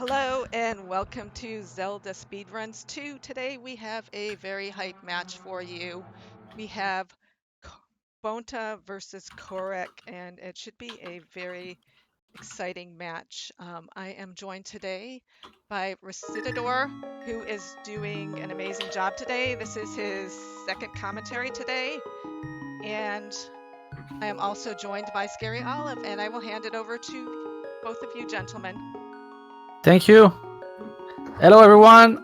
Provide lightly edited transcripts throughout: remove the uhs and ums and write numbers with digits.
Hello and welcome to Zelda Speedruns 2. Today we have a very hype match for you. We have K- Bonta versus Kohrek, and it should be a very exciting match. I am joined today by Recidador, who is doing an amazing job today. This is his second commentary today. And I am also joined by Scary Olive, and I will hand it over to both of you gentlemen. Thank you. Hello, everyone.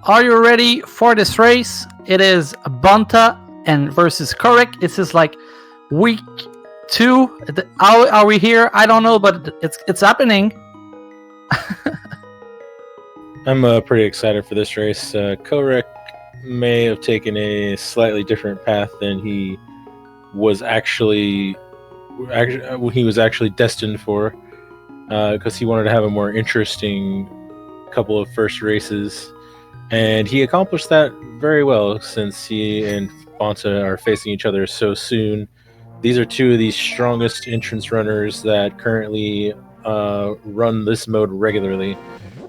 Are you ready for this race? It is Bonta and versus Kohrek. This is like week 2. How are we here? I don't know, but it's happening. I'm pretty excited for this race. Kohrek may have taken a slightly different path than he was actually destined for, because he wanted to have a more interesting couple of first races, and he accomplished that very well since he and Bonta are facing each other so soon. These are two of the strongest entrance runners that currently run this mode regularly,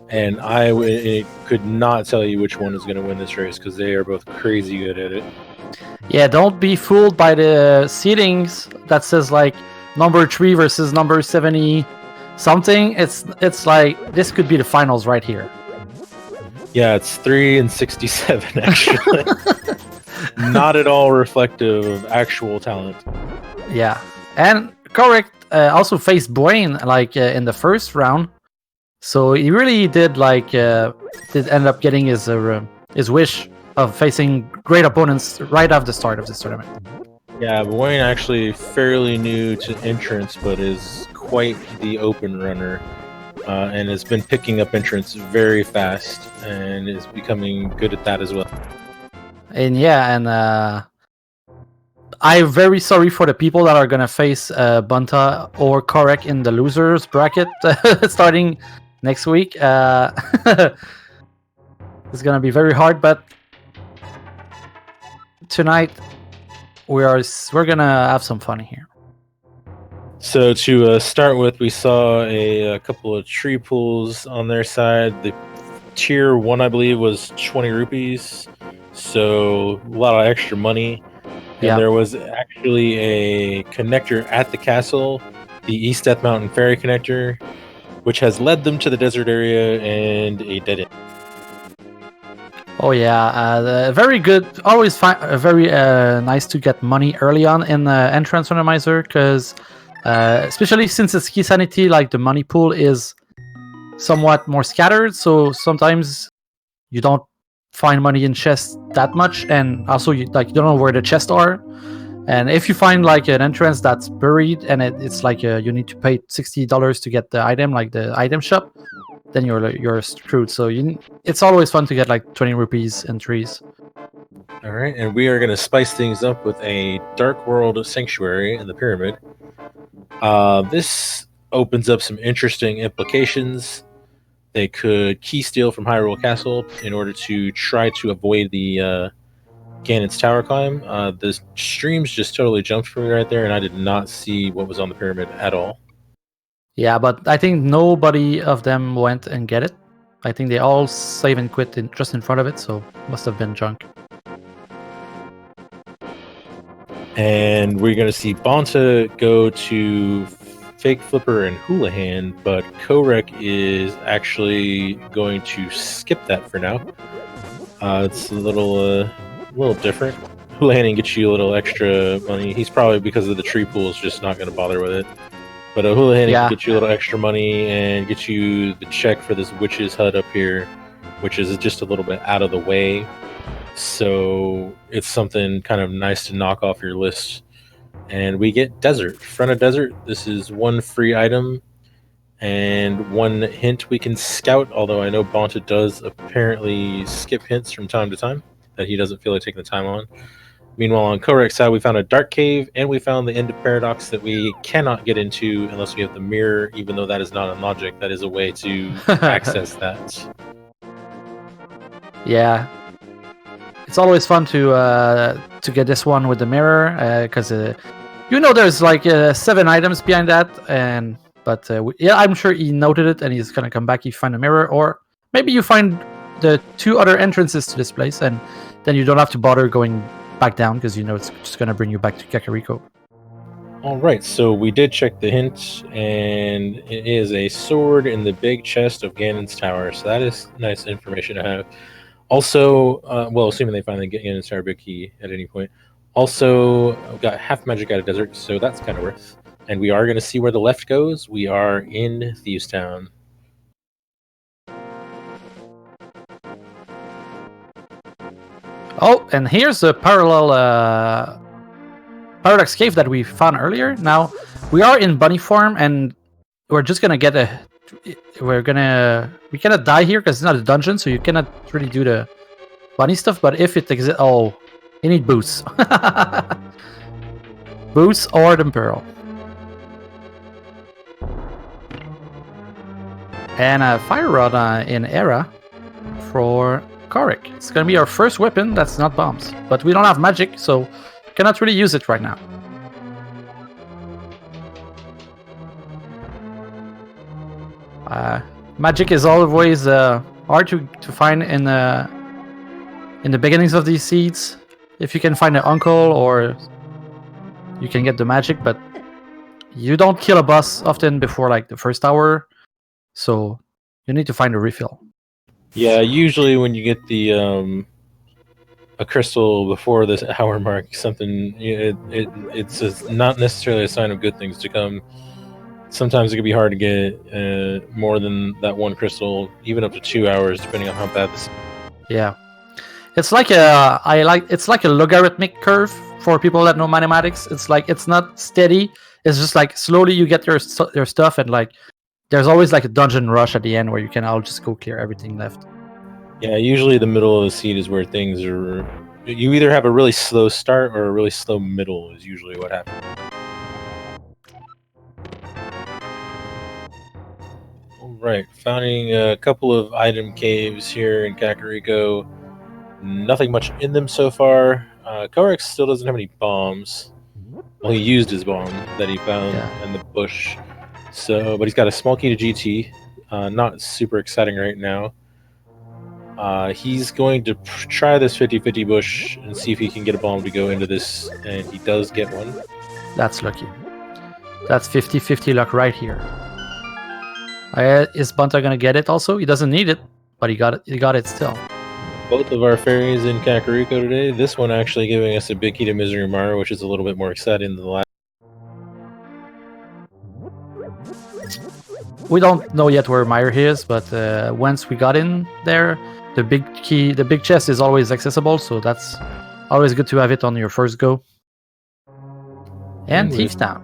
and I could not tell you which one is going to win this race because they are both crazy good at it. Yeah, don't be fooled by the seedings that says like number 3 versus number 70 something. It's like this could be the finals right here. Yeah, it's 3 and 67 actually. Not at all reflective of actual talent. Yeah, and Kohrek also faced Blaine in the first round, so he really did did end up getting his wish of facing great opponents right off the start of this tournament. Yeah, but Wayne actually fairly new to entrance, but is quite the open runner, and has been picking up entrance very fast and is becoming good at that as well. And yeah, and I'm very sorry for the people that are gonna face Bonta or Kohrek in the losers bracket starting next week. It's gonna be very hard, but tonight we're gonna have some fun here. So to start with, we saw a couple of tree pools on their side. The tier 1, I believe, was 20 rupees, so a lot of extra money. And Yeah. there was actually a connector at the castle, the East Death Mountain Ferry connector, which has led them to the desert area and a dead end. Oh yeah, very good. Always very nice to get money early on in the entrance randomizer, because especially since it's Keysanity, like the money pool is somewhat more scattered, so sometimes you don't find money in chests that much, and also you don't know where the chests are. And if you find like an entrance that's buried and it's like you need to pay $60 to get the item, like the item shop, then you're screwed. So it's always fun to get like 20 rupees in trees. All right, and we are going to spice things up with a Dark World Sanctuary in the pyramid. This opens up some interesting implications. They could key steal from Hyrule Castle in order to try to avoid the Ganon's tower climb. The streams just totally jumped for me right there, and I did not see what was on the pyramid at all. Yeah, but I think nobody of them went and get it. I think they all save and quit just in front of it, so must have been junk. And we're going to see Bonta go to Fake Flipper and Houlihan, but Kohrek is actually going to skip that for now. It's a little different. Houlihan gets you a little extra money. He's probably, because of the tree pool, is just not going to bother with it. But Houlihan can get you a little extra money and get you the check for this witch's hut up here, which is just a little bit out of the way. So it's something kind of nice to knock off your list. And we get Desert. Front of Desert, this is one free item and one hint we can scout, although I know Bonta does apparently skip hints from time to time that he doesn't feel like taking the time on. Meanwhile, on Kohrek's side, we found a Dark Cave, and we found the End of Paradox that we cannot get into unless we have the mirror, even though that is not in logic. That is a way to access that. Yeah. It's always fun to get this one with the mirror, because there's like 7 items behind that, and But yeah, I'm sure he noted it, and he's gonna come back. You find a mirror, or maybe you find the 2 other entrances to this place, and then you don't have to bother going back down because you know it's just gonna bring you back to Kakariko. All right, so we did check the hint, and it is a sword in the big chest of Ganon's tower. So that is nice information to have. Also, well, assuming they finally get Ganon's tower big key at any point. Also, I've got half magic out of desert, so that's kind of worth. And we are going to see where the left goes. We are in Thieves Town. Oh, and here's a parallel Paradox Cave that we found earlier. Now, we are in bunny form, and we're just gonna get a... we cannot die here because it's not a dungeon, so you cannot really do the bunny stuff, but if it exists... Oh, you need boots. Boots or the pearl. And a fire rod in Era for Kohrek. It's gonna be our first weapon that's not bombs. But we don't have magic, so cannot really use it right now. Magic is always hard to find in the beginnings of these seeds. If you can find an uncle, or you can get the magic, but you don't kill a boss often before like the first hour, so you need to find a refill. Yeah, usually when you get the a crystal before this hour mark, something it's not necessarily a sign of good things to come. Sometimes it can be hard to get more than that one crystal, even up to 2 hours, depending on how bad this. Yeah, it's like it's like a logarithmic curve for people that know mathematics. It's like it's not steady. It's just like slowly you get your stuff, and like there's always like a dungeon rush at the end where you can all just go clear everything left. Yeah, usually the middle of the seed is where things are... You either have a really slow start or a really slow middle is usually what happens. Alright, finding a couple of item caves here in Kakariko. Nothing much in them so far. Kohrek still doesn't have any bombs. Well, he used his bomb that he found in the bush. So, but he's got a small key to GT. Not super exciting right now. He's going to try this 50-50 bush and see if he can get a bomb to go into this, and he does get one. That's lucky. That's 50-50 luck right here. Is Bonta gonna get it also? He doesn't need it, but he got it. He got it still. Both of our fairies in Kakariko today. This one actually giving us a big key to Misery Mara, which is a little bit more exciting than the last. We don't know yet where Meyer is, but once we got in there, the big chest is always accessible, so that's always good to have it on your first go. And Thieves Town.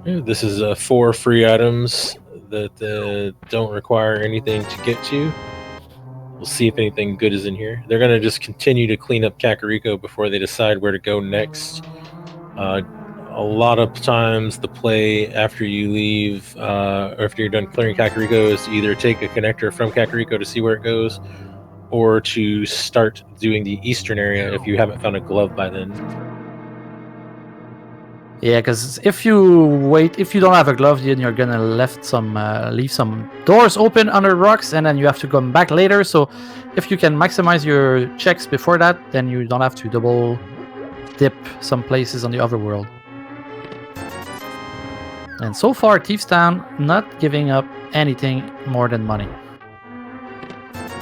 This is 4 free items that don't require anything to get to. We'll see if anything good is in here. They're going to just continue to clean up Kakariko before they decide where to go next. A lot of times the play after you leave, or after you're done clearing Kakariko, is to either take a connector from Kakariko to see where it goes, or to start doing the eastern area if you haven't found a glove by then. Yeah, because if you don't have a glove, then you're gonna leave some doors open under rocks, and then you have to come back later. So if you can maximize your checks before that, then you don't have to double dip some places on the overworld. And so far, Thieves Town not giving up anything more than money.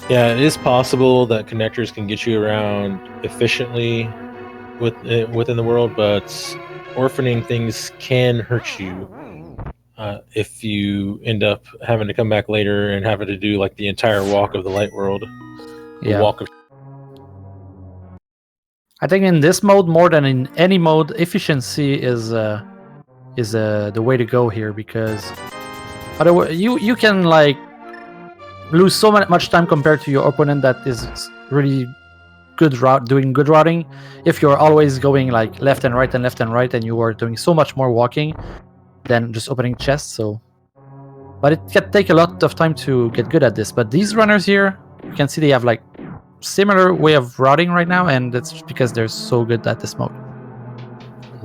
Yeah, it is possible that connectors can get you around efficiently within the world, but orphaning things can hurt you if you end up having to come back later and having to do like the entire walk of the light world. Yeah. Walk of... I think in this mode, more than in any mode, efficiency is the way to go here, because otherwise you can like lose so much time compared to your opponent that is really doing good routing. If you're always going like left and right, and you are doing so much more walking than just opening chests. So, but it can take a lot of time to get good at this. But these runners here, you can see they have like similar way of routing right now, and that's because they're so good at this mode.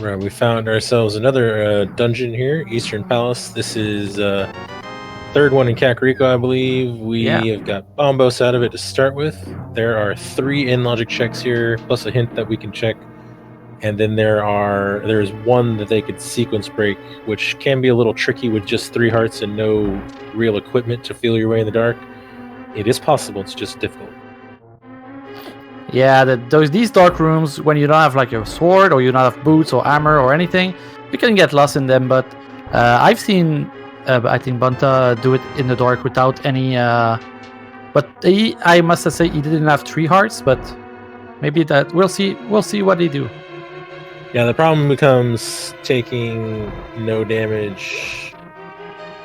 Right, we found ourselves another dungeon here, Eastern Palace. This is third one in Kakariko, I believe. We have got Bombos out of it to start with. There are 3 in-logic checks here, plus a hint that we can check. And then there's one that they could sequence break, which can be a little tricky with just 3 hearts and no real equipment to feel your way in the dark. It is possible, it's just difficult. Yeah, these dark rooms, when you don't have like a sword or you don't have boots or armor or anything, you can get lost in them. But I've seen, I think Bonta do it in the dark without any. But I must say he didn't have 3 hearts, but maybe that we'll see. We'll see what they do. Yeah, the problem becomes taking no damage,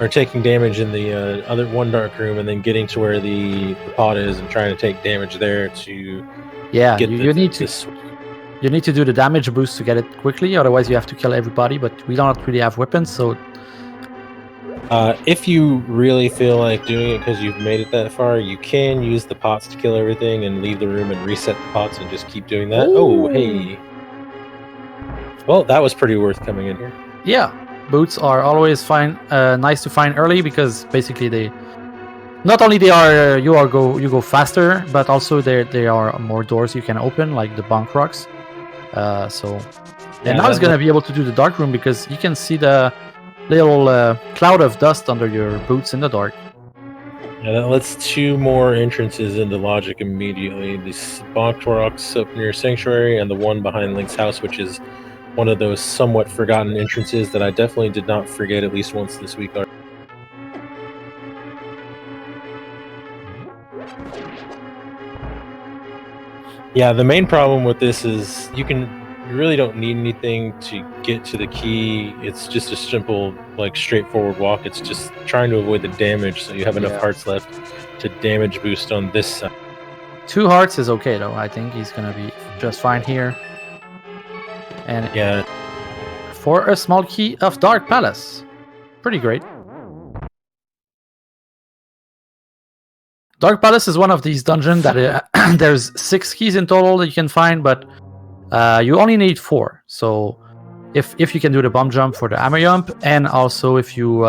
or taking damage in the other one dark room, and then getting to where the pod is and trying to take damage there to. Yeah, you need to do the damage boost to get it quickly. Otherwise, you have to kill everybody. But we don't really have weapons, so. If you really feel like doing it because you've made it that far, you can use the pots to kill everything and leave the room and reset the pots and just keep doing that. Ooh. Oh, hey. Well, that was pretty worth coming in here. Yeah, boots are always fine. Nice to find early because basically they. Not only they are you go faster, but also there are more doors you can open, like the bunk rocks. And now it's gonna be able to do the dark room because you can see the little cloud of dust under your boots in the dark. Yeah, that lets 2 more entrances into logic immediately. These bunk rocks up near Sanctuary and the one behind Link's house, which is one of those somewhat forgotten entrances that I definitely did not forget at least once this week. Yeah, the main problem with this is you really don't need anything to get to the key. It's just a simple, like, straightforward walk. It's just trying to avoid the damage so you have enough hearts left to damage boost on this side. 2 hearts is okay though. I think he's gonna be just fine here. And yeah, for a small key of Dark Palace, pretty great. Dark Palace is one of these dungeons that there's 6 keys in total that you can find, but you only need 4. So if you can do the bomb jump for the hammer jump, and also if you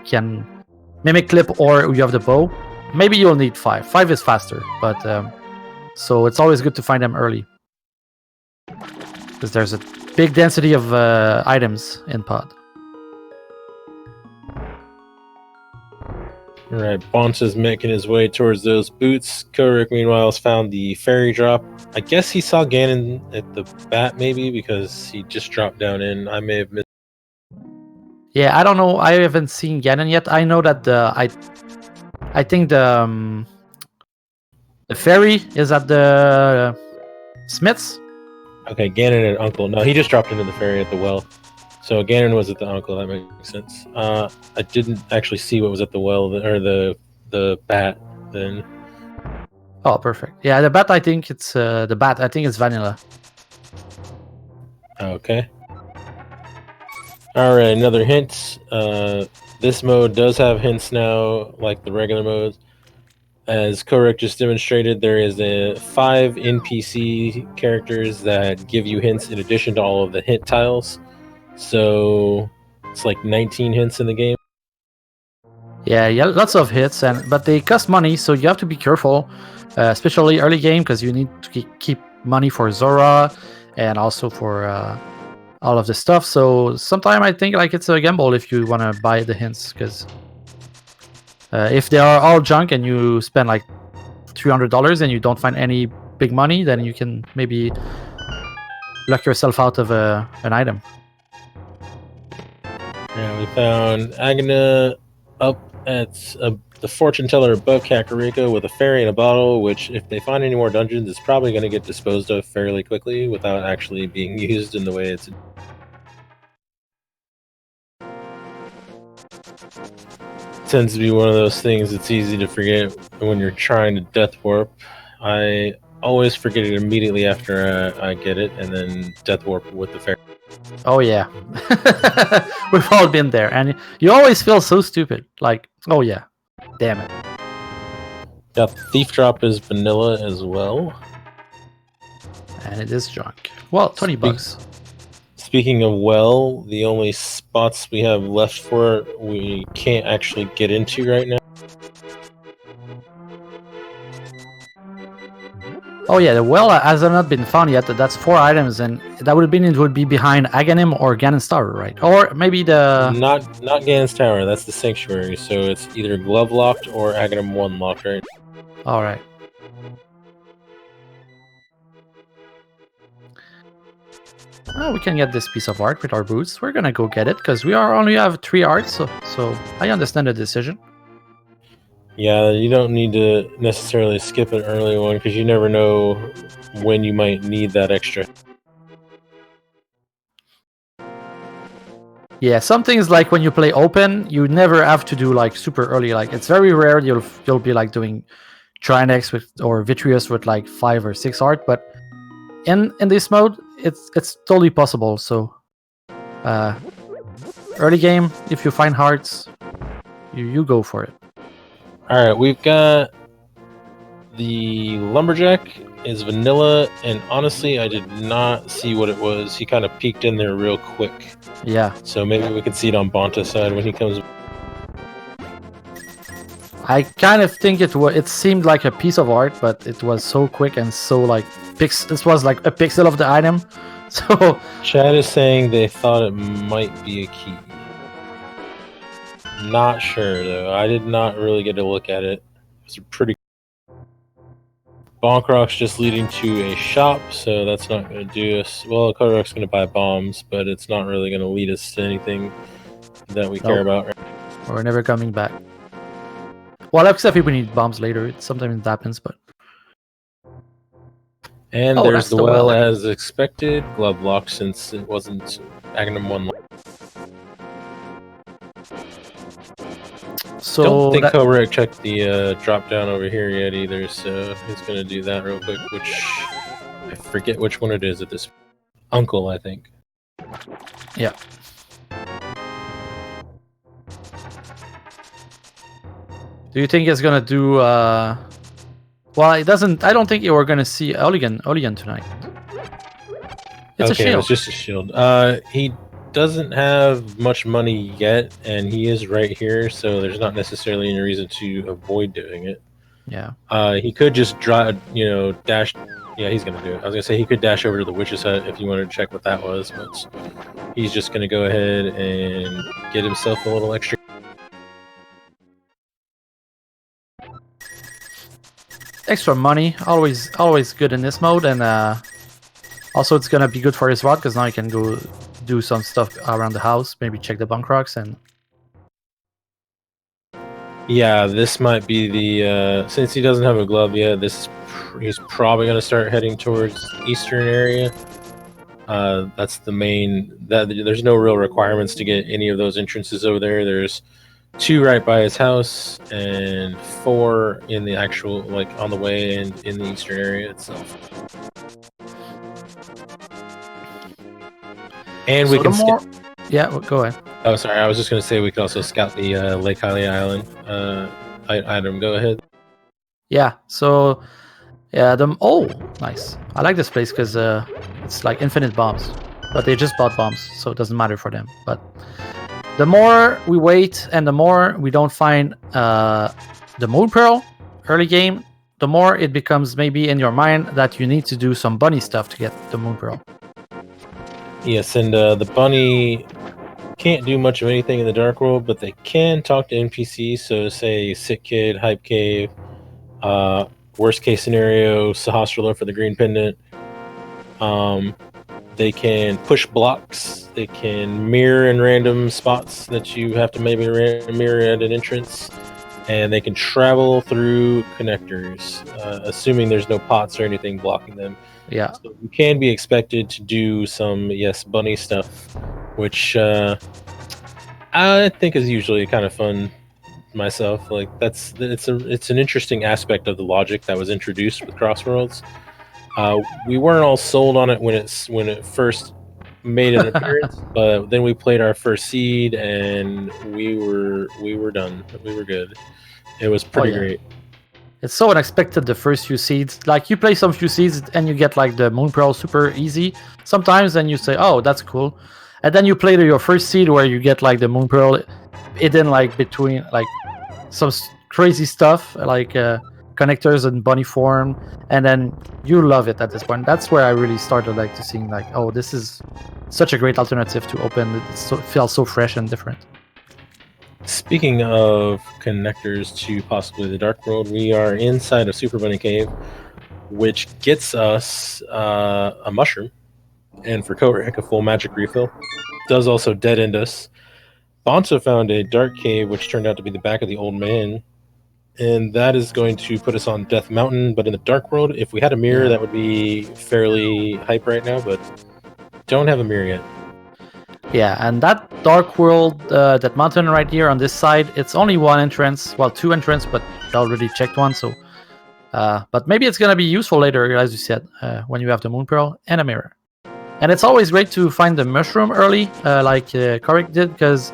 can mimic clip or you have the bow, maybe you'll need 5. 5 is faster, but so it's always good to find them early because there's a big density of items in pod. Alright, Bonta's making his way towards those boots. Kohrek, meanwhile, has found the fairy drop. I guess he saw Ganon at the bat, maybe, because he just dropped down in. I may have missed. Yeah, I don't know. I haven't seen Ganon yet. I know that I think the fairy is at the Smiths. Okay, Ganon and Uncle. No, he just dropped into the fairy at the well. So Ganon was at the Uncle. That makes sense. I didn't actually see what was at the well or the bat then. Oh, perfect. Yeah, the bat. I think it's the bat. I think it's vanilla. Okay. All right, another hint. This mode does have hints now, like the regular modes. As Kohrek just demonstrated, there is 5 NPC characters that give you hints in addition to all of the hint tiles. So it's like 19 hints in the game. Yeah, lots of hits, but they cost money, so you have to be careful, especially early game, because you need to keep money for Zora and also for all of the stuff. So sometimes I think like it's a gamble if you want to buy the hints, because if they are all junk and you spend like $300 and you don't find any big money, then you can maybe lock yourself out of an item. Yeah, we found Agna up at the fortune teller above Kakariko with a fairy in a bottle, which if they find any more dungeons is probably going to get disposed of fairly quickly without actually being used in the way it's. Tends to be one of those things that's easy to forget when you're trying to death warp. I always forget it immediately after I get it, and then death warp with the fairy. Oh yeah, we've all been there, and you always feel so stupid. Like, oh yeah, damn it. Yeah, thief drop is vanilla as well, and it is junk. Well, $20. speaking of well, the only spots we have left for it, we can't actually get into right now. Oh yeah, the well has not been found yet. That's 4 items, and that would mean it would be behind Aghanim or Ganon's Tower, right? Or maybe the... Not Ganon's Tower, that's the Sanctuary, so it's either Glove locked or Aghanim 1 locked, right? Alright. Well, we can get this piece of art with our boots. We're gonna go get it, because we only have 3 arts, so I understand the decision. Yeah, you don't need to necessarily skip an early one, because you never know when you might need that extra. Yeah, some things like when you play open, you never have to do like super early. Like it's very rare you'll be like doing Trinex with or Vitreous with like 5 or 6 art, but in this mode, it's totally possible. So early game, if you find hearts, you go for it. Alright, we've got the Lumberjack is vanilla, and honestly, I did not see what it was. He kind of peeked in there real quick. Yeah. So maybe we can see it on Bonta's side when he comes. I kind of think it seemed like a piece of art, but it was so quick and so like this was like a pixel of the item. So Chad is saying they thought it might be a key. Not sure though. I did not really get to look at it. It's a pretty Bonkrock's just leading to a shop, so that's not going to do us. Well, Kohrek's going to buy bombs, but it's not really going to lead us to anything that we care about. Right? We're never coming back. Well, except if we need bombs later. Sometimes it happens, but... And there's the well as expected. Glove lock since it wasn't Aghanim 1 lock. So don't think Kohrek checked the drop down over here yet either, so he's going to do that real quick, which I forget which one it is at this Uncle, I think. Yeah. Do you think it's going to do... Well, it doesn't... I don't think you were going to see Oligan tonight. It's a shield. It's just a shield. He doesn't have much money yet, and he is right here, so there's not necessarily any reason to avoid doing it. Yeah. He could just drive, dash. Yeah, he's gonna do it. I was gonna say he could dash over to the witch's hut if you wanted to check what that was, but he's just gonna go ahead and get himself a little extra. Extra money, always good in this mode, and also it's gonna be good for his rod because now he can go do some stuff around the house, maybe check the bunk rocks and... Yeah, this might be the since he doesn't have a glove yet, he's probably going to start heading towards eastern area. That's the main... There's no real requirements to get any of those entrances over there. There's 2 right by his house and 4 in the actual, like, on the way and in the eastern area itself. And we can Yeah, go ahead. Oh, sorry. I was just going to say we could also scout the Lake Hylia Island item. Go ahead. Yeah. So, yeah. Oh, nice. I like this place because it's like infinite bombs, but they just bought bombs, so it doesn't matter for them. But the more we wait and the more we don't find the Moon Pearl early game, the more it becomes maybe in your mind that you need to do some bunny stuff to get the Moon Pearl. Yes, and the bunny can't do much of anything in the Dark World, but they can talk to NPCs. So, say Sick Kid, Hype Cave, worst case scenario, Sahasrahla for the green pendant. They can push blocks. They can mirror in random spots that you have to maybe mirror at an entrance. And they can travel through connectors, assuming there's no pots or anything blocking them. Yeah. So you can be expected to do some, bunny stuff, which I think is usually kind of fun myself. Like it's an interesting aspect of the logic that was introduced with Crossworlds. We weren't all sold on it when it first made an appearance, but then we played our first seed and we were done. We were good. It was pretty great. It's so unexpected the first few seeds. Like you play some few seeds and you get like the Moon Pearl super easy. Sometimes then you say, oh, that's cool. And then you play your first seed where you get like the Moon Pearl hidden like between like some crazy stuff like connectors and bunny form, and then you love it at this point. That's where I really started like to seeing like, oh, this is such a great alternative to open. It feels so fresh and different. Speaking of connectors to possibly the Dark World, we are inside of Super Bunny Cave, which gets us a mushroom, and for Kohrek, a full magic refill. Does also dead end us. Bonta found a dark cave, which turned out to be the back of the old man, and that is going to put us on Death Mountain. But in the Dark World, if we had a mirror, that would be fairly hype right now, but don't have a mirror yet. Yeah, and that Dark World, that mountain right here on this side, it's only one entrance. Well, two entrances, but I already checked one, so... but maybe it's going to be useful later, as you said, when you have the Moon Pearl and a mirror. And it's always great to find the mushroom early, like Kohrek did, because...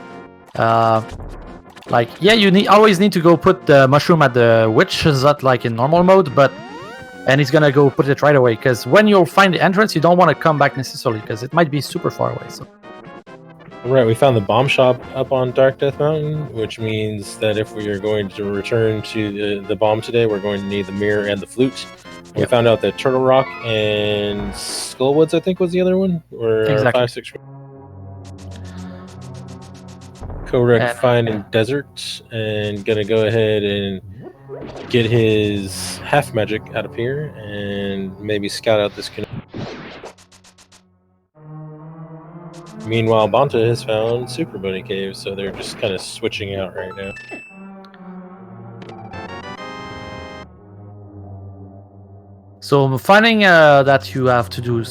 like, yeah, you always need to go put the mushroom at the witch hut, like in normal mode, but... And he's going to go put it right away, because when you'll find the entrance, you don't want to come back necessarily, because it might be super far away, so... Right, we found the bomb shop up on Dark Death Mountain, which means that if we are going to return to the bomb today, we're going to need the mirror and the flute. Yep. We found out that Turtle Rock and Skullwoods, I think, was the other one, or exactly. 5, 6. Kohrek finding desert, and gonna go ahead and get his half magic out of here, and maybe scout out this connection. Meanwhile, Bonta has found Super Bunny Cave, so they're just kind of switching out right now. So finding that you have to do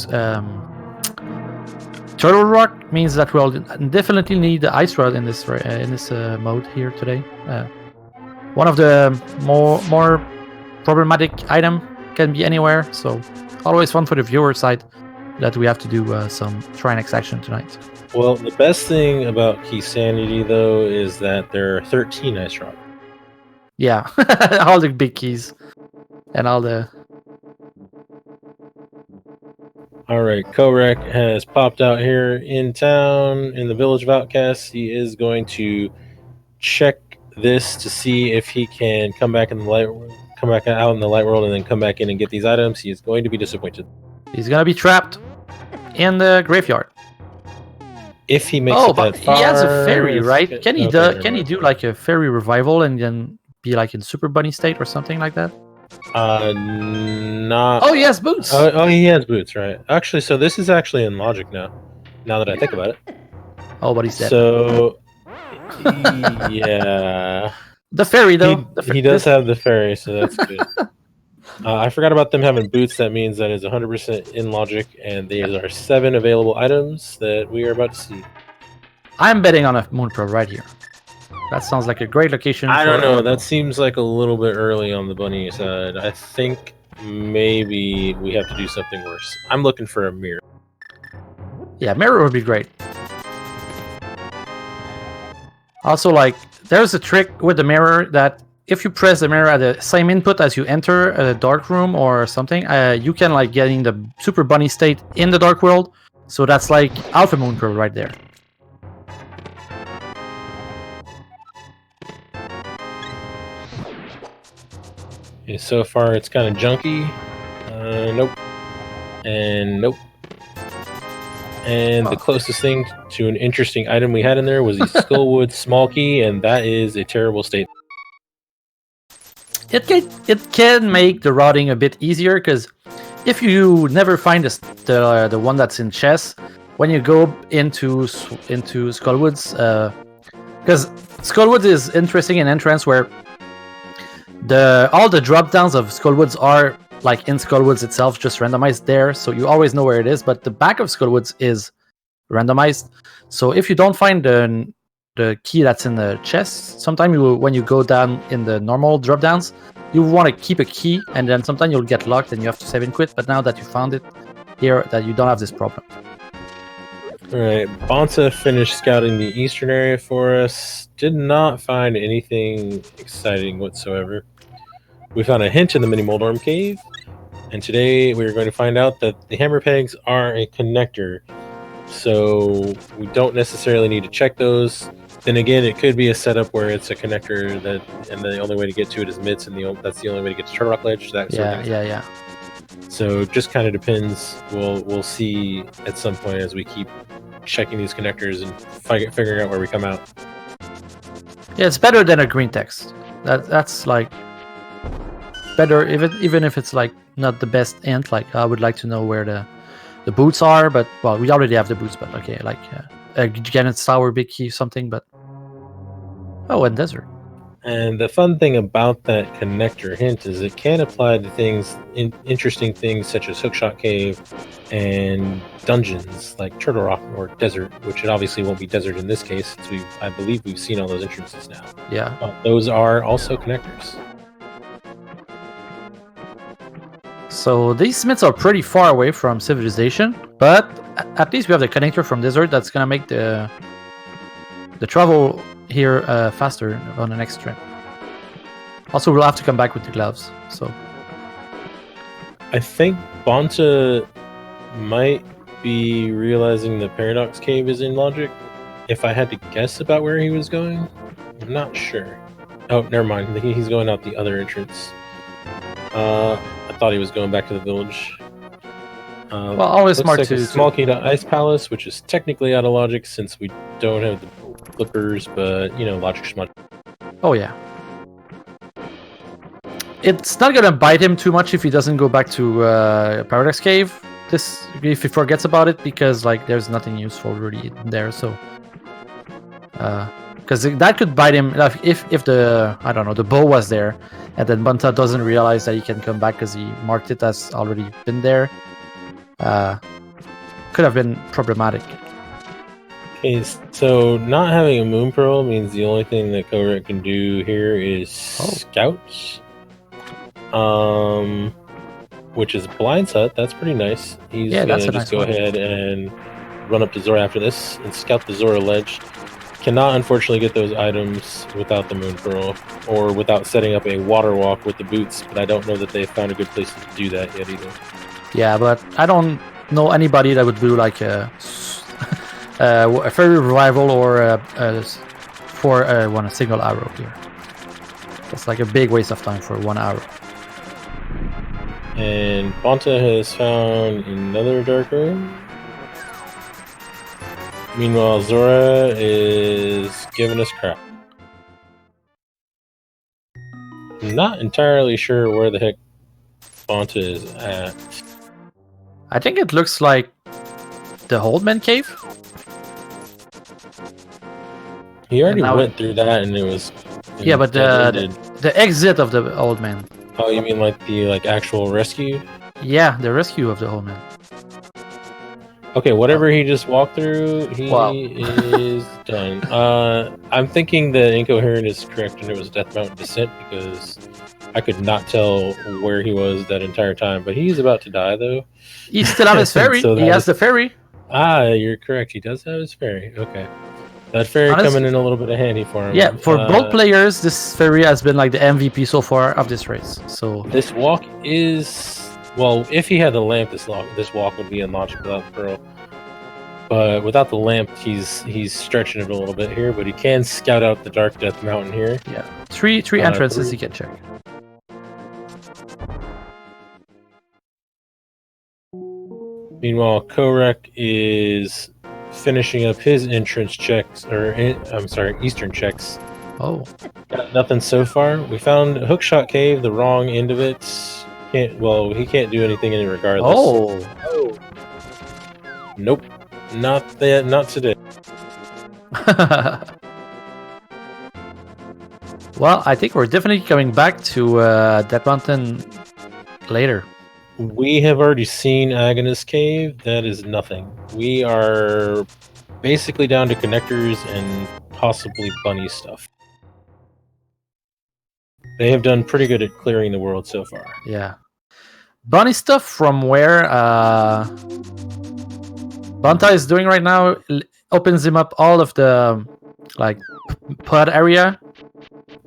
Turtle Rock means that we'll definitely need the Ice Rod in this mode here today. One of the more problematic item can be anywhere, so always fun for the viewer side that we have to do some Trinex action tonight. Well, the best thing about Keysanity, though, is that there are 13 Ice Rods. Yeah, all the big keys and all the... Alright, Kohrek has popped out here in town, in the Village of Outcasts. He is going to check this to see if he can come back out in the light world and then come back in and get these items. He is going to be disappointed. He's going to be trapped in the graveyard. If he makes it that far... he has a fairy, right? Can he do like a fairy revival and then be like in Super Bunny state or something like that? Not... Oh, he has boots! Oh, he has boots, right. Actually, so this is actually in logic now that I think about it. Oh, but he's dead. So... yeah... The fairy, though. He does have the fairy, so that's good. I forgot about them having boots. That means that is 100% in logic, and these are 7 available items that we are about to see. I'm betting on a Moon Pearl right here. That sounds like a great location. I don't know. That seems like a little bit early on the bunny side. I think maybe we have to do something worse. I'm looking for a mirror. Yeah, mirror would be great. Also, like, there's a trick with the mirror that if you press the mirror at the same input as you enter a dark room or something, you can like get in the Super Bunny state in the Dark World. So that's like Alpha Moon Pearl right there. Okay, so far it's kind of junky. Nope. And nope. And the closest thing to an interesting item we had in there was the Skullwood Small Key, and that is a terrible state. It can make the routing a bit easier, because if you never find the one that's in chess, when you go into Skullwoods, because Skullwoods is interesting in entrance where all the drop downs of Skullwoods are like in Skullwoods itself, just randomized there, so you always know where it is. But the back of Skullwoods is randomized, so if you don't find the key that's in the chest, sometimes when you go down in the normal drop downs, you want to keep a key, and then sometimes you'll get locked and you have to save and quit. But now that you found it here, that you don't have this problem. Alright, Bonta finished scouting the eastern area for us. Did not find anything exciting whatsoever. We found a hint in the mini Moldorm cave, and today we're going to find out that the hammer pegs are a connector. So we don't necessarily need to check those. Then again, it could be a setup where it's a connector and the only way to get to it is mitts, and that's the only way to get to Turtle Rock Ledge. That sort of thing. Yeah. So just kind of depends. We'll see at some point as we keep checking these connectors and figuring out where we come out. Yeah, it's better than a green text. That's like better, even if it's like not the best hint. Like I would like to know where the boots are, but well, we already have the boots. But okay, like a Gannet Tower, big key, something. But and desert. And the fun thing about that connector hint is it can apply to interesting things such as Hookshot Cave and dungeons like Turtle Rock or Desert, which it obviously won't be Desert in this case, since I believe we've seen all those entrances now. Yeah. Those are also connectors. So these smiths are pretty far away from civilization, but at least we have the connector from Desert that's gonna make the travel here faster on the next trip. Also, we'll have to come back with the gloves. So I think Bonta might be realizing the Paradox Cave is in logic. If I had to guess about where he was going, I'm not sure. Oh, never mind. He's going out the other entrance. I thought he was going back to the village. well, always smart like to a small key to Ice Palace, which is technically out of logic since we don't have the flippers, but logic smart. Oh yeah. It's not gonna bite him too much if he doesn't go back to Paradox Cave. If he forgets about it, because like there's nothing useful really there. So, because that could bite him if the bow was there, and then Bonta doesn't realize that he can come back because he marked it as already been there. Could have been problematic. Okay, so not having a Moon Pearl means the only thing that Kohrek can do here is Scouts. Which is Blind's Hut. That's pretty nice. He's gonna just go ahead and run up to Zora after this and scout the Zora ledge. Cannot unfortunately get those items without the Moon Pearl or without setting up a water walk with the boots, but I don't know that they've found a good place to do that yet either. Yeah, but I don't know anybody that would do like a fairy revival or for a single arrow here. That's like a big waste of time for one arrow. And Bonta has found another dark room. Meanwhile, Zora is giving us crap. I'm not entirely sure where the heck Bonta is at. I think it looks like the Holdman Cave. He already went through that, and it was. Yeah, but the exit of the Old Man. Oh, you mean like the actual rescue? Yeah, the rescue of the Old Man. Okay, whatever he just walked through, he is done. I'm thinking that Incoherent is correct, and it was Death Mountain Descent because I could not tell where he was that entire time. But he's about to die, though. He still has his ferry. He has the ferry. Ah, you're correct. He does have his ferry. Okay. That ferry coming in a little bit of handy for him. Yeah, for both players, this ferry has been like the MVP so far of this race. So this walk is, well, if he had the lamp, this walk would be unlogical without the pearl. But without the lamp, he's stretching it a little bit here. But he can scout out the Dark Death Mountain here. Yeah, three entrances he can check. Meanwhile, Kohrek is finishing up his entrance checks, eastern checks. Oh. Got nothing so far. We found Hookshot Cave, the wrong end of it. He can't do anything in it regardless. Oh. Nope. Not today. Well, I think we're definitely coming back to that mountain later. We have already seen Agonist Cave. That is nothing. We are basically down to connectors and possibly bunny stuff. They have done pretty good at clearing the world so far. Yeah. Bunny stuff from where Bonta is doing right now opens him up all of the like pod area,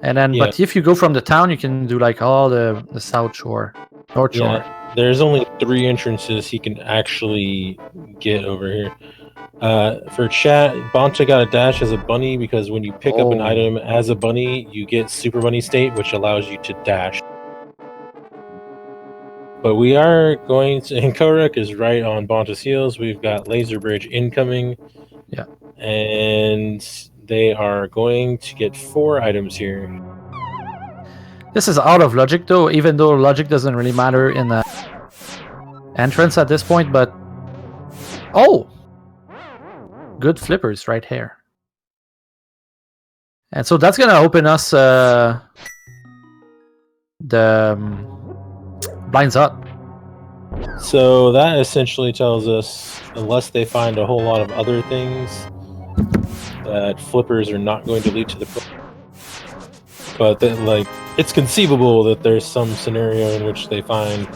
And then, Yeah. but if you go from the town, you can do like all the south shore, north shore. Yeah, there's only 3 entrances he can actually get over here. For chat, Bonta got a dash as a bunny because when you pick up an item as a bunny, you get Super Bunny State, which allows you to dash. But we are going to, and Kohrek is right on Bonta's heels. We've got Laser Bridge incoming. Yeah. And they are going to get 4 items here. This is out of logic though, even though logic doesn't really matter in the entrance at this point, but good flippers right here. And so that's gonna open us the blinds up. So that essentially tells us, unless they find a whole lot of other things, that flippers are not going to lead to the pro. But then, like, it's conceivable that there's some scenario in which they find,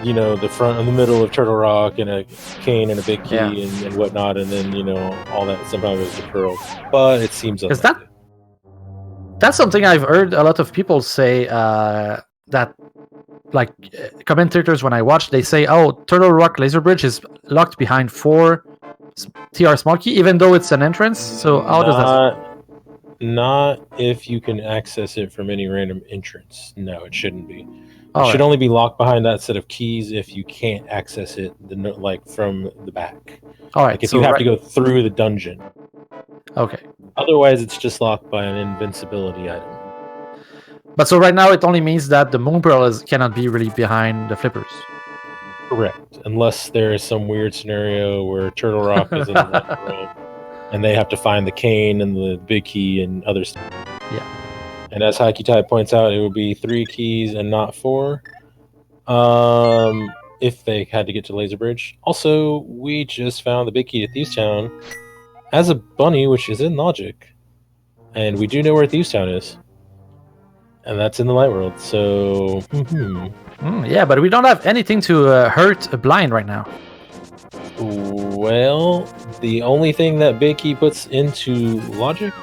you know, the front and the middle of Turtle Rock and a cane and a big key and whatnot, and then, you know, all that somehow goes to Pearl. But it seems unlikely. That's something I've heard a lot of people say, that, like, commentators when I watch, they say, oh, Turtle Rock Laser Bridge is locked behind 4 TR small key, even though it's an entrance. So how does that? Not if you can access it from any random entrance. No, it shouldn't be. It should only be locked behind that set of keys if you can't access it, like, from the back. All right. Like if you have to go through the dungeon. Okay. Otherwise, it's just locked by an invincibility item. But so right now, it only means that the Moon Pearl cannot be really behind the flippers. Correct. Unless there is some weird scenario where Turtle Rock is in the world and they have to find the cane and the big key and other stuff. Yeah. And as Haiku Type points out, it would be 3 keys and not 4. If they had to get to Laser Bridge. Also, we just found the big key to Thieves Town as a bunny, which is in logic. And we do know where Thieves Town is. And that's in the light world, so... yeah, but we don't have anything to hurt a blind right now. Well, the only thing that big key puts into logic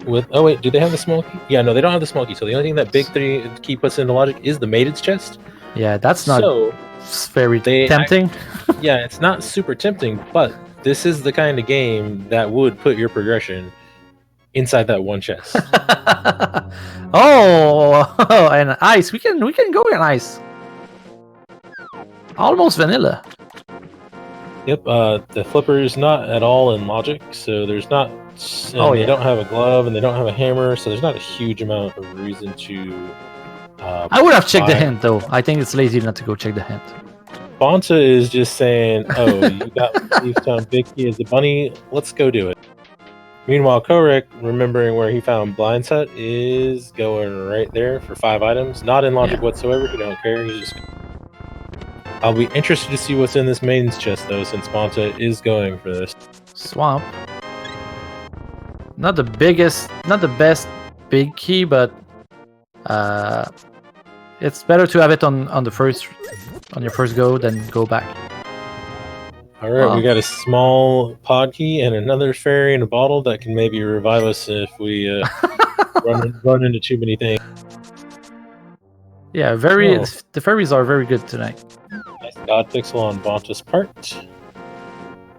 with... Oh, wait, do they have the small key? Yeah, no, they don't have the small key, so the only thing that big key puts into logic is the Maiden's Chest. Yeah, that's not very tempting. Yeah, it's not super tempting, but this is the kind of game that would put your progression inside that one chest. And ice. We can go in ice. Almost vanilla. Yep. The flipper is not at all in logic, so there's not. They don't have a glove and they don't have a hammer, so there's not a huge amount of reason to. I would have checked the hint though. I think it's lazy not to go check the hint. Bonta is just saying, "Oh, you got Thieves Town big key as a bunny. Let's go do it." Meanwhile, Kohrek, remembering where he found Blind Set, is going right there for 5 items. Not in logic whatsoever. He don't care. He's just. I'll be interested to see what's in this Maiden's Chest, though, since Bonta is going for this. Swamp. Not the best big key, but it's better to have it on your first go than go back. All right, we got a small pod key and another fairy in a bottle that can maybe revive us if we run into too many things. Yeah, the fairies are very good tonight. Nice God Pixel on Bonta's part.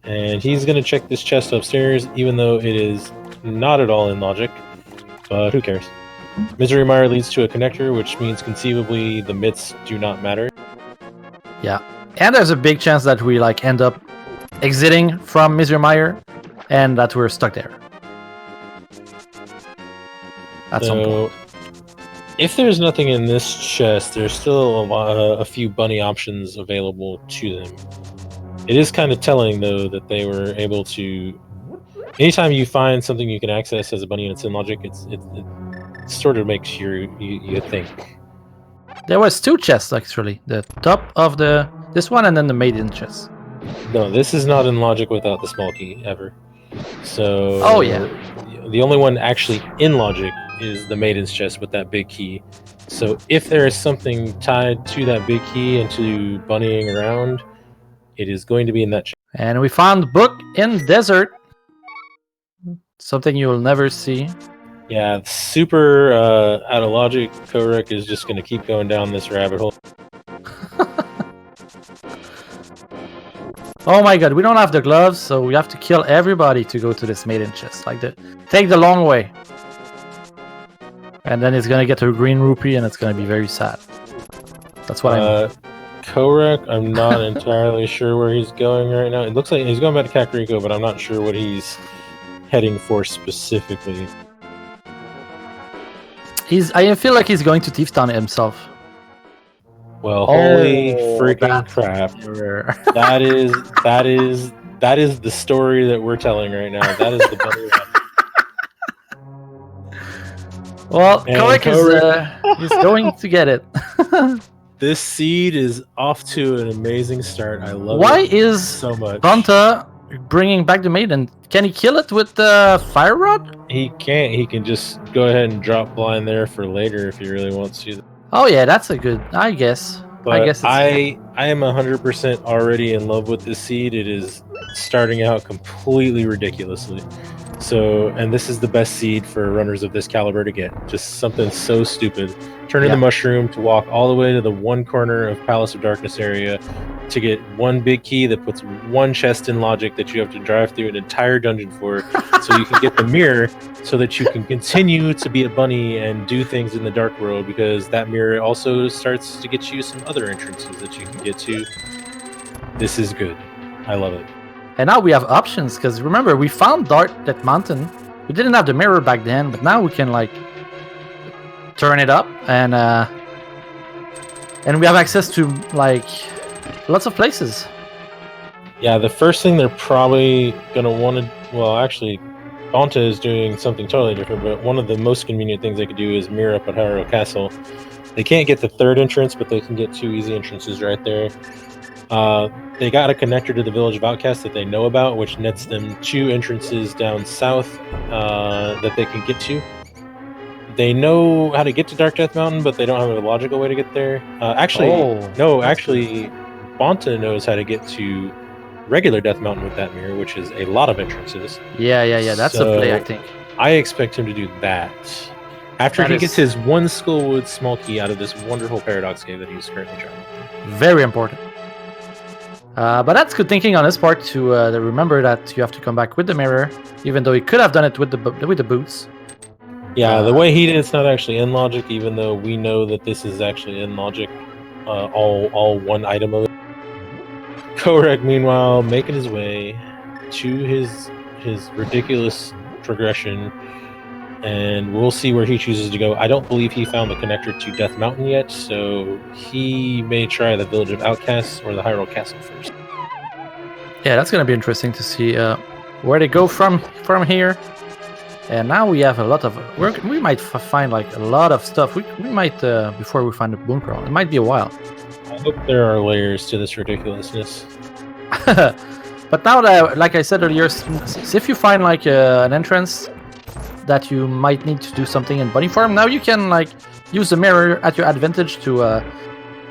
And he's going to check this chest upstairs, even though it is not at all in logic. But who cares? Misery Mire leads to a connector, which means conceivably the myths do not matter. Yeah. And there's a big chance that we end up exiting from Misery Mire and that we're stuck there. At some point. If there's nothing in this chest, there's still a few bunny options available to them. It is kind of telling, though, that they were able to... Anytime you find something you can access as a bunny and it's in logic, it sort of makes you think. There was 2 chests, actually. The top of this one and then the maiden chest. No, this is not in logic without the small key, ever. So... Oh, yeah. The only one actually in logic is the Maiden's Chest with that big key. So if there is something tied to that big key and to bunnying around, it is going to be in that chest. And we found book in desert. Something you will never see. Yeah, super out of logic. Kohrek is just going to keep going down this rabbit hole. Oh my god, we don't have the gloves, so we have to kill everybody to go to this maiden chest. Like take the long way. And then it's gonna get to a green rupee and it's gonna be very sad. That's what I mean. Kohrek, I'm not entirely sure where he's going right now. It looks like he's going back to Kakariko, but I'm not sure what he's heading for specifically. I feel like he's going to Thief Town himself. Well, holy freaking that's crap! error. that is the story that we're telling right now. That is the better one. Well, And Kohrek is going to get it. This seed is off to an amazing start. I love Why it is so much. Bonta bringing back the maiden? Can he kill it with the fire rod? He can't. He can just go ahead and drop blind there for later if he really wants to. Oh yeah, that's a good. I guess. But I guess I am 100% already in love with this seed. It is starting out completely ridiculously. So, and this is the best seed for runners of this caliber to get. Just something so stupid. Turning the mushroom to walk all the way to the one corner of Palace of Darkness area to get one big key that puts one chest in logic that you have to drive through an entire dungeon for, so you can get the mirror so that you can continue to be a bunny and do things in the dark world, because that mirror also starts to get you some other entrances that you can get to. This is good. I love it. And now we have options, because remember, we found that mountain. We didn't have the mirror back then, but now we can like turn it up and we have access to like lots of places. Yeah, the first thing they're probably gonna want to, well, actually, Bonta is doing something totally different, but one of the most convenient things they could do is mirror up at Hyrule Castle. They can't get the third entrance, but they can get two easy entrances right there. They got a connector to the Village of Outcasts that they know about, which nets them two entrances down south that they can get to. They know how to get to Dark Death Mountain, but they don't have a logical way to get there. Actually, Bonta knows how to get to regular Death Mountain with that mirror, which is a lot of entrances. Yeah. That's a play, I think. I expect him to do that after he gets his one Skullwood small key out of this wonderful Paradox cave that he's currently trying. Very important. But that's good thinking on his part to remember that you have to come back with the mirror, even though he could have done it with the boots. Yeah, the way he did it's not actually in logic, even though we know that this is actually in logic. All one item of it. Kohrek, meanwhile, making his way to his ridiculous progression, and we'll see where he chooses to go. I don't believe he found the connector to Death Mountain yet, so he may try the Village of Outcasts or the Hyrule Castle first. Yeah, that's gonna be interesting to see where they go from here. And now we have a lot of we might find like a lot of stuff. We might before we find the Boon Pearl. It might be a while. I hope there are layers to this ridiculousness. But now that, like I said earlier, if you find like an entrance that you might need to do something in bunny form, now you can like use the mirror at your advantage to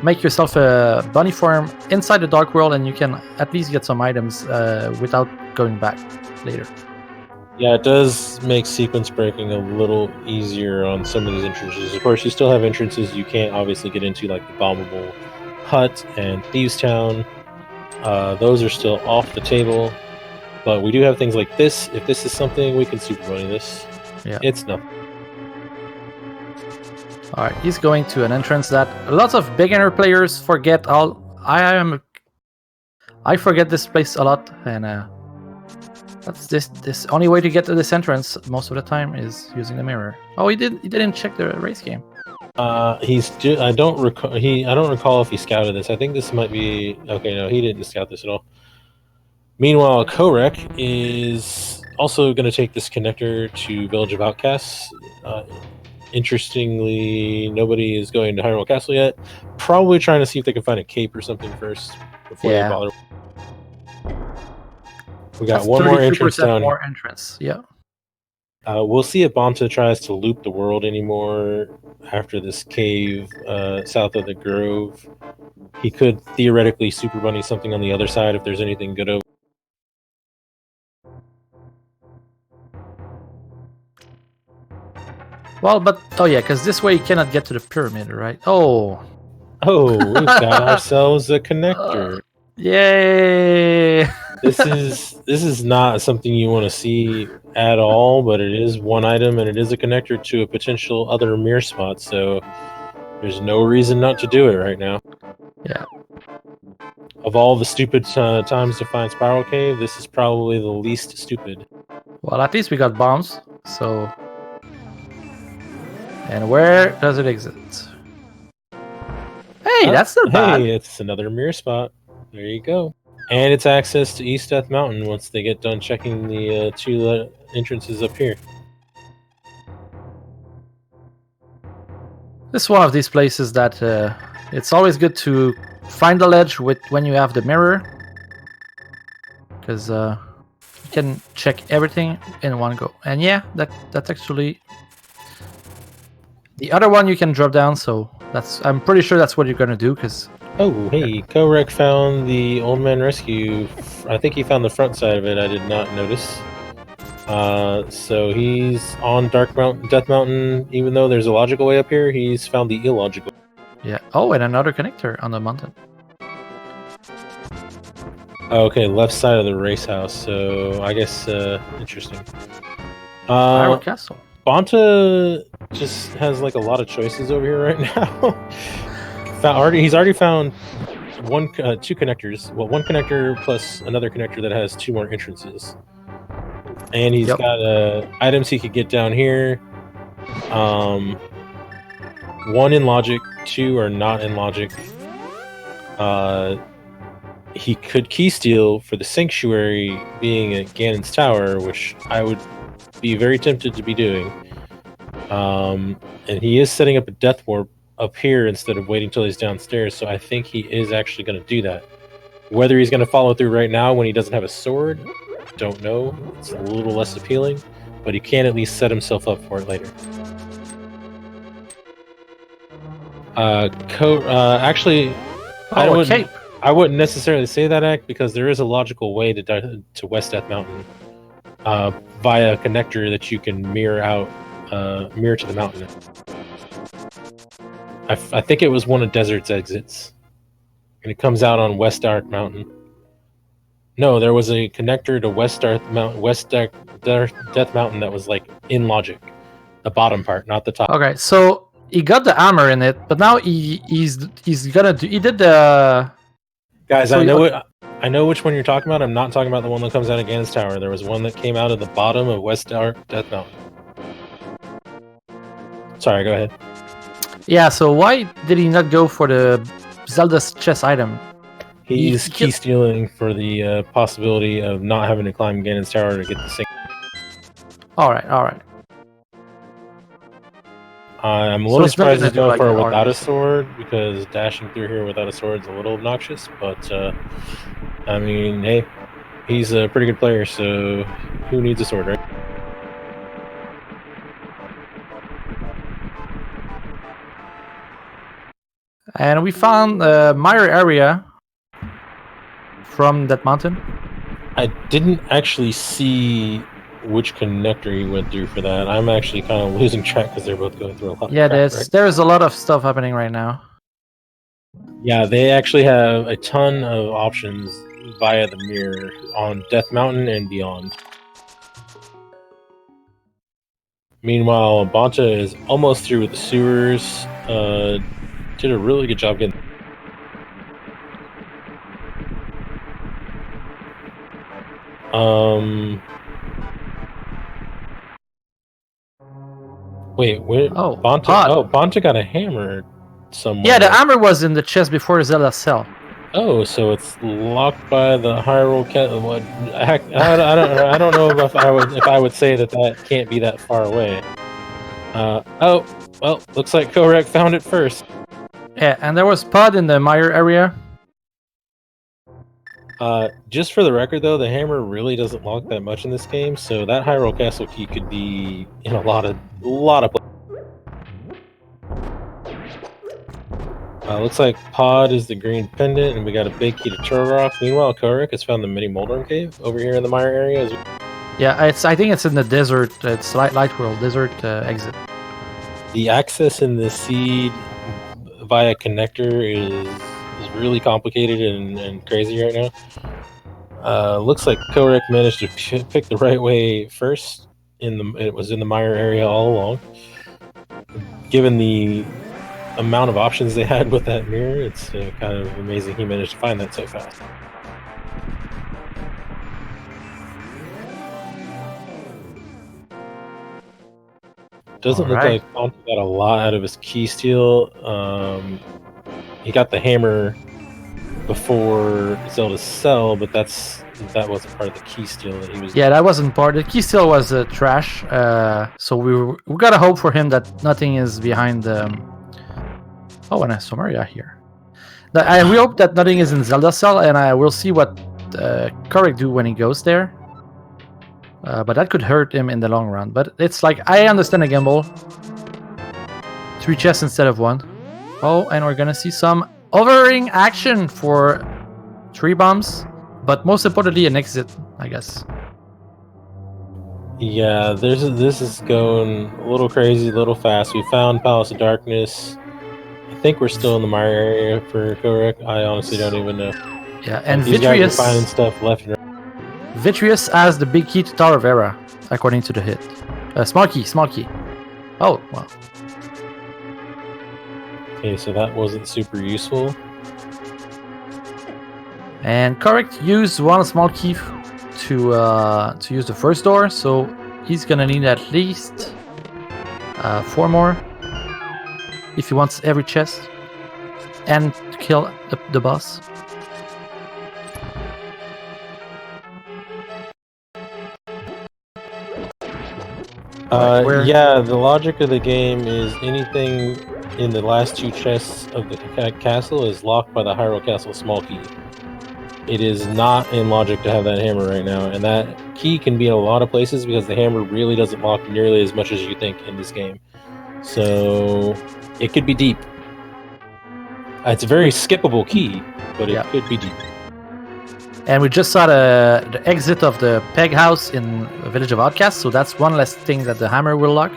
make yourself a bunny form inside the dark world, and you can at least get some items without going back later. Yeah, it does make sequence breaking a little easier on some of these entrances. Of course, you still have entrances you can't obviously get into, like the Bombable Hut and Thieves Town. Those are still off the table. But we do have things like this. If this is something, we can super bunny this. Yeah. It's nothing. Alright, he's going to an entrance that lots of beginner players forget. I forget this place a lot, and that's this only way to get to this entrance most of the time is using the mirror. Oh, he didn't check the race game. I don't recall if he scouted this. I think this might be okay. No, he didn't scout this at all. Meanwhile, Kohrek is also going to take this connector to Village of Outcasts. Interestingly, nobody is going to Hyrule Castle yet. Probably trying to see if they can find a cape or something first before they bother. We got one more entrance down here. Yeah. We'll see if Bonta tries to loop the world anymore after this cave south of the Grove. He could theoretically super bunny something on the other side if there's anything good over. Well, but oh yeah, because this way you cannot get to the pyramid, right? Oh, Oh, we've got ourselves a connector. yay! This is not something you want to see at all, but it is one item and it is a connector to a potential other mirror spot. So there's no reason not to do it right now. Yeah. Of all the stupid times to find Spiral Cave, this is probably the least stupid. Well, at least we got bombs. So, and where does it exit? Hey, that's not bad. Hey, it's another mirror spot. There you go. And it's access to East Death Mountain once they get done checking the two entrances up here. This is one of these places that it's always good to find the ledge when you have the mirror, because you can check everything in one go. And yeah, that's actually the other one you can drop down. So I'm pretty sure that's what you're gonna do. Because oh, hey, Kohrek found the Old Man Rescue. I think he found the front side of it. I did not notice. So he's on Death Mountain. Even though there's a logical way up here, he's found the illogical. yeah. Oh, and another connector on the mountain. Okay, left side of the race house. So I guess interesting. Iron Castle. Bonta just has like a lot of choices over here right now. He's already found two connectors. Well, one connector plus another connector that has two more entrances. And he's got items he could get down here. One in logic, two are not in logic. He could key steal for the sanctuary being at Ganon's tower, which I would be very tempted to be doing. And he is setting up a death warp up here instead of waiting till he's downstairs, so I think he is actually going to do that. Whether he's going to follow through right now when he doesn't have a sword, don't know. It's a little less appealing, but he can at least set himself up for it later. Actually, cape. I wouldn't necessarily say that, Act, because there is a logical way to West Death Mountain via a connector that you can mirror to the mountain. I think it was one of Desert's exits, and it comes out on West Dark Mountain. No, there was a connector to West Death Mountain that was like in logic, the bottom part, not the top. Okay, so he got the hammer in it, but now he's gonna do. He did the. Guys, so I know which one you're talking about. I'm not talking about the one that comes out of Ganon's tower. There was one that came out of the bottom of West Death Mountain. Sorry, go ahead. Yeah, so why did he not go for the Zelda's chest item? He's key stealing for the possibility of not having to climb Ganon's tower to get the sink. Alright. I'm a little surprised he's going for it without a sword, because dashing through here without a sword is a little obnoxious, but I mean, hey, he's a pretty good player, so who needs a sword, right? And we found the mirror area from that mountain. I didn't actually see which connector he went through for that. I'm actually kind of losing track because they're both going through a lot. Yeah, of crap, there's a lot of stuff happening right now. Yeah, they actually have a ton of options via the mirror on Death Mountain and beyond. Meanwhile, Bonta is almost through with the sewers. Did a really good job getting. Wait, where? Oh, Bonta. Pod. Oh, Bonta got a hammer somewhere. Yeah, the hammer was in the chest before Zelda's cell. Oh, so it's locked by the Hyrule Cat. What? I don't know if I would say that can't be that far away. Oh, well, looks like Kohrek found it first. Yeah, and there was Pod in the mirror area. Just for the record, though, the hammer really doesn't lock that much in this game, so that Hyrule Castle key could be in a lot of places. Looks like Pod is the green pendant, and we got a big key to Turtle. Meanwhile, Kohrek has found the mini Moldorm cave over here in the Mire area. Yeah, I think it's in the desert. It's Light World desert exit. The access in the seed via connector is really complicated and crazy right now. Looks like Kohrek managed to pick the right way first. It was in the mire area all along. Given the amount of options they had with that mirror, it's kind of amazing he managed to find that so fast. Doesn't look like Bonta got a lot out of his key steal. He got the hammer before Zelda's cell, but that wasn't part of the key steal that he was. Yeah, that wasn't part. The key steal was trash. So we gotta hope for him that nothing is behind. Oh, and I saw Maria here. We hope that nothing is in Zelda's cell, and we'll see what Kohrek do when he goes there. But that could hurt him in the long run. But it's like, I understand a gamble. 3 chests instead of 1. Oh, and we're gonna see some overing action for 3 bombs. But most importantly, an exit, I guess. Yeah, this is going a little crazy, a little fast. We found Palace of Darkness. I think we're still in the mire area for Kohrek. I honestly don't even know. Yeah, and these Vitreous... guys are finding stuff left and right. Vitreous has the big key to Tower of Era, according to the hit. Small key. Oh, wow. Okay, so that wasn't super useful. And Kohrek used 1 small key to use the first door, so he's gonna need at least 4 more if he wants every chest and to kill the boss. Yeah, the logic of the game is anything in the last 2 chests of the castle is locked by the Hyrule Castle small key. It is not in logic to have that hammer right now, and that key can be in a lot of places because the hammer really doesn't lock nearly as much as you think in this game. So it could be deep. It's a very skippable key, but it could be deep. And we just saw the exit of the peg house in Village of Outcasts, so that's one less thing that the hammer will lock.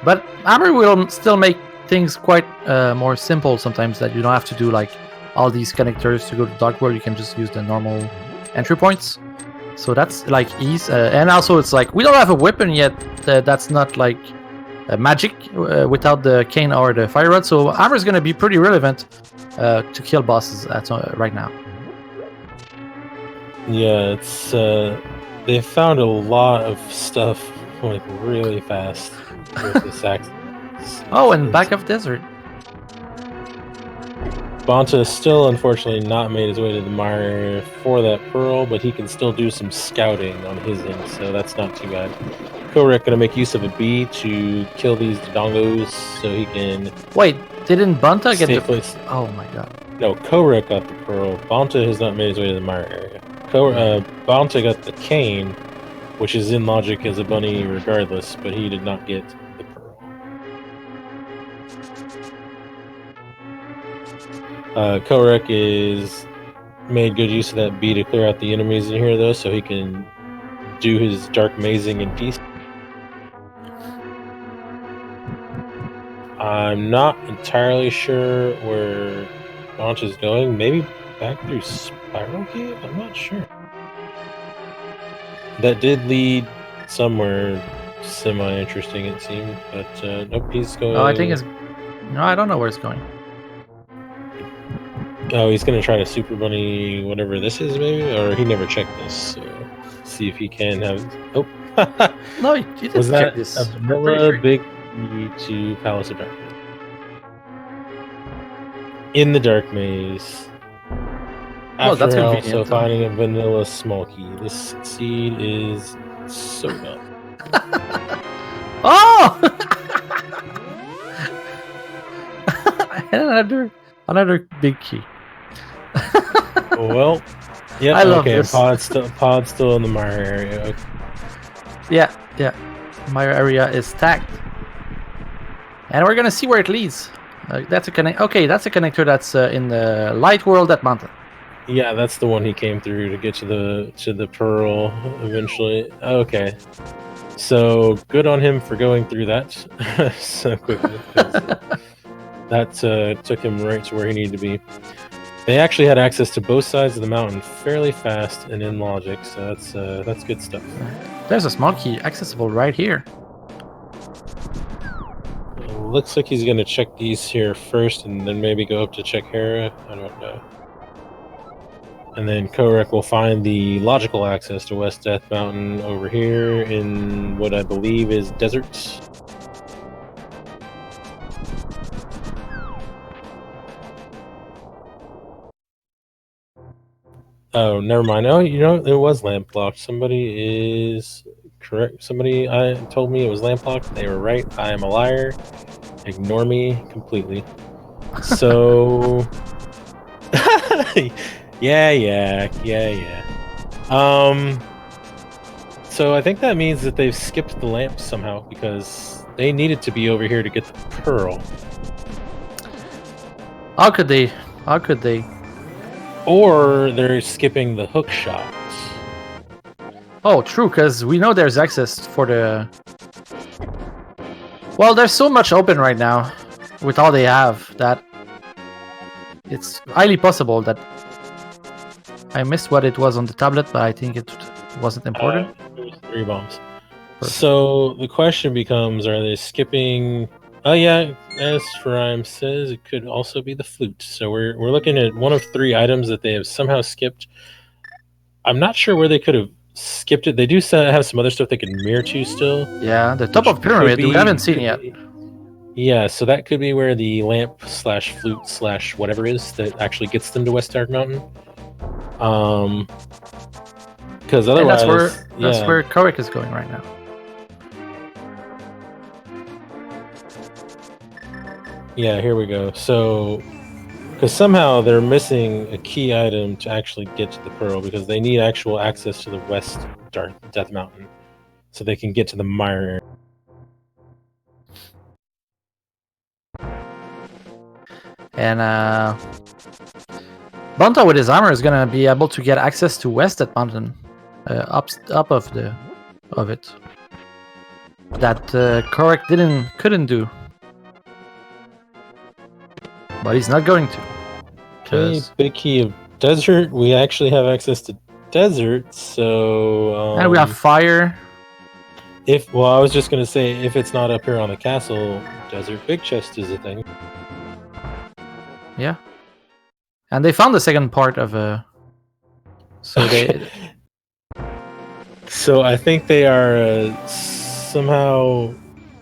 But hammer will still make things quite more simple sometimes, that you don't have to do like all these connectors to go to Dark World. You can just use the normal entry points. So that's like ease. And also it's like, we don't have a weapon yet that's not like magic without the cane or the fire rod. So hammer is going to be pretty relevant to kill bosses right now. Yeah, it's they found a lot of stuff like really fast with this axe. Oh, and back of desert. Bonta still unfortunately not made his way to the mire for that pearl, but he can still do some scouting on his end, so that's not too bad. Kohrek gonna make use of a bee to kill these Dodongos so he can. Wait, didn't Bonta get the place? Oh my god. No, Kohrek got the pearl. Bonta has not made his way to the mire area. Bonta got the cane, which is in logic as a bunny regardless, but he did not get the pearl. Kohrek is made good use of that bee to clear out the enemies in here, though, so he can do his dark mazing in peace. I'm not entirely sure where Bonta's going. Maybe back through Spiral Cave? I'm not sure. That did lead somewhere semi-interesting, it seemed, but nope, he's going... Oh, I think it's... No, I don't know where it's going. Oh, he's going to try to Super Bunny whatever this is, maybe? Or he never checked this, so see if he can have... Oh! No, he didn't check this. Was that a vanilla big key to Palace of Darkness? In the Dark Maze. After that's also finding a vanilla small key. This seed is so dumb. Oh! another big key. Well, yeah. I love this. Pod's still in the mire area. Okay. Yeah. Mire area is stacked, and we're gonna see where it leads. That's a connector that's in the light world at Bonta. Yeah, that's the one he came through to get to the pearl eventually. Okay. So good on him for going through that so quickly. That took him right to where he needed to be. They actually had access to both sides of the mountain fairly fast and in logic, so that's good stuff. There's a small key accessible right here. Looks like he's going to check these here first and then maybe go up to check Hera. I don't know. And then Kohrek will find the logical access to West Death Mountain over here in what I believe is deserts. Oh, never mind. Oh, you know, it was lamp locked. Somebody is correct. Somebody told me it was lamp locked. They were right. I am a liar. Ignore me completely. So, yeah. So I think that means that they've skipped the lamp somehow because they needed to be over here to get the pearl. How could they? How could they? Or they're skipping the hook shots. Oh, true, because we know there's access for the... Well, there's so much open right now with all they have that it's highly possible that I missed what it was on the tablet, but I think it wasn't important. It was 3 bombs. Perfect. So the question becomes, are they skipping... Oh yeah, as Rhyme says, it could also be the flute. So we're looking at one of 3 items that they have somehow skipped. I'm not sure where they could have skipped it. They do have some other stuff they can mirror to still. Yeah, the top of pyramid we haven't seen yet. Yeah, so that could be where the lamp slash flute slash whatever is that actually gets them to West Dark Mountain. Because otherwise, that's where Kohrek is going right now. Yeah, here we go. So, because somehow they're missing a key item to actually get to the pearl, because they need actual access to the West Death Mountain, so they can get to the mire area. And Bonta with his armor is gonna be able to get access to West Death Mountain, up of it. That Kohrek couldn't do. But he's not going to. Okay, big key of desert. We actually have access to desert, so... and we have fire. I was just going to say, if it's not up here on the castle, desert big chest is a thing. Yeah. And they found the second part of a... So they... So I think they are somehow...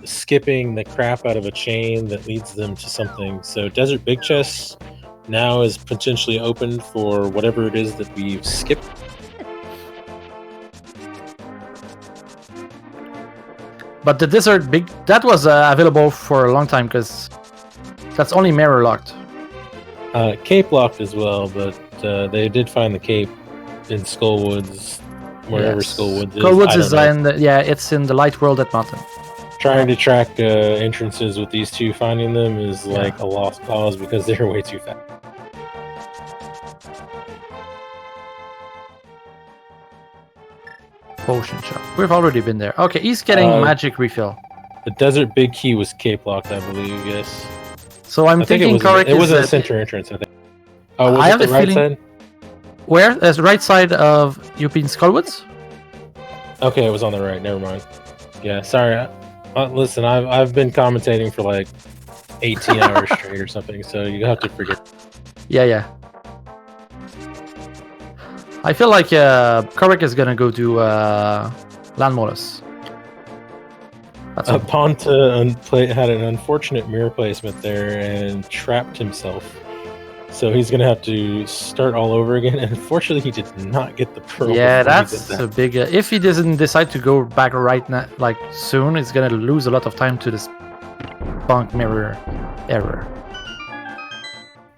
skipping the crap out of a chain that leads them to something. So Desert Big Chest now is potentially open for whatever it is that we've skipped. But the Desert Big... That was available for a long time because that's only mirror locked. Cape locked as well, but they did find the cape in Skullwoods, wherever Yes. Skullwoods is. Skullwoods is it's in the light world at Mountain. Trying to track entrances with these two, finding them is like a lost cause because they're way too fast. Potion shop. We've already been there. Okay, he's getting magic refill. The Desert Big Key was cape locked, I believe, yes. So I'm thinking Kohrek it was a center entrance, I think. Oh, was I it have the a right feeling... side? Where? That's the right side of European Skullwoods? Okay, it was on the right, never mind. Yeah, sorry. Listen, I've been commentating for like 18 hours straight or something, so you have to forget. Yeah. I feel like Kohrek is gonna go to Landmolus. Bonta had an unfortunate mirror placement there and trapped himself. So he's gonna have to start all over again. And unfortunately, he did not get the pearl. Yeah, that's a big. If he doesn't decide to go back right now, like soon, he's gonna lose a lot of time to this bunk mirror error.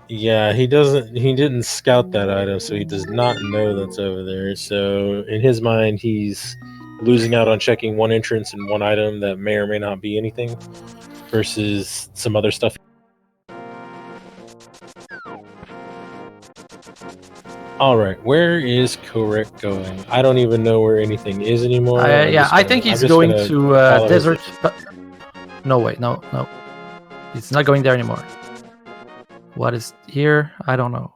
Yeah, he didn't scout that item, so he does not know that's over there. So in his mind, he's losing out on checking one entrance and one item that may or may not be anything, versus some other stuff. All right, where is Kohrek going? I don't even know where anything is anymore. I think he's going to desert. No, wait, no. He's not going there anymore. What is here? I don't know.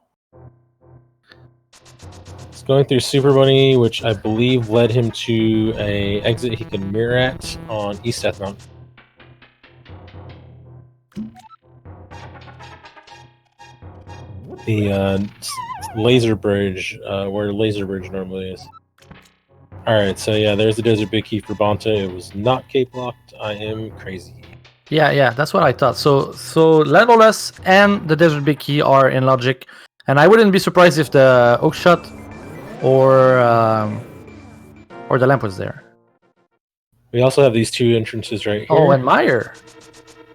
He's going through Super Bunny, which I believe led him to a exit he can mirror at on East Death Mountain. The laser bridge, where laser bridge normally is. Alright, so yeah, there's the Desert Big Key for Bonta. It was not cape locked. I am crazy. Yeah, that's what I thought. So Legolas and the Desert Big Key are in logic, and I wouldn't be surprised if the Oak Shot or the lamp was there. We also have these two entrances right here. Oh, and Meyer.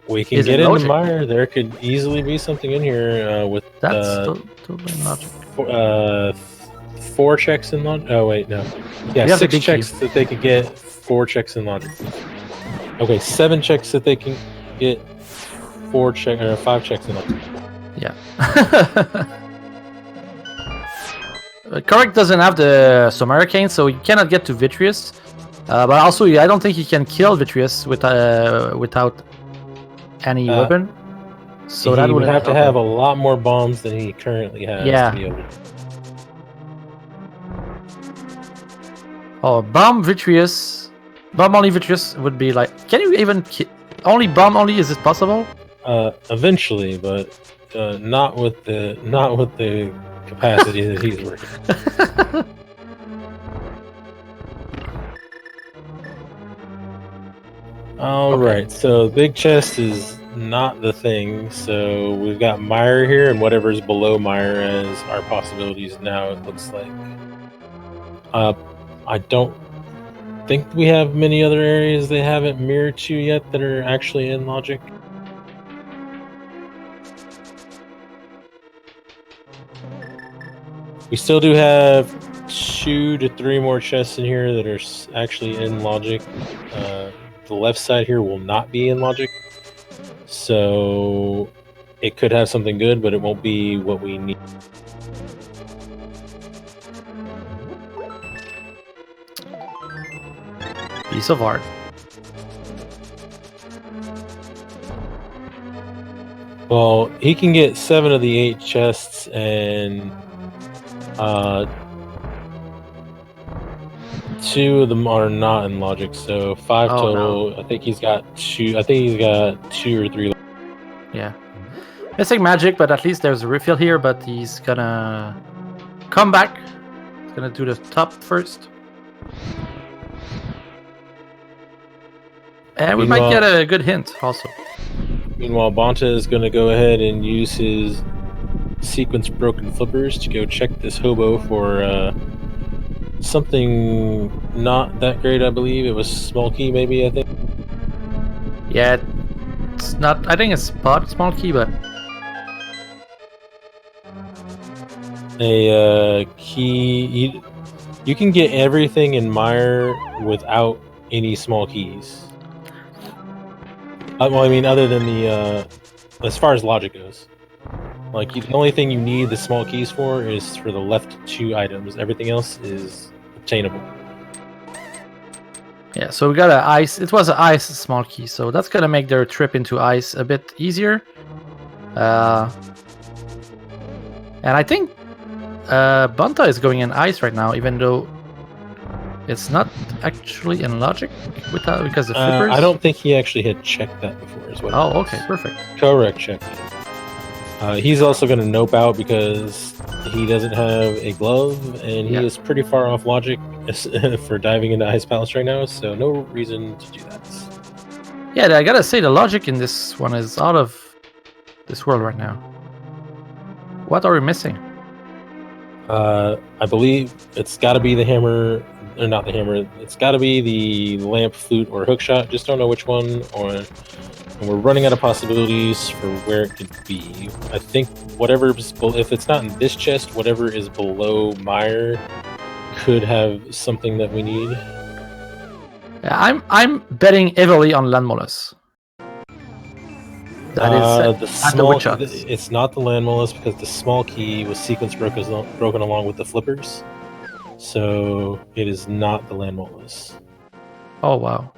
We can get into Meyer. There could easily be something in here with totally in logic. 4 checks in logic. Oh wait, no. Yeah, 6 checks that they could get. 4 checks in logic. Okay, 7 checks that they can get. 5 checks in logic. Yeah. Kohrek doesn't have the Somericane, so he cannot get to Vitreous. But also, I don't think he can kill Vitreous without any weapon. So that would have to have a lot more bombs than he currently has. Yeah. To be able to... Oh, bomb only Vitreous would be like. Can you even only bomb only? Is it possible? Eventually, but not with the capacity that he's working. All right, so big chest is not the thing. So we've got Meyer here, and whatever's below Meyer as our possibilities now. It looks like. I don't think we have many other areas they haven't mirrored to yet that are actually in logic. We still do have 2 to 3 more chests in here that are actually in logic. The left side here will not be in logic, so it could have something good, but it won't be what we need. Piece of art. Well, he can get 7 of the 8 chests, and 2 of them are not in logic, so 5 total. No. I think he's got 2. I think he's got 2 or 3. Yeah, missing magic, but at least there's a refill here. But he's gonna come back. He's gonna do the top first. And we might get a good hint also. Meanwhile, Bonta is going to go ahead and use his sequence broken flippers to go check this hobo for something not that great, I believe. It was small key, maybe, I think. Yeah, it's not. I think it's small key, but a key. You can get everything in Meyer without any small keys. Well, I mean, other than the, as far as logic goes, like the only thing you need the small keys for is for the left 2 items. Everything else is obtainable. Yeah, so we got an ice. It was an ice small key, so that's gonna make their trip into ice a bit easier. And I think Bonta is going in ice right now, even though it's not actually in logic because of flippers. I don't think he actually had checked that before as well. Oh, okay, perfect. Kohrek checked it. He's also going to nope out because he doesn't have a glove, and he is pretty far off logic for diving into Ice Palace right now, so no reason to do that. Yeah, I gotta say, the logic in this one is out of this world right now. What are we missing? I believe it's got to be the hammer. Or not the hammer. It's got to be the lamp, flute, or hookshot. Just don't know which one. And we're running out of possibilities for where it could be. I think if it's not in this chest, whatever is below Meyer could have something that we need. Yeah, I'm betting heavily on Landmolus. That is the at the small. witch hut. It's not the land mollusk because the small key was sequence broken along with the flippers. So it is not the land mollusk. Oh wow.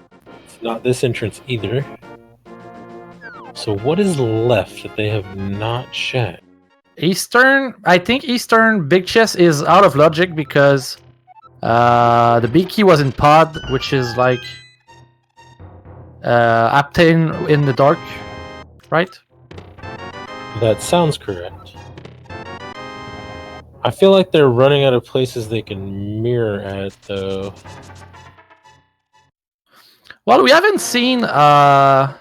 It's not this entrance either. So what is left that they have not checked? Eastern, I think Eastern big chest is out of logic because the big key was in pod, which is like obtain in the dark, right? That sounds correct. I feel like they're running out of places they can mirror at, though. Well, we haven't seen some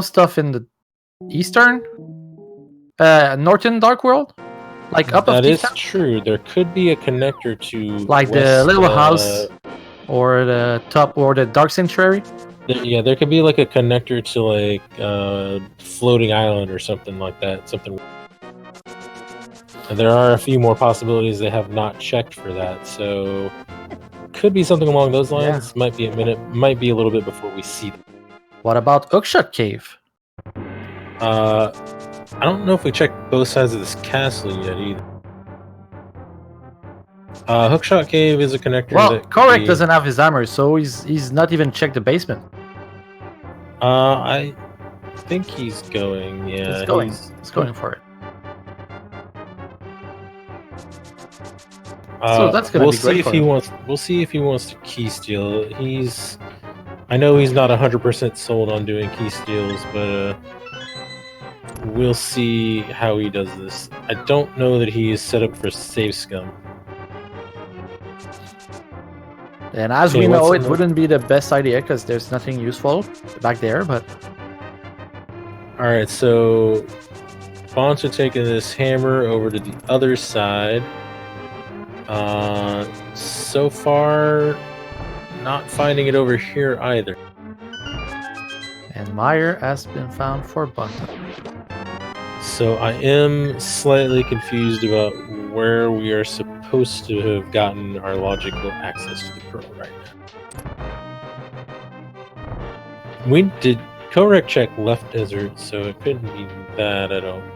stuff in the Eastern, Northern Dark World, like up of That Deep is Town? true. There could be a connector to Like the west, little house or the top or the Dark Sanctuary. Yeah, there could be like a connector to like floating island or something like that. Something. And there are a few more possibilities they have not checked for that, so could be something along those lines. Might be a minute, might be a little bit before we see them. What about Hookshot Cave? I don't know if we checked both sides of this castle yet either. Hookshot Cave is a connector. Well, that Kohrek doesn't have his hammer, so he's not even checked the basement. I think he's going. Yeah, He's going for it. So that's gonna we'll be see great if for he him. wants. We'll see if he wants to key steal. I know he's not 100% sold on doing key steals, but we'll see how he does this. I don't know that he is set up for save scum. And as Okay, we know, what's it in wouldn't be the best idea because there's nothing useful back there. But All right, so Bonta taking this hammer over to the other side. So far, not finding it over here either. and Meyer has been found for Bonta. So I am slightly confused about where we are supposed to have gotten our logical access to the pearl right now. We did Kohrek check left desert, so it couldn't be that, I don't think.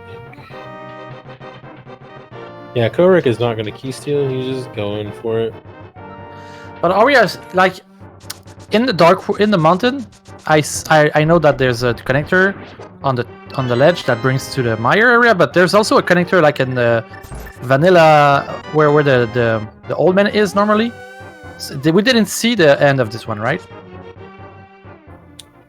Yeah, Kohrek is not going to key steal, he's just going for it. But are we like in the mountain? I know that there's a connector on the ledge that brings to the Meyer area, but there's also a connector like in the vanilla where the old man is normally. So we didn't see the end of this one, right?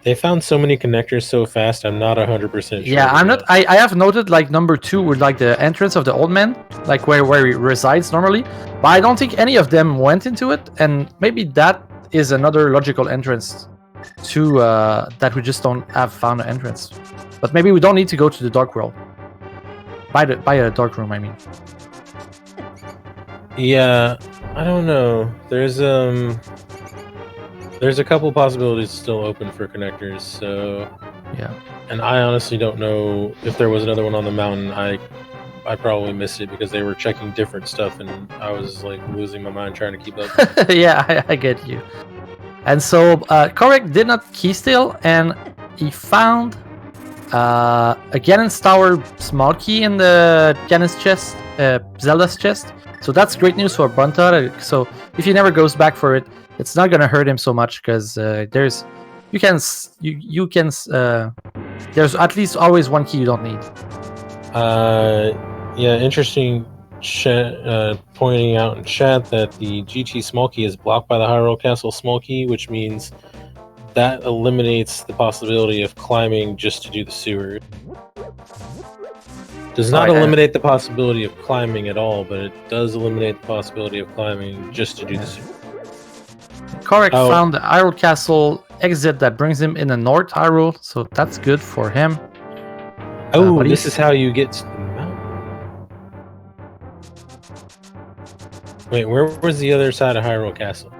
They found so many connectors so fast, I'm not 100% sure. Yeah, I'm not. I have noted like number 2 with like the entrance of the old man, like where he resides normally. But I don't think any of them went into it, and maybe that is another logical entrance to that we just don't have found an entrance. But maybe we don't need to go to the dark world. By a dark room, I mean. Yeah, I don't know. There's a couple possibilities still open for connectors, so Yeah. and I honestly don't know if there was another one on the mountain. I probably missed it because they were checking different stuff and I was like losing my mind trying to keep up. Yeah, I get you. And so Kohrek did not key steal, and he found a Ganon's Tower small key in the Ganon's chest, Zelda's chest. So that's great news for Bonta. So if he never goes back for it, it's not gonna hurt him so much because there's at least always one key you don't need. Yeah, interesting. Pointing out in chat that the GT small key is blocked by the Hyrule Castle small key, which means that eliminates the possibility of climbing just to do the sewer. Does not eliminate the possibility of climbing at all, but it does eliminate the possibility of climbing just to do the sewer. Kohrek found the Hyrule Castle exit that brings him in the North Hyrule, so that's good for him. Oh, this is how you get to the mountain. Wait, where was the other side of Hyrule Castle?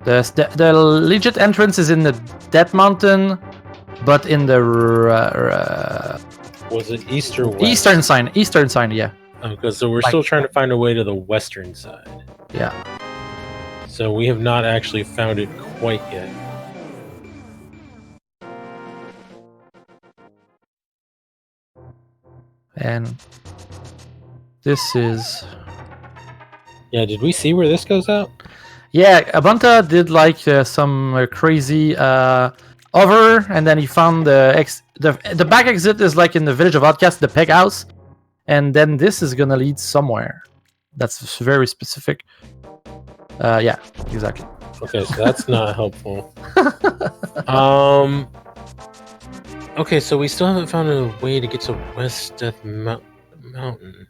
The legit entrance is in the Death Mountain, but in the was it east or west? Eastern side, yeah. Okay, so we're still trying to find a way to the western side. Yeah. So we have not actually found it quite yet. And this is... Yeah, did we see where this goes out? Yeah, Bonta did like some crazy over, and then he found the back exit is like in the village of Outcast, the peg house, and then this is gonna lead somewhere. That's very specific. Yeah, exactly. Okay, so that's not helpful. Okay, so we still haven't found a way to get to West Death Mountain.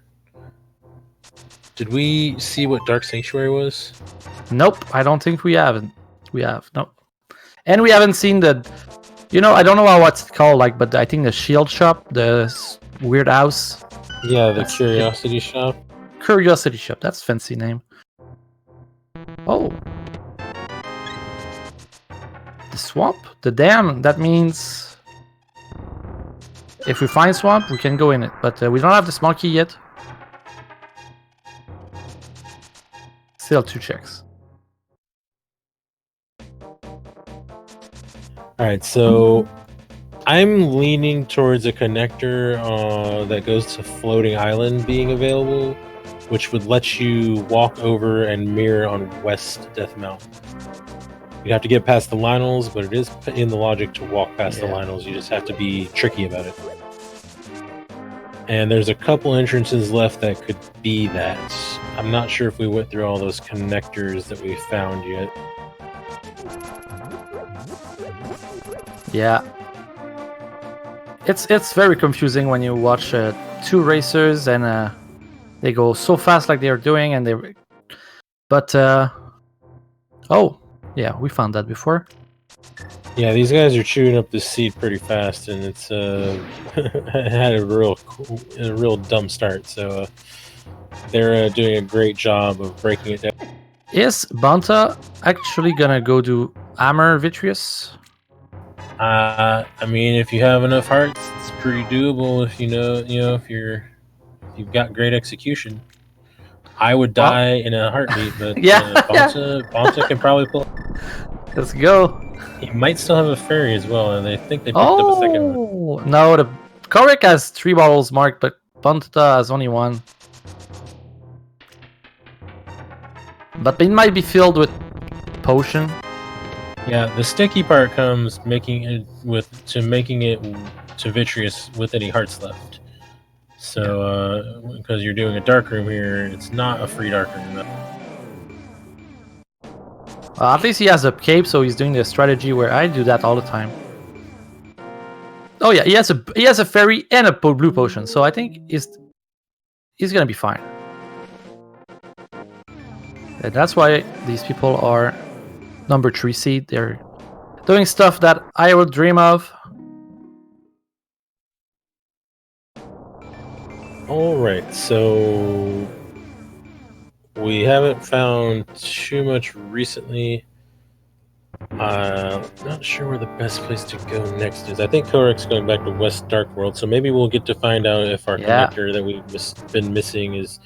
Did we see what Dark Sanctuary was? Nope, I don't think we haven't. We have, nope. And we haven't seen the... You know, I don't know what's it called, like, but I think the shield shop, the weird house. Yeah, the Curiosity Shop. Curiosity shop, that's a fancy name. Oh. The swamp? The dam, that means... If we find swamp, we can go in it, but we don't have the small key yet. Still 2 checks. Alright, so I'm leaning towards a connector that goes to Floating Island being available, which would let you walk over and mirror on West Death Mountain. You'd have to get past the Lionels, but it is in the logic to walk past the Lionels. You just have to be tricky about it. And there's a couple entrances left that could be that. I'm not sure if we went through all those connectors that we found yet. Yeah. It's very confusing when you watch 2 racers and they go so fast like they're doing, and they... But, oh, yeah, we found that before. Yeah, these guys are chewing up the seed pretty fast, and it's had a real dumb start. So they're doing a great job of breaking it down. Is Bonta actually gonna go do Hammer Vitreous? I mean, if you have enough hearts, it's pretty doable. If if you've got great execution. I would die in a heartbeat, but Bonta can probably pull. Let's go. He might still have a fairy as well, and I think they picked up a second one. No, the Kohrek has 3 bottles marked, but Bonta has only 1. But it might be filled with potion. Yeah, the sticky part comes making it to vitreous with any hearts left. So, because you're doing a dark room here, it's not a free dark room. At least he has a cape, so he's doing the strategy where I do that all the time. Oh yeah, he has a fairy and a blue potion, so I think he's gonna be fine. And that's why these people are number 3 seed. They're doing stuff that I would dream of. Alright, so we haven't found too much recently. Not sure where the best place to go next is. I think Kohrek's going back to West Dark World, so maybe we'll get to find out if our connector that we've been missing is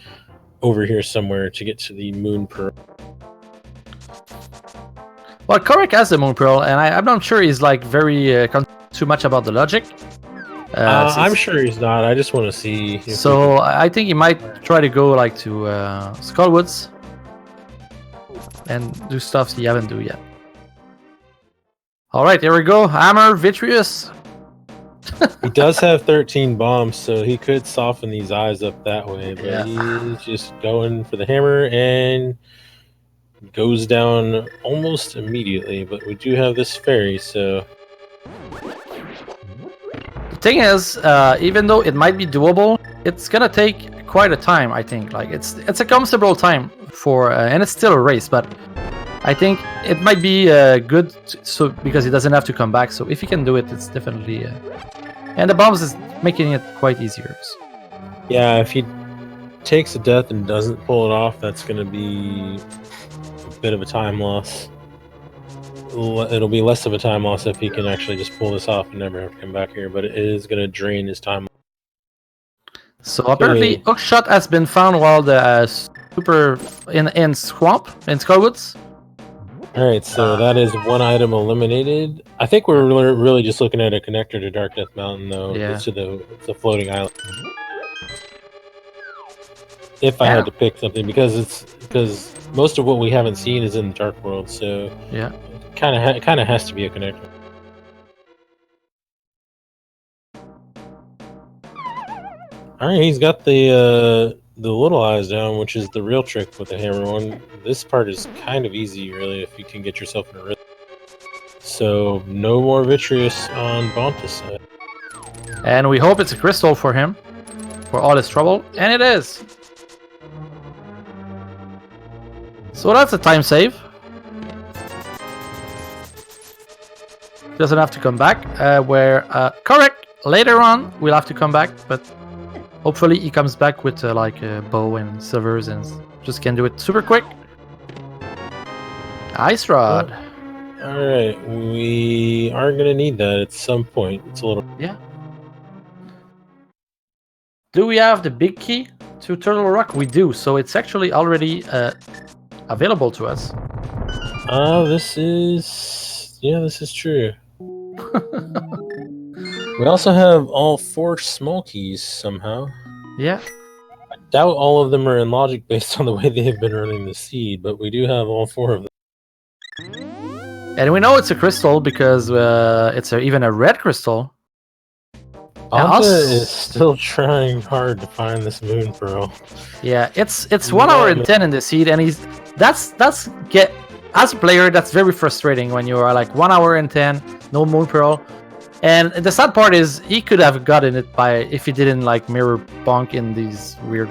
over here somewhere to get to the Moon Pearl. Well, Kohrek has the Moon Pearl, and I'm not sure he's like very too much about the logic. I'm sure he's not. I just want to see. So I think he might try to go like to Skullwoods and do stuff he haven't do yet. All right, here we go. Hammer Vitreous. He does have 13 bombs, so he could soften these eyes up that way. But he's just going for the hammer and goes down almost immediately. But we do have this fairy, so. The thing is, even though it might be doable, it's gonna take quite a time. I think like it's a comfortable time for, and it's still a race, but I think it might be good because he doesn't have to come back. So if he can do it, it's definitely. And the bombs is making it quite easier. Yeah, if he takes a death and doesn't pull it off, that's going to be a bit of a time loss. It'll be less of a time loss if he can actually just pull this off and never have to come back here, but it is going to drain his time. So apparently, Hookshot has been found while the super in Swamp, in Skullwoods. Alright, so that is one item eliminated. I think we're really just looking at a connector to Dark Death Mountain, though. Yeah. To the floating island. If I Yeah. had to pick something, because most of what we haven't seen is in the Dark World, so Yeah. kind of has to be a connector. All right, he's got the little eyes down, which is the real trick with the hammer one. This part is kind of easy, really, if you can get yourself in a rhythm. So no more Vitreous on Bonta's side. And we hope it's a crystal for him, for all his trouble, and it is. So that's a time save. Doesn't have to come back. Where Kohrek later on will have to come back, but hopefully he comes back with like a bow and silvers and just can do it super quick. Ice rod. All right, we are gonna need that at some point. It's a little. Yeah. Do we have the big key to Turtle Rock? We do. So it's actually already available to us. This is true. We also have all 4 small keys somehow. Yeah. I doubt all of them are in logic based on the way they have been running the seed, but we do have all 4 of them. And we know it's a crystal because it's even a red crystal. Bonta is still trying hard to find this moon pearl. Yeah, it's 1 hour and 10 in the seed, and that's as a player, that's very frustrating when you are like 1 hour and 10, no moon pearl. And the sad part is he could have gotten it if he didn't like mirror bonk in these weird.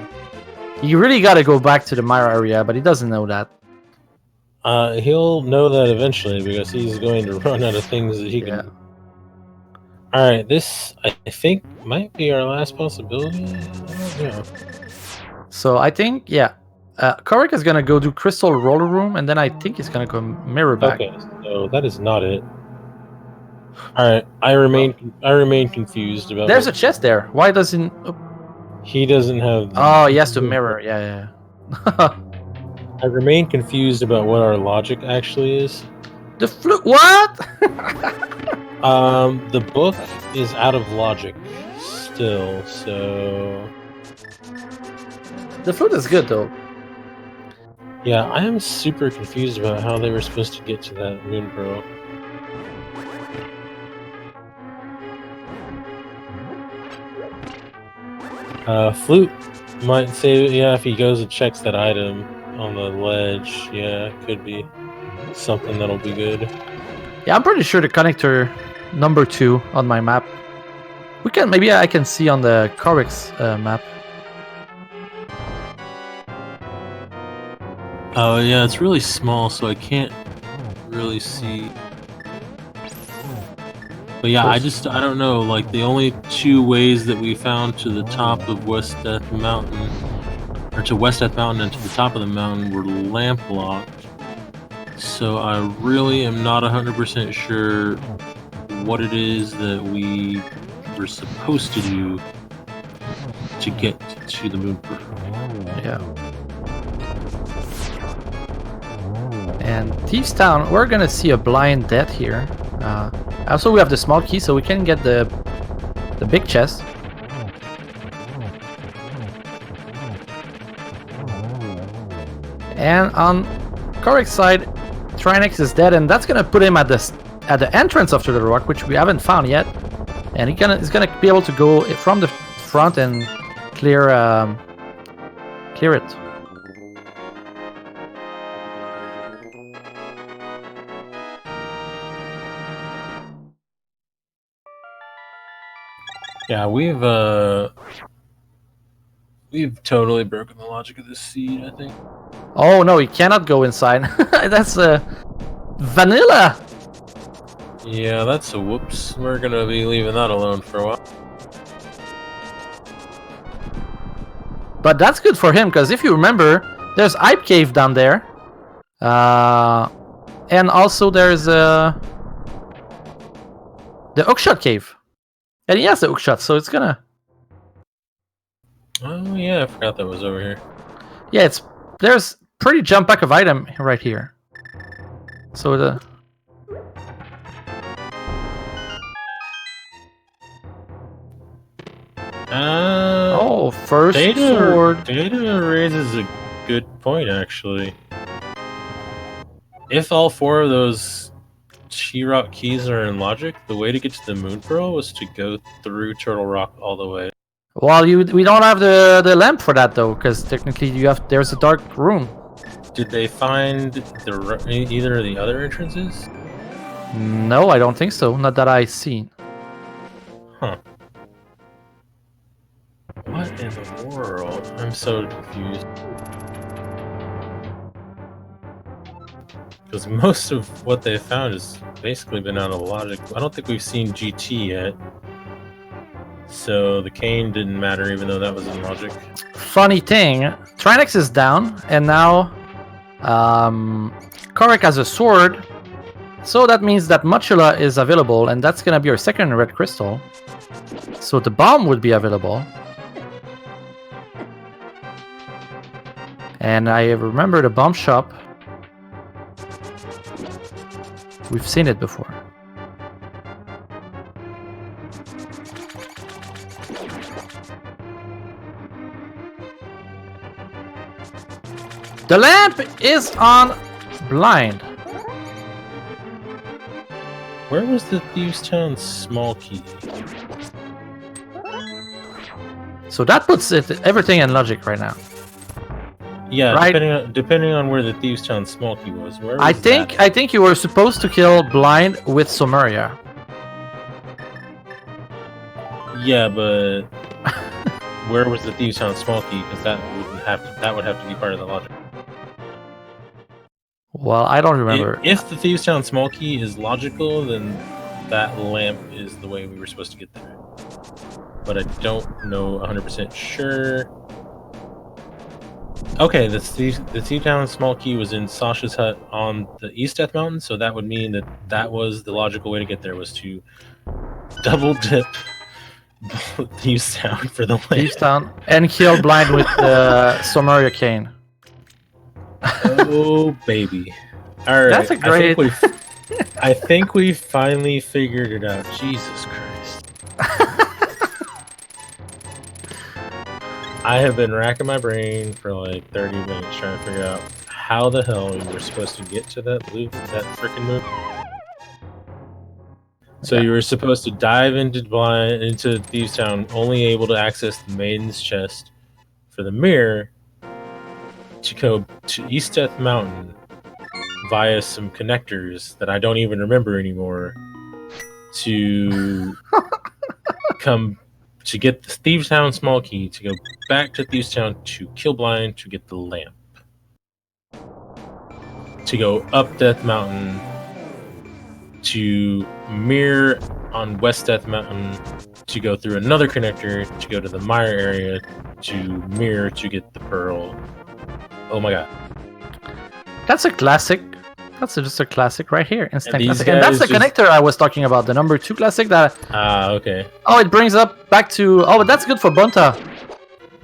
You really got to go back to the mirror area, but he doesn't know that. He'll know that eventually because he's going to run out of things that he can. All right, this I think might be our last possibility. Yeah. So I think Kohrek is gonna go do Crystal Roller Room, and then I think he's gonna go mirror back. Okay, so that is not it. All right, I remain confused about. There's a chest there. Why doesn't? He doesn't have. Oh, he has to mirror. Yeah. I remain confused about what our logic actually is. The flute. What? The book is out of logic still, so. The flute is good though. Yeah, I am super confused about how they were supposed to get to that moon pearl. Flute might say, yeah, if he goes and checks that item on the ledge, yeah, could be something that'll be good. Yeah, I'm pretty sure the connector number 2 on my map. Maybe I can see on the Kohrek's map. Oh yeah, it's really small, so I can't really see. But yeah, I don't know. Like the only 2 ways that we found to the top of West Death Mountain, or to West Death Mountain and to the top of the mountain, were lamp locked. So I really am not 100% sure what it is that we were supposed to do to get to the moon pearl. Yeah. And Thieves Town, we're gonna see a blind death here. Also, we have the small key, so we can get the big chest. And on Kohrek's side, Trinex is dead, and that's gonna put him at the entrance of the rock, which we haven't found yet. And he's gonna be able to go from the front and clear it. Yeah, we've totally broken the logic of this seed, I think. Oh no, he cannot go inside. That's vanilla. Yeah, that's a whoops. We're gonna be leaving that alone for a while. But that's good for him, because if you remember, there's Ipe Cave down there. And also there's the Hookshot Cave. And he has the hookshot, so it's gonna... Oh yeah, I forgot that was over here. Yeah, there's pretty jump back of item right here. So the... Oh, first sword. Data raises a good point, actually. If all 4 of those She-Rock keys are in logic, the way to get to the Moon Pearl was to go through Turtle Rock all the way. Well, we don't have the lamp for that though, because technically there's a dark room. Did they find either of the other entrances? No, I don't think so. Not that I seen. Huh. What in the world? I'm so confused. Because most of what they found has basically been out of logic. I don't think we've seen GT yet. So the cane didn't matter even though that was in logic. Funny thing, Trinex is down, and now Kohrek has a sword. So that means that Mochula is available, and that's gonna be our second red crystal. So the bomb would be available. And I remember the bomb shop. We've seen it before. The lamp is on blind. Where was the Thieves Town small key? So that puts everything in logic right now. Yeah, right? depending on where the Thieves Town small key was. Where was I think you were supposed to kill blind with Somaria. Yeah, but where was the Thieves Town small key? Because that would have to be part of the logic. Well, I don't remember. If the Thieves Town small key is logical, then that lamp is the way we were supposed to get there. But I don't know 100% sure. Okay, the Thieves Town small key was in Sasha's hut on the East Death Mountain, so that would mean that was the logical way to get there, was to double dip Thieves Town for the lamp. Thieves Town and kill blind with the Somaria cane. Oh baby! All right, That's a great. I think we finally figured it out. Jesus Christ! I have been racking my brain for like 30 minutes trying to figure out how the hell we were supposed to get to that freaking moon. So you were supposed to dive into Thieves Town, only able to access the Maiden's chest for the mirror, to go to East Death Mountain via some connectors that I don't even remember anymore, to come to get the Thieves Town small key, to go back to Thieves Town to kill blind to get the lamp, to go up Death Mountain to mirror on West Death Mountain, to go through another connector to go to the Mire area to mirror to get the pearl. Oh my god. That's a classic. That's just a classic right here. Instant classic. guys And that's the connector I was talking about, the number 2 classic that... okay. Oh, it brings up back to... Oh, but that's good for Bonta.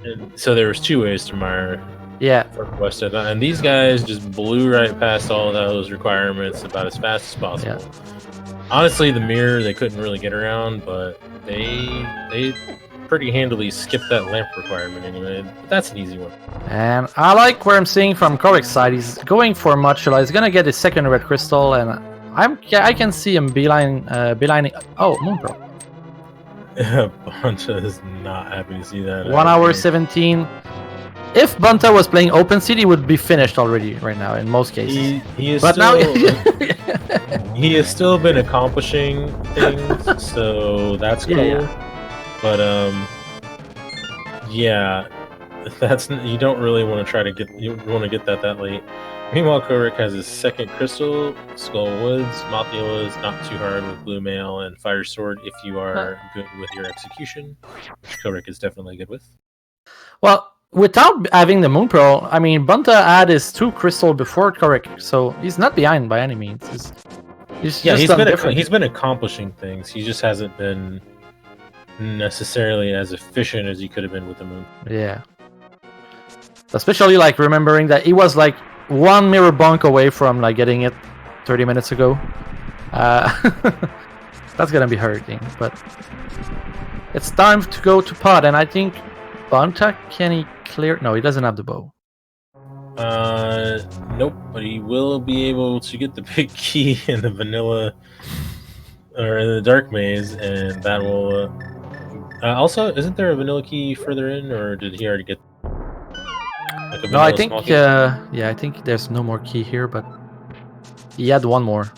And so there was 2 ways to Mire. Yeah. For West Death Mountain. And these guys just blew right past all of those requirements about as fast as possible. Yeah. Honestly, the mirror, they couldn't really get around, but they pretty handily skipped that lamp requirement anyway. But that's an easy one. And I like where I'm seeing from Kohrek's side. He's going for Mochula. He's gonna get his second red crystal, and I can see him beelining. Oh, Moon Pearl. Bonta is not happy to see that. 1 hour 17. If Bonta was playing Open Seed, he would be finished already right now in most cases. He is but still, now he has still been accomplishing things, so that's cool. Yeah. But yeah, you don't really want to try to get that late. Meanwhile, Kohrek has his second crystal, Skull Woods, Mothula is not too hard with Blue Mail, and Fire Sword if you are good with your execution, which Kohrek is definitely good with. Well, without having the Moon Pearl, I mean, Bonta had his 2 crystal before Kohrek, so he's not behind by any means. He's been accomplishing things. He just hasn't been necessarily as efficient as he could have been with the Moon. Yeah. Especially like remembering that he was like 1 mirror bonk away from like getting it 30 minutes ago. That's gonna be hurting, but it's time to go to pod, and I think Bonta, can he clear? No, he doesn't have the bow. Nope. But he will be able to get the big key in the vanilla or in the dark maze, and that will. Also, isn't there a vanilla key further in, or did he already get? Like a No, I vanilla think small key? yeah, I think there's no more key here, but he had one more.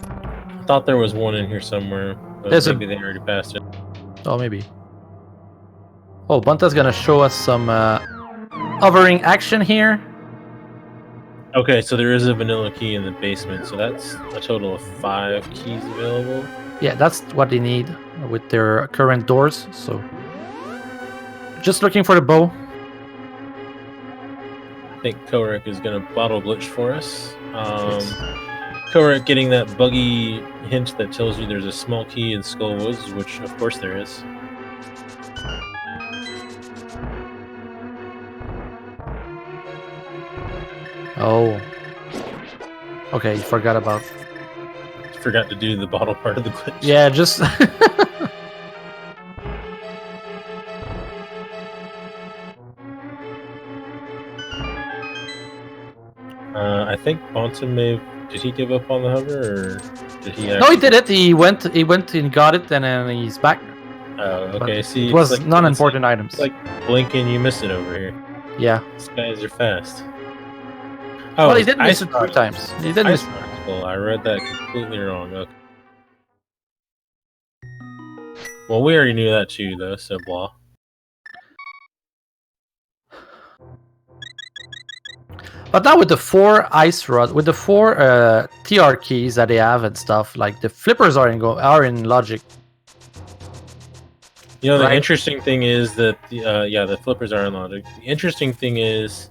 I thought there was one in here somewhere, but There's maybe they already passed it. Oh, maybe. Oh, Bonta's gonna show us some hovering action here. Okay, so there is a vanilla key in the basement, so that's a total of 5 keys available. Yeah, that's what they need with their current doors. So, just looking for the bow. I think Kohrek is going to bottle glitch for us. Yes. Kohrek getting that buggy hint that tells you there's a small key in Skull Woods, which of course there is. Oh. Okay, forgot about. Forgot to do the bottle part of the glitch. Yeah, just. I think Bonta may. Did he give up on the hover, or did he? No, he did it. He went and got it, and then he's back. Oh, But okay. See, it was it's like, non-important items. It's like blinking, you miss it over here. Yeah. These guys are fast. Oh, Well, he did miss ice it 3 times. He did miss. Well, I read that completely wrong. Okay. Well, we already knew that too, though. So blah. But now with the 4 ice rod, with the 4 TR keys that they have and stuff, like the flippers are in logic. You know, the Right. interesting thing is that the flippers are in logic. The interesting thing is,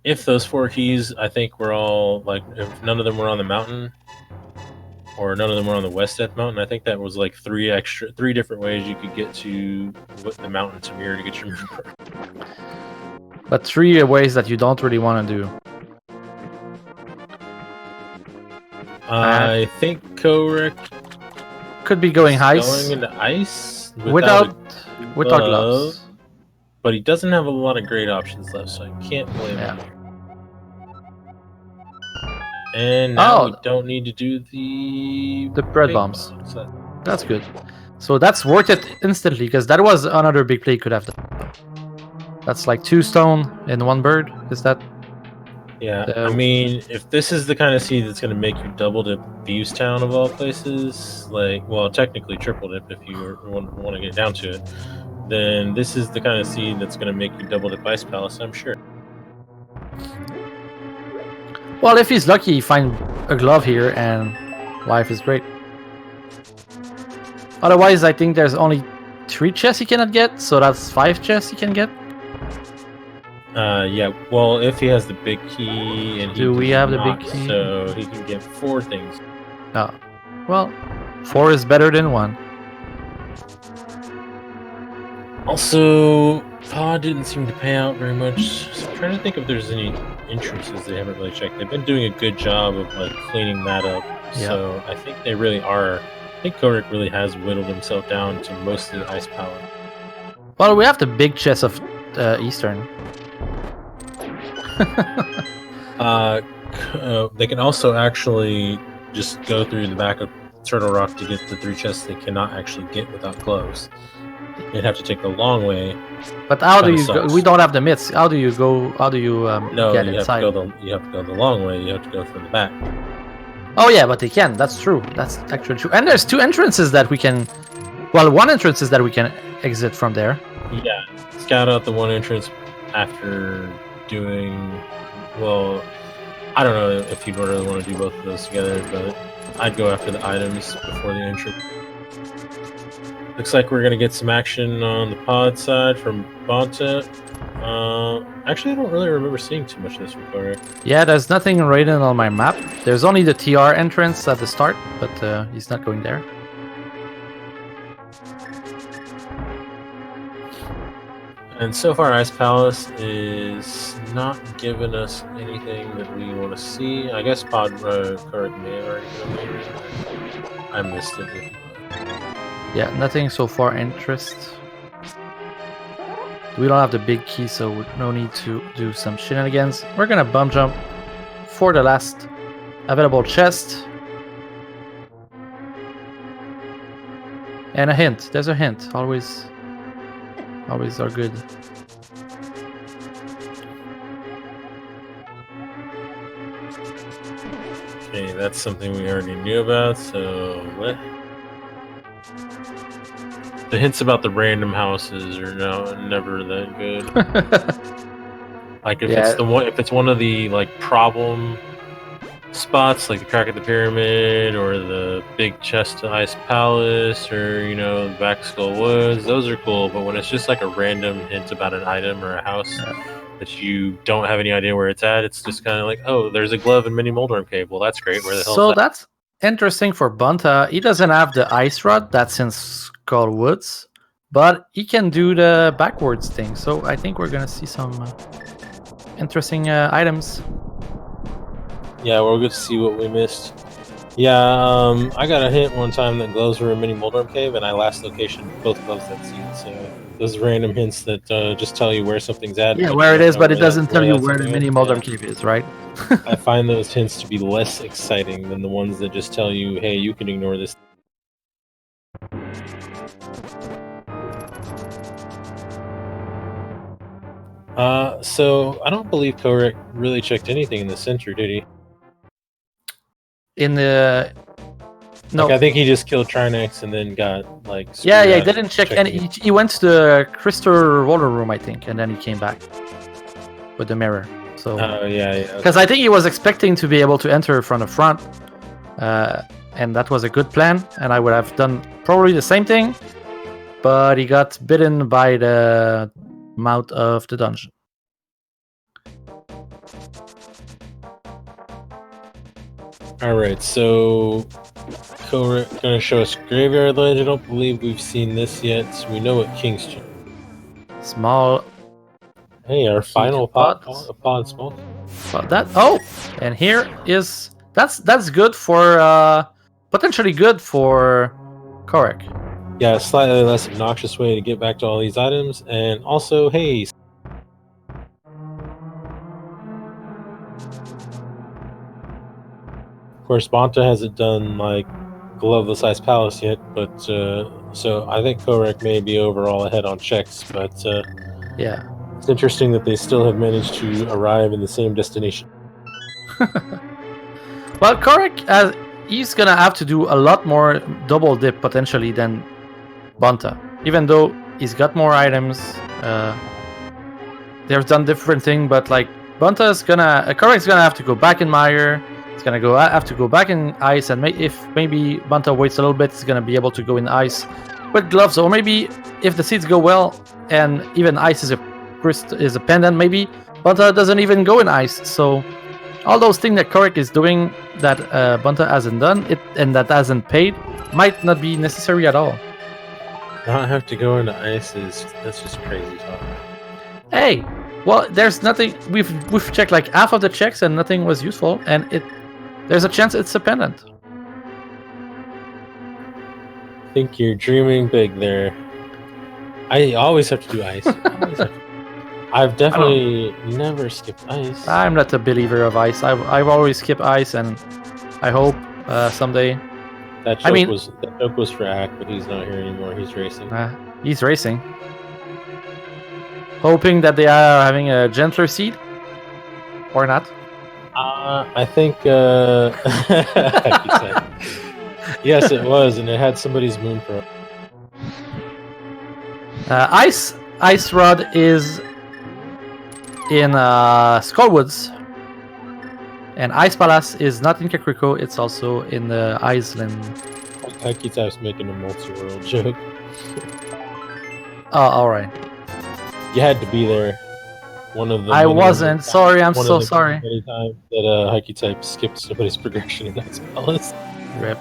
if those 4 keys, I think were all like, if none of them were on the mountain, or none of them were on the West Death Mountain, I think that was like 3 different ways you could get to the mountain to mirror to get your mover. But 3 ways that you don't really want to do. I think Kohrek Could be going ice going into ice without glove, gloves. but he doesn't have a lot of great options left, so I can't blame him. And now we don't need to do the bread big bombs. So That's good. So that's worth it instantly, because that was another big play he could have done. That's like 2 stone in 1 bird. Is that? yeah, I mean, if this is the kind of seed that's going to make you double dip Views Town of all places, like, well, technically triple dip if you want to get down to it, then this is the kind of seed that's going to make you double dip Ice Palace, I'm sure. Well, if he's lucky, he finds a glove here, and life is great. Otherwise, I think there's only 3 chests he cannot get, so that's 5 chests he can get. Yeah, well, if he has the big key, and Do we have the big key? So he can get 4 things. Oh, well, 4 is better than 1. Also, Pod didn't seem to pay out very much. So I'm trying to think if there's any entrances they haven't really checked. They've been doing a good job of like cleaning that up. Yeah. So I think they really are. I think Kohrek really has whittled himself down to mostly the Ice Palace. Well, we have the big chest of Eastern. They can also actually just go through the back of Turtle Rock to get the 3 chests they cannot actually get without gloves. They'd have to take the long way. But how do Kinda you go? sucks. We don't have the myths. How do you go? How do you No, get you inside? have to go the long way. You have to go from the back. Oh yeah, but they can. That's true. That's actually true. And there's 2 entrances that we can. Well, 1 entrance is that we can exit from there. Yeah, scout out the 1 entrance after doing. Well, I don't know if you'd really want to do both of those together, but I'd go after the items before the entrance. Looks like we're gonna get some action on the pod side from Bonta. Actually, I don't really remember seeing too much of this from Kohrek. Yeah, there's nothing written on my map. There's only the TR entrance at the start, but he's not going there. And so far, Ice Palace is not giving us anything that we want to see. I guess Kohrek may have already been there. I missed it. Yeah, nothing so far interest. We don't have the big key, so no need to do some shenanigans. We're gonna bump jump for the last available chest. And a hint. There's a hint. Always are good. Okay, that's something we already knew about, so what? The hints about the random houses are never that good. Like if it's one of the like problem spots, like the crack of the pyramid or the big chest to Ice Palace or the Back Skull Woods, those are cool. But when it's just like a random hint about an item or a house that you don't have any idea where it's at, it's just kind of like, oh, there's a glove in Mini Moldorm Cave. Well, that's great. Where the hell? So that's interesting for Bonta. He doesn't have the ice rod that's in Skull Woods, but he can do the backwards thing. So I think we're gonna see some interesting items. Yeah, we'll get to see what we missed. Yeah, I got a hint one time that gloves were in Mini Moldorm Cave, and I last location both gloves that scene. So those random hints that just tell you where something's at. Yeah, where it is, but it doesn't tell you where the Mini Moldorm Cave is, right? I find those hints to be less exciting than the ones that just tell you, hey, you can ignore this. So I don't believe Kohrek really checked anything in the center, did he? In the no, I think he just killed Trinex and then got like. Yeah, he didn't check any. He went to the crystal roller room, I think, and then he came back with the mirror. So. Yeah. Because I think he was expecting to be able to enter from the front, and that was a good plan. And I would have done probably the same thing, but he got bitten by the mouth of the dungeon. Alright, so Kohrek gonna show us Graveyard Ledge. I don't believe we've seen this yet. So we know what King's Small. Hey, our final pod small. But that and here is that's good for potentially good for Kohrek. Yeah, a slightly less obnoxious way to get back to all these items, and also, hey. Of course, Bonta hasn't done like Gloveless Ice Palace yet, but so I think Kohrek may be overall ahead on checks, but yeah, it's interesting that they still have managed to arrive in the same destination. Well, Kohrek, he's gonna have to do a lot more double dip potentially than Bonta, even though he's got more items. They've done different things, but like Bonta's Kohrek's gonna have to go back in Mire. He's gonna have to go back in ice, and if maybe Bonta waits a little bit, he's gonna be able to go in ice with gloves. Or maybe if the seeds go well, and even ice is a pendant, maybe Bonta doesn't even go in ice. So all those things that Kohrek is doing that Bonta hasn't done, and that hasn't paid, might not be necessary at all. Not have to go into ice that's just crazy talk. Hey, well, there's nothing. We've checked like half of the checks and nothing was useful, and there's a chance it's a pendant. I think you're dreaming big there. I always have to do ice. I've definitely never skipped ice. I'm not a believer of ice. I've always skipped ice, and I hope someday. That joke was for Ack, but he's not here anymore. He's racing. He's racing. Hoping that they are having a gentler seed, or not. I think. Yes, it was, and it had somebody's moon pro. Ice Rod is in Skullwoods, and Ice Palace is not in Kakriko. It's also in the Island. Hakitai's making a multi-world joke. Oh, all right. You had to be there. One of the. I wasn't. Sorry, I'm so sorry. Many times that Hakitai skipped somebody's progression in Ice Palace. Rip.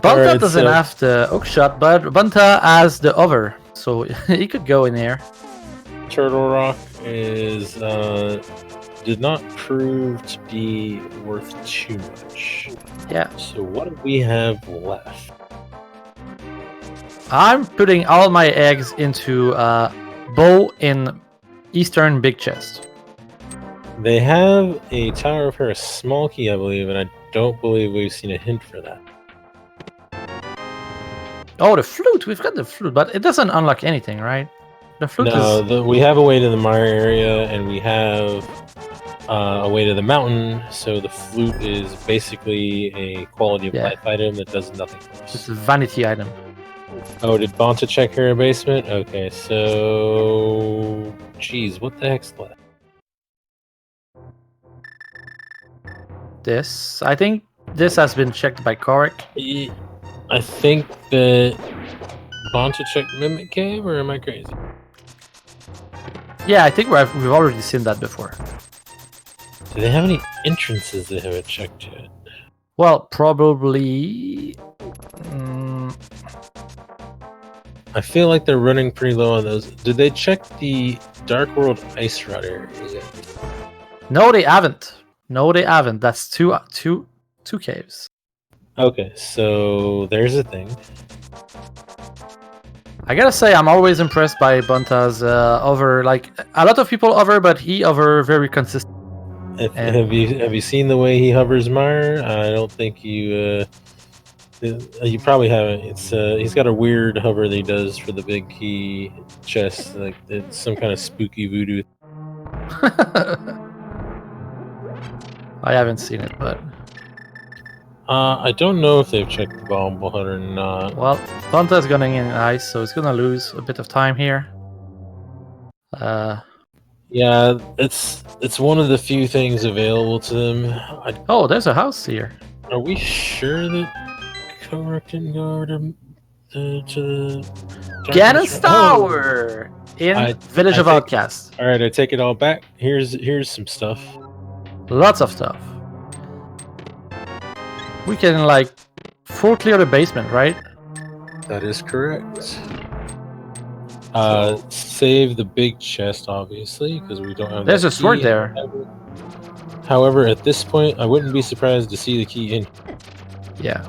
Bonta doesn't have the hook shot, but Bonta has the over, so he could go in there. Turtle Rock is did not prove to be worth too much. Yeah. So what do we have left? I'm putting all my eggs into Bow in Eastern Big Chest. They have a Tower of Her small key, I believe, and I don't believe we've seen a hint for that. Oh, the flute. We've got the flute, but it doesn't unlock anything, right? The flute is... We have a way to the Mire area, and we have a way to the mountain, so the flute is basically a quality of life item that does nothing for us. It's a vanity item. Oh, did Bonta check her basement? Okay, so... Jeez, what the heck's left? This. I think this has been checked by Kohrek. I think that Bonta checked Mimic Cave, or am I crazy? Yeah, I think we've already seen that before. Do they have any entrances they haven't checked yet? Well, probably... I feel like they're running pretty low on those. Did they check the Dark World Ice Rod area yet? No, they haven't. That's two caves. Okay, so there's a thing. I gotta say, I'm always impressed by Bonta's over. Like, a lot of people over, but he over very consistent. Have you seen the way he hovers Mire? I don't think you probably haven't. It's he's got a weird hover that he does for the big key chest, like it's some kind of spooky voodoo. I haven't seen it, but I don't know if they've checked the bomb hut or not. Well, Bonta's going in ice, so he's gonna lose a bit of time here. Yeah, it's one of the few things available to them. Oh, there's a house here. Are we sure that Kohrek didn't go over to the Ganon's Tower in Village of Outcasts. All right, I take it all back. Here's some stuff. Lots of stuff. We can like full clear the basement, right? That is correct. Save the big chest, obviously, because we don't have. There's a sword there. However, at this point, I wouldn't be surprised to see the key in. Yeah.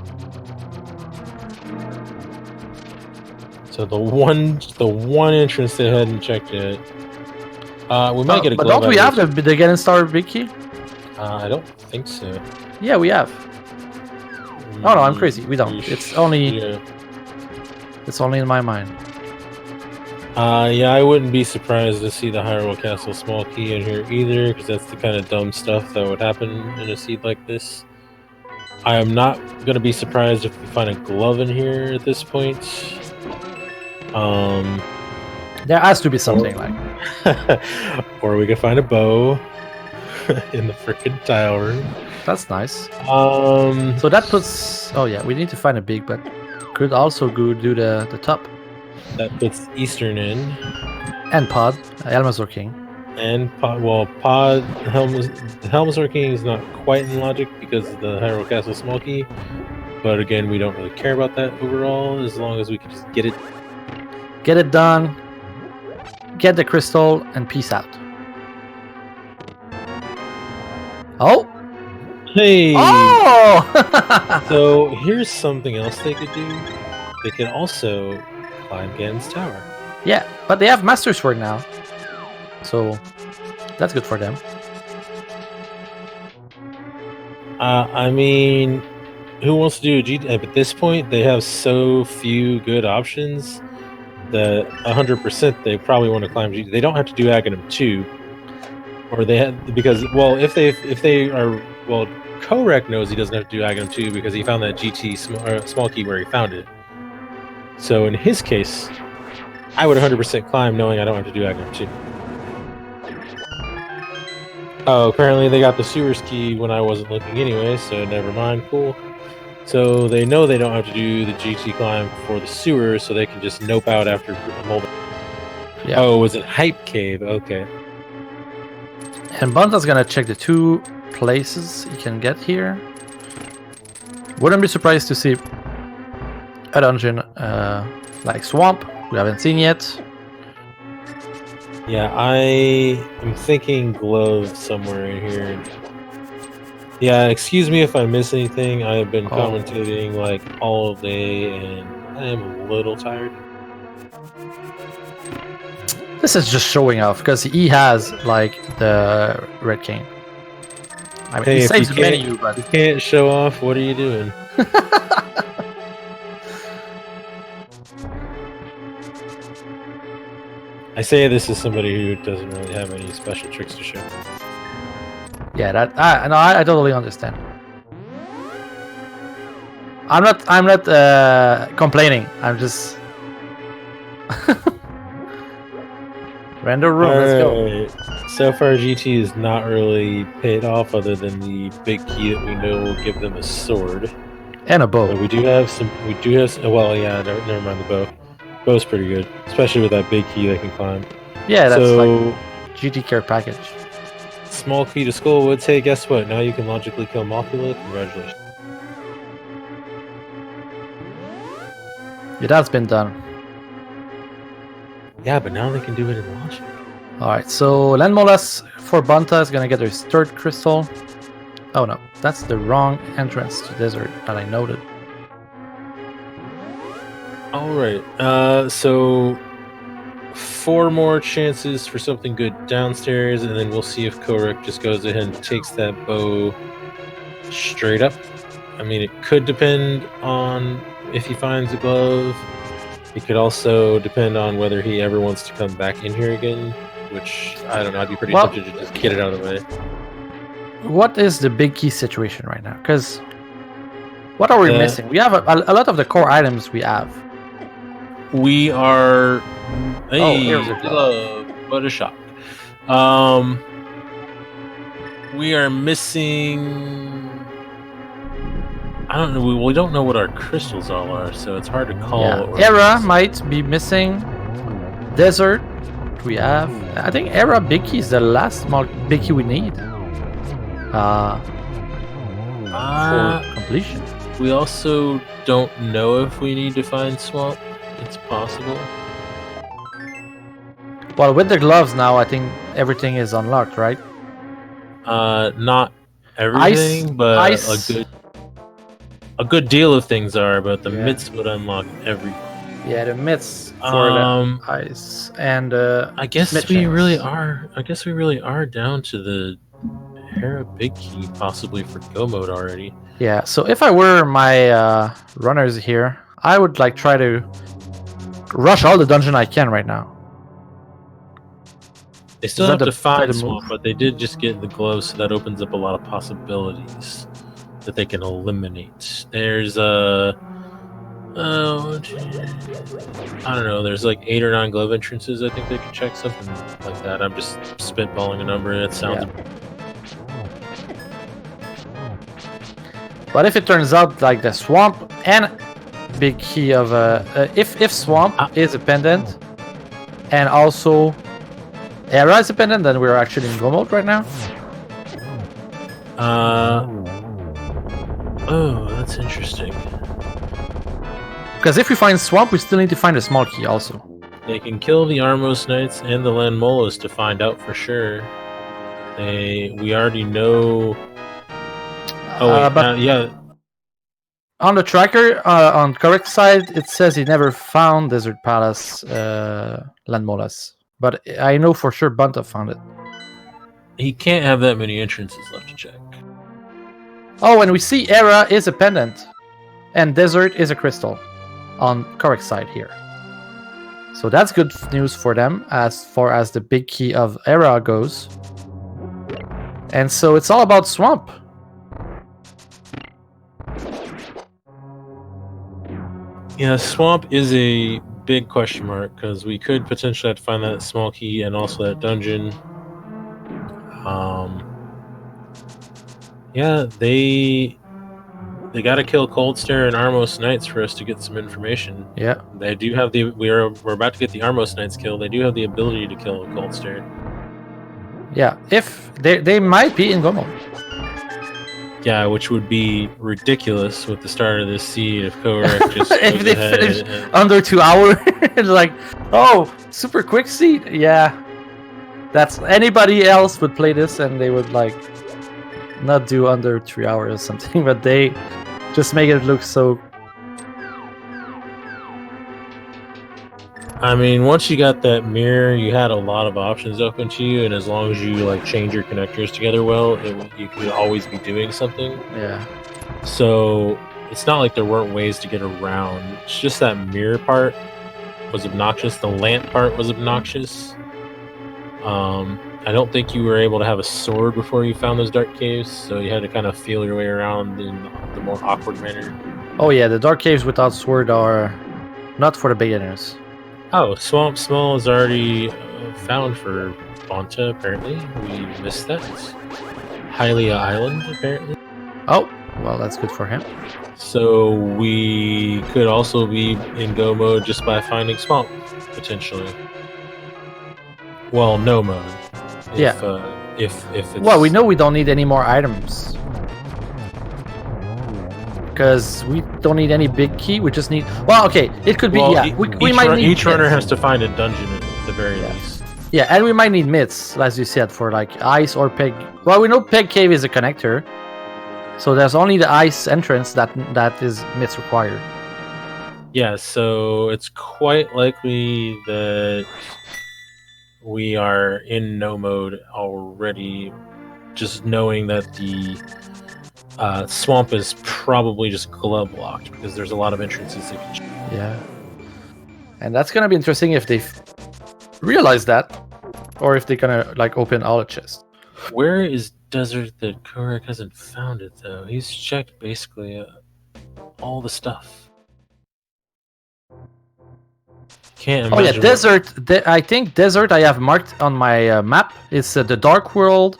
So the one entrance they hadn't checked yet. We might get a. But don't we have the Ganon's Tower big key? I don't think so. Yeah, we have. Oh no, I'm crazy. We don't. It's only. Yeah. It's only in my mind. Yeah, I wouldn't be surprised to see the Hyrule Castle small key in here either, because that's the kind of dumb stuff that would happen in a seed like this. I am not going to be surprised if we find a glove in here at this point. There has to be something like. Or we could find a bow in the frickin' tile room. That's nice. So that puts... Oh yeah, we need to find a big, but could also go do the top. That puts Eastern in. And Pod, Helmazor King. And Pod, Helmazor King is not quite in logic because of the Hyrule Castle small key. But again, we don't really care about that overall, as long as we can just get it. Get it done. Get the crystal and peace out. Oh! Hey! Oh! So here's something else they could do. They could also climb Ganon's Tower. Yeah, but they have Master Sword now. So that's good for them. I mean, who wants to do a GT? At this point, they have so few good options that 100% they probably want to climb GT. They don't have to do Aghanim 2. Or they had, because, well, if they are, well, Kohrek knows he doesn't have to do Aghanim 2 because he found that GT small key where he found it. So in his case, I would 100% climb knowing I don't have to do Aghanim 2. Oh, apparently they got the sewers key when I wasn't looking anyway, so never mind, cool. So they know they don't have to do the GT climb for the sewers, so they can just nope out after a moment. Yeah. Oh, was it Hype Cave? Okay. And Bonta's gonna check the two places he can get here. Wouldn't be surprised to see a dungeon like Swamp, we haven't seen yet. Yeah, I am thinking glove somewhere in here. Yeah, excuse me if I miss anything. I have been commentating like all day, and I am a little tired. This is just showing off because he has like the red cane. I mean, Hey, he if saves you the can't- menu, but You can't show off. What are you doing? I say this as somebody who doesn't really have any special tricks to show. yeah, I totally understand. I'm not complaining. I'm just render room. Let's go. Alright. So far, GT is not really paid off, other than the big key that we know will give them a sword. And a But bow. we do have some. Well, yeah. Never mind the bow. Bow's pretty good, especially with that big key they can climb. Yeah, that's so, like GT care package. small key to skull would say, guess what? Now you can logically kill Mothula. Congratulations. Yeah, that's been done. Yeah, but now they can do it in logic. Alright, so Landmolas for Bonta is gonna get their third crystal. Oh no, that's the wrong entrance to desert that I noted. All right. So 4 more chances for something good downstairs, and then we'll see if Kohrek just goes ahead and takes that bow straight up. I mean, it could depend on if he finds a glove. It could also depend on whether he ever wants to come back in here again, which, I don't know, I'd be pretty tempted to just get it out of the way. What is the big key situation right now? Because what are we missing? We have a lot of the core items we have. We are... Hey, here's a glove. What a shock. We are missing... I don't know. We don't know what our crystals all are, so it's hard to call. Yeah. What we're Era missing. might be missing. Desert. We have. I think Era big key is the last small big key we need. For completion. We also don't know if we need to find Swamp. It's possible. Well, with the gloves now, I think everything is unlocked, right? Not everything, but a good deal of things are. But the mitts would unlock everything. Yeah, the mitts for the ice and I guess Smith we chains. really are. I guess we really are down to the Hera big key, possibly for go mode already. Yeah. So if I were my runners here, I would like try to rush all the dungeon I can right now. They still Is have that to the find better Swamp, move? but they did just get the gloves, so that opens up a lot of possibilities that they can eliminate. There's I don't know. There's like 8 or 9 glove entrances. I think they could check something like that. I'm just spitballing a number. It sounds. Yeah. But if it turns out like the swamp and big key of if swamp is a pendant and also Era is a pendant, then we're actually in go mode right now. Oh, that's interesting. Because if we find swamp, we still need to find a small key also. They can kill the Armos Knights and the Landmolas to find out for sure. We already know. Oh, wait, yeah. On the tracker, on Kohrek side, it says he never found Desert Palace Landmolas. But I know for sure Bonta found it. He can't have that many entrances left to check. Oh, and we see Era is a pendant. And Desert is a crystal. On Kohrek side here. So that's good news for them as far as the big key of Era goes. And so it's all about Swamp. Yeah, Swamp is a big question mark because we could potentially have to find that small key and also that dungeon. Yeah, they got to kill Cold Stare and Armos Knights for us to get some information. Yeah, they do have we're about to get the Armos Knights killed. They do have the ability to kill Cold Stare. Yeah, if they might be in go mode. Yeah, which would be ridiculous with the start of this seed if Kohrek just if they ahead finish under 2 hours. Like, oh, super quick seed. Yeah, that's anybody else would play this and they would like not do under 3 hours or something, but they just make it look so I mean, once you got that mirror, you had a lot of options open to you, and as long as you like change your connectors together well, you could always be doing something. Yeah. So it's not like there weren't ways to get around. It's just that mirror part was obnoxious. The lamp part was obnoxious. I don't think you were able to have a sword before you found those dark caves, so you had to kind of feel your way around in the more awkward manner. Oh yeah, the dark caves without sword are not for the beginners. Oh, Swamp Small is already found for Bonta, apparently. We missed that. Hylia Island, apparently. Oh, well, that's good for him. So we could also be in go mode just by finding Swamp, potentially. Well, no mode. If it's... Well, we know we don't need any more items. Because we don't need any big key, we just need... Well, okay, it could be, we might need... Each runner has to find a dungeon at the very least. Yeah, and we might need myths, as you said, for like ice or peg... Well, we know peg cave is a connector. So there's only the ice entrance that is myths required. Yeah, so it's quite likely that we are in no mode already, just knowing that the swamp is probably just glove locked because there's a lot of entrances that can... Yeah. And that's gonna be interesting if they realize that, or if they're gonna like open all the chests. Where is desert that Kohrek hasn't found it though? He's checked basically all the stuff. Can't imagine. Oh yeah, desert. I think desert I have marked on my map. It's the dark world,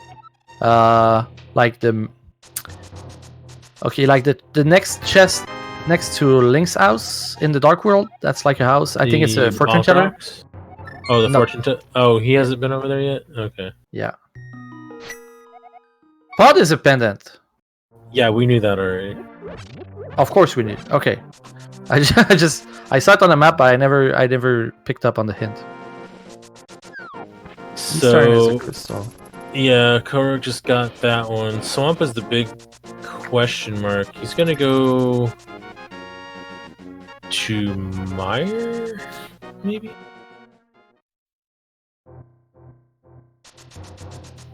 like the... Okay, like the next chest next to Link's house in the dark world. That's like a house. I think it's a fortune teller. Oh, the fortune teller. Oh, he hasn't been over there yet? Okay. Yeah. Pod is a pendant. Yeah, we knew that already. Of course we knew. Okay. I saw it on the map, but I never picked up on the hint. So, crystal. Yeah, Kohrek just got that one. Swamp is the big question mark. He's gonna go to Mire, maybe?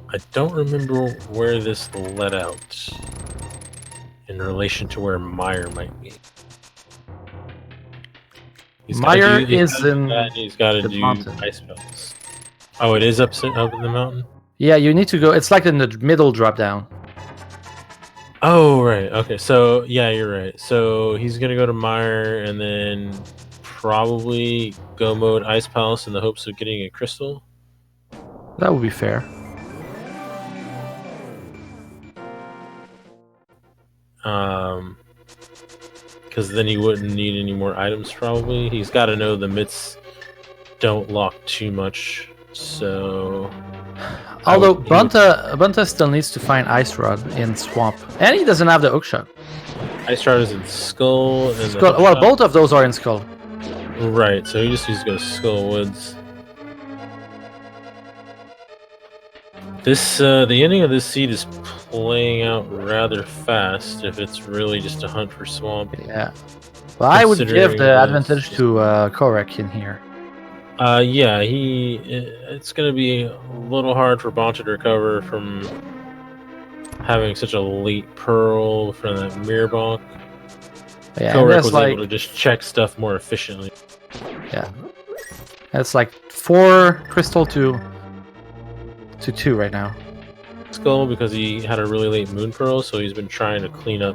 I don't remember where this led out in relation to where Mire might be. He's got to do mountain. ice spells. Oh, it is up in the mountain? Yeah, you need to go. It's like in the middle drop down. Oh, right. Okay, so yeah, you're right. So he's gonna go to Mire and then probably go mode Ice Palace in the hopes of getting a crystal. That would be fair. Because then he wouldn't need any more items probably. He's got to know the myths don't lock too much, so... Although Bonta still needs to find Ice Rod in Swamp. And he doesn't have the hookshot. Ice Rod is in Skull. And Skull. Well, both of those are in Skull. Right, so he just needs to go to Skull Woods. This the ending of this seed is playing out rather fast if it's really just a hunt for Swamp. Yeah. Well, I would give the advantage to Kohrek in here. Yeah, it's going to be a little hard for Bonta to recover from having such a late pearl from that mirror bonk. Yeah, Kohrek was able to just check stuff more efficiently. Yeah. It's like 4 crystal to 2 right now. Skull because he had a really late moon pearl, so he's been trying to clean up.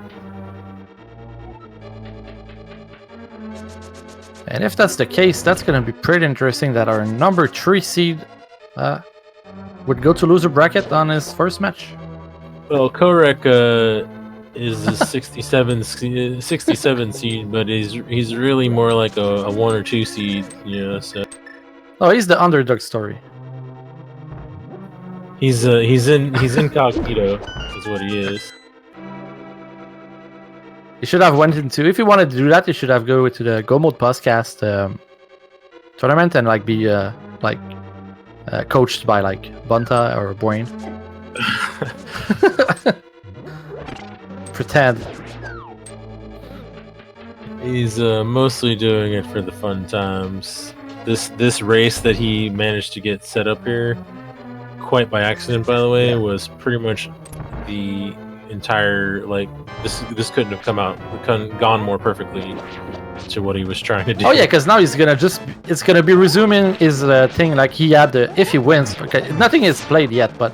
And if that's the case, that's going to be pretty interesting that our number 3 seed would go to loser bracket on his first match. Well, Kohrek is a 67 seed, but he's really more like a 1 or 2 seed, you know. So. Oh, he's the underdog story. He's incognito, is what he is. You should have went into, if you wanted to do that, you should have go to the Go Mode podcast tournament and like be coached by like Bonta or Boyne. Pretend. He's mostly doing it for the fun times. This race that he managed to get set up here, quite by accident, by the way, was pretty much the entire this couldn't have gone more perfectly to what he was trying to do. Oh yeah, because now it's gonna be resuming his thing like he had if he wins. Okay, nothing is played yet, but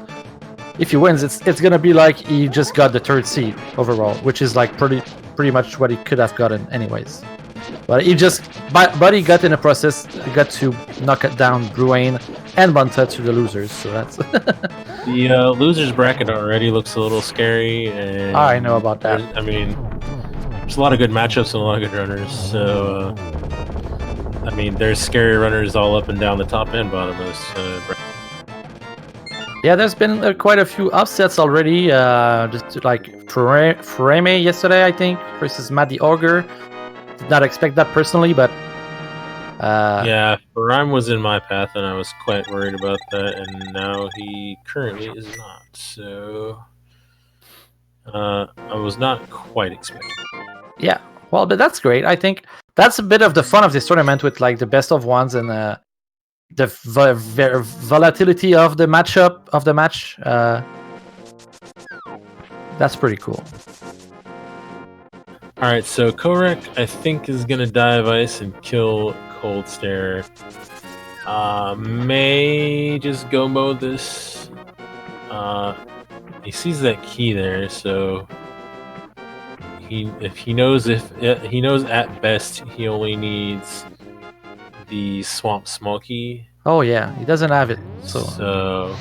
if he wins, it's gonna be like he just got the 3rd seed overall, which is like pretty much what he could have gotten anyways. But he got in the process. He got to knock it down Bruin and Bonta to the losers. So that's the losers bracket already looks a little scary. And I know about that. I mean, there's a lot of good matchups and a lot of good runners. So I mean, there's scary runners all up and down the top and bottom of this bracket. Yeah, there's been quite a few upsets already. Just like Frame yesterday, I think, versus Matt the Ogre. Did not expect that personally, but yeah, Rhyme was in my path, and I was quite worried about that, and now he currently is not. So I was not quite expecting. Yeah, well, but that's great. I think that's a bit of the fun of this tournament with like the best of ones and the volatility of the match. That's pretty cool. Alright, so Kohrek, I think, is going to dive ice and kill Cold Stare. May just go mode this. He sees that key there, so he knows at best he only needs the Swamp Small Key. Oh yeah, he doesn't have it. So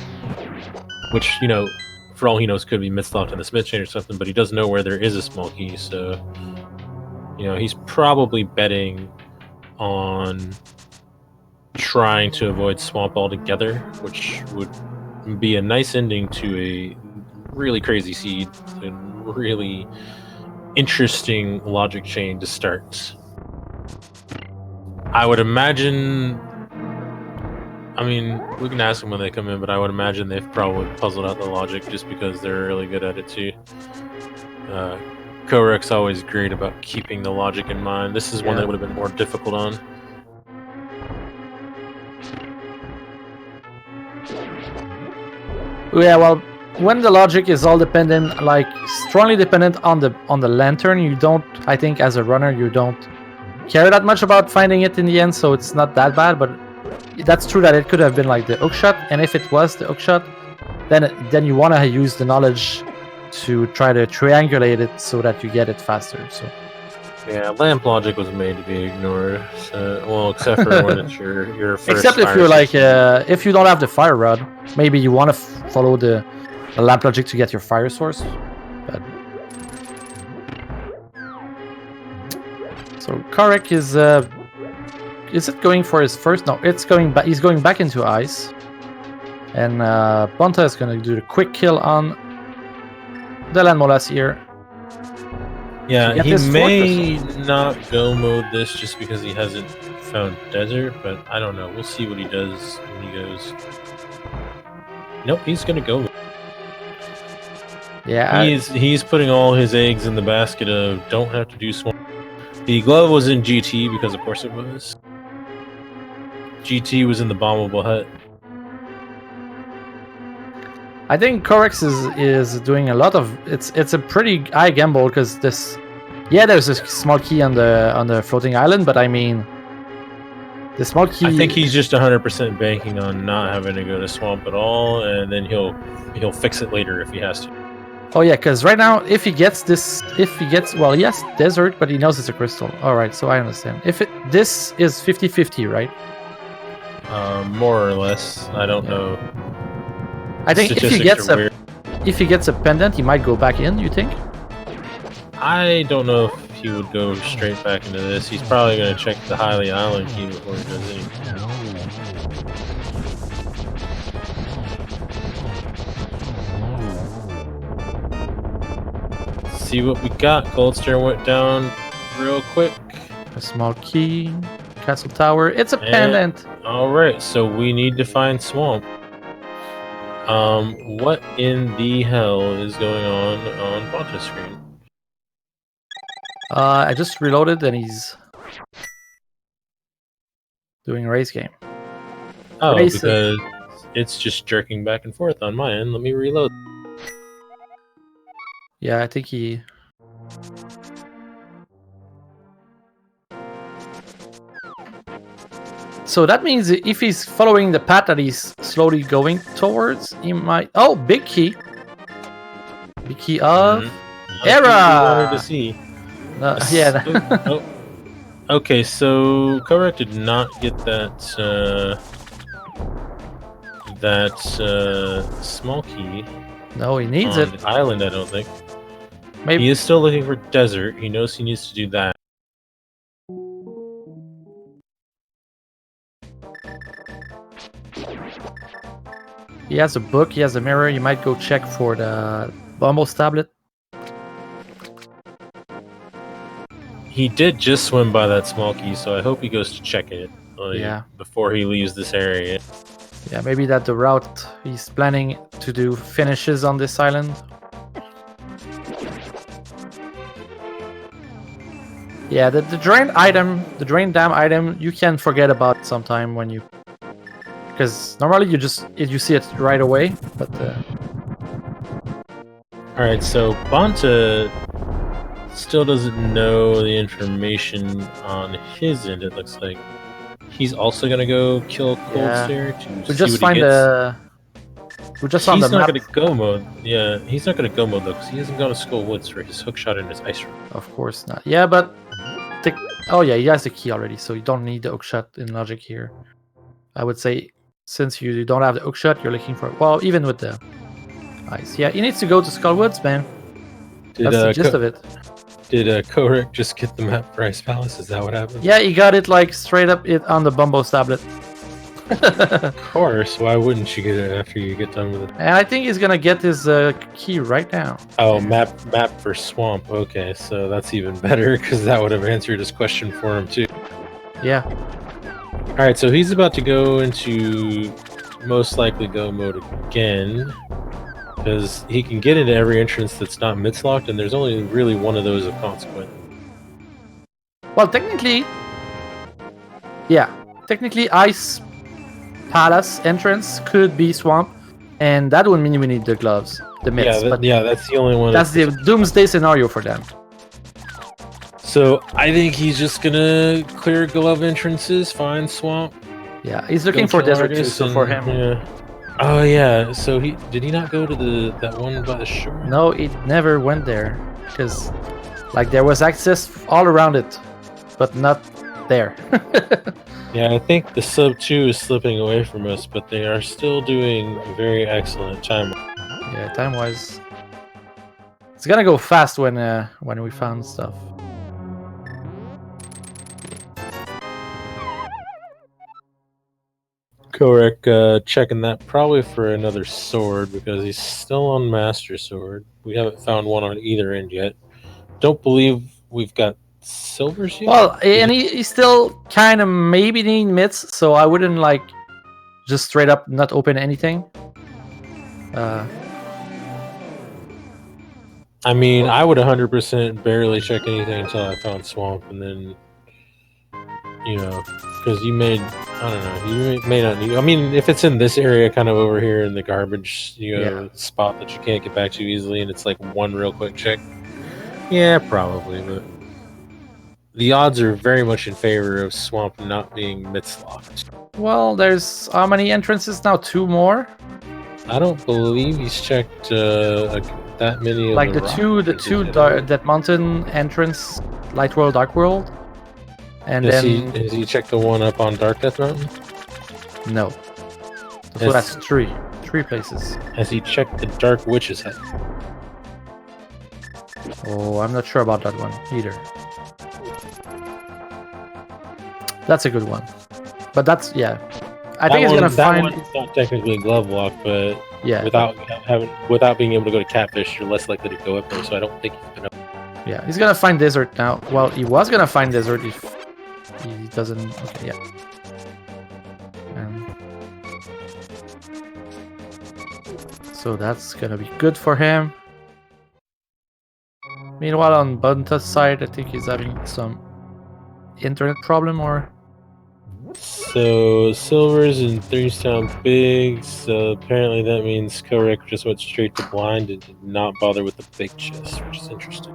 which, you know, for all he knows, could be mislocked in the Smith chain or something, but he does know where there is a small key, so you know, he's probably betting on trying to avoid swamp altogether, which would be a nice ending to a really crazy seed and really interesting logic chain to start. I would imagine, I mean, we can ask them when they come in, but I would imagine they've probably puzzled out the logic just because they're really good at it too. Kohrek's always great about keeping the logic in mind. This is one that would have been more difficult on. Yeah, well, when the logic is all dependent, like strongly dependent on the lantern, you don't, I think as a runner, you don't care that much about finding it in the end, so it's not that bad, but that's true that it could have been like the hook shot, and if it was the hook shot, then you want to use the knowledge to try to triangulate it so that you get it faster. So yeah, lamp logic was made to be ignored. So, well, except for when it's your first. Except if you're like if you don't have the fire rod, maybe you want to follow the lamp logic to get your fire source. But so Kohrek is it going for his first? No, it's going back. He's going back into ice, and Bonta is going to do the quick kill on the land molas here. Yeah, he may not go mode this just because he hasn't found desert, but I don't know. We'll see what he does when he goes. Nope, he's gonna go. Yeah, he's putting all his eggs in the basket of don't have to do swamp. The glove was in GT because of course it was. GT was in the bombable hut. I think Kohrek is doing a lot of it's a pretty high gamble because there's a small key on the floating island, but I mean the small key. I think he's just 100% banking on not having to go to swamp at all, and then he'll fix it later if he has to. Oh yeah, because right now he has desert, but he knows it's a crystal. All right, so I understand. This is 50-50, right? More or less. I don't know. I think if he gets a pendant, he might go back in. You think? I don't know if he would go straight back into this. He's probably going to check the Highly Island key before he goes in. See what we got. Goldstare went down real quick. A small key, castle tower. It's a pendant. All right, so we need to find swamp. What in the hell is going on Bonta's screen? I just reloaded and he's doing race game. Oh, Race. because it's just jerking back and forth on my end. Let me reload. Yeah, I think he. So that means if he's following the path that he's slowly going towards, he might. Oh, big key. Big key of That's what we wanted to error. see. Yeah. Oh. Okay, so Kohrek did not get that small key No, he needs on it. the island. I don't think. Maybe. He is still looking for desert. He knows he needs to do that. He has a book. He has a mirror. You might go check for the Bumble's tablet. He did just swim by that small key, so I hope he goes to check it before he leaves this area. Yeah, maybe that the route he's planning to do finishes on this island. Yeah, the drain item, the drain dam item, you can forget about sometime when you, because normally you see it right away, but. All right, so Bonta still doesn't know the information on his end. It looks like he's also gonna go kill Coldstare to we see just what find he gets. We just found the map. He's not gonna go mode. Yeah, he's not gonna go mode though, because he hasn't gone to Skull Woods for his hookshot and his ice room. Of course not. Yeah, but oh yeah, he has the key already, so you don't need the hookshot in logic here. I would say since you don't have the hookshot, you're looking for even with the ice. Yeah, he needs to go to Skull Woods, man. That's the gist of it. Did Kohrek just get the map for Ice Palace? Is that what happened? Yeah, he got it like straight up on the Bumbo's tablet. Of course. Why wouldn't you get it after you get done with it? And I think he's gonna get his key right now. Oh, map for Swamp. Okay, so that's even better because that would have answered his question for him too. Yeah. All right, so he's about to go into most likely go mode again because he can get into every entrance that's not mid-locked, and there's only really one of those of consequence. Well, technically, Ice Palace entrance could be Swamp, and that would mean we need the gloves, the mitts. Yeah, that's the only one. That's the doomsday scenario for them. So I think he's just gonna clear glove entrances, find Swamp. Yeah, he's looking for desert too, so for him. Yeah. Oh yeah. So did he not go to that one by the shore? No, it never went there because like there was access all around it, but not there. Yeah, I think the sub 2 is slipping away from us, but they are still doing very excellent time. Yeah, time-wise, it's gonna go fast when we found stuff. Kohrek checking that probably for another sword because he's still on Master Sword. We haven't found one on either end yet. Don't believe we've got silvers yet. Well, and he still kind of maybe need mitts, so I wouldn't like just straight up not open anything. I mean, I would 100% barely check anything until I found Swamp, and then, because you may not need. I mean, if it's in this area, kind of over here in the garbage, spot that you can't get back to easily, and it's like one real quick check. Yeah, probably, but the odds are very much in favor of Swamp not being mid-locked. Well, there's how many entrances now? 2 more. I don't believe he's checked that many. Like the two that mountain entrance, Light World, Dark World, and has then he checked the one up on Dark Death Mountain? No. So that's 3 places. Has he checked the Dark Witch's Head? Oh, I'm not sure about that one either. That's a good one, but that's I think he's gonna find. That one's not technically glove lock, but yeah, without being able to go to Catfish, you're less likely to go up there. So I don't think he's gonna. Yeah, he's gonna find desert now. Well, he was gonna find desert if he doesn't. Okay, yeah. So that's gonna be good for him. Meanwhile, on Bonta's side, I think he's having some internet problem or... So Silver's in Threestown big, so apparently that means Kohrek just went straight to blind and did not bother with the big chest, which is interesting.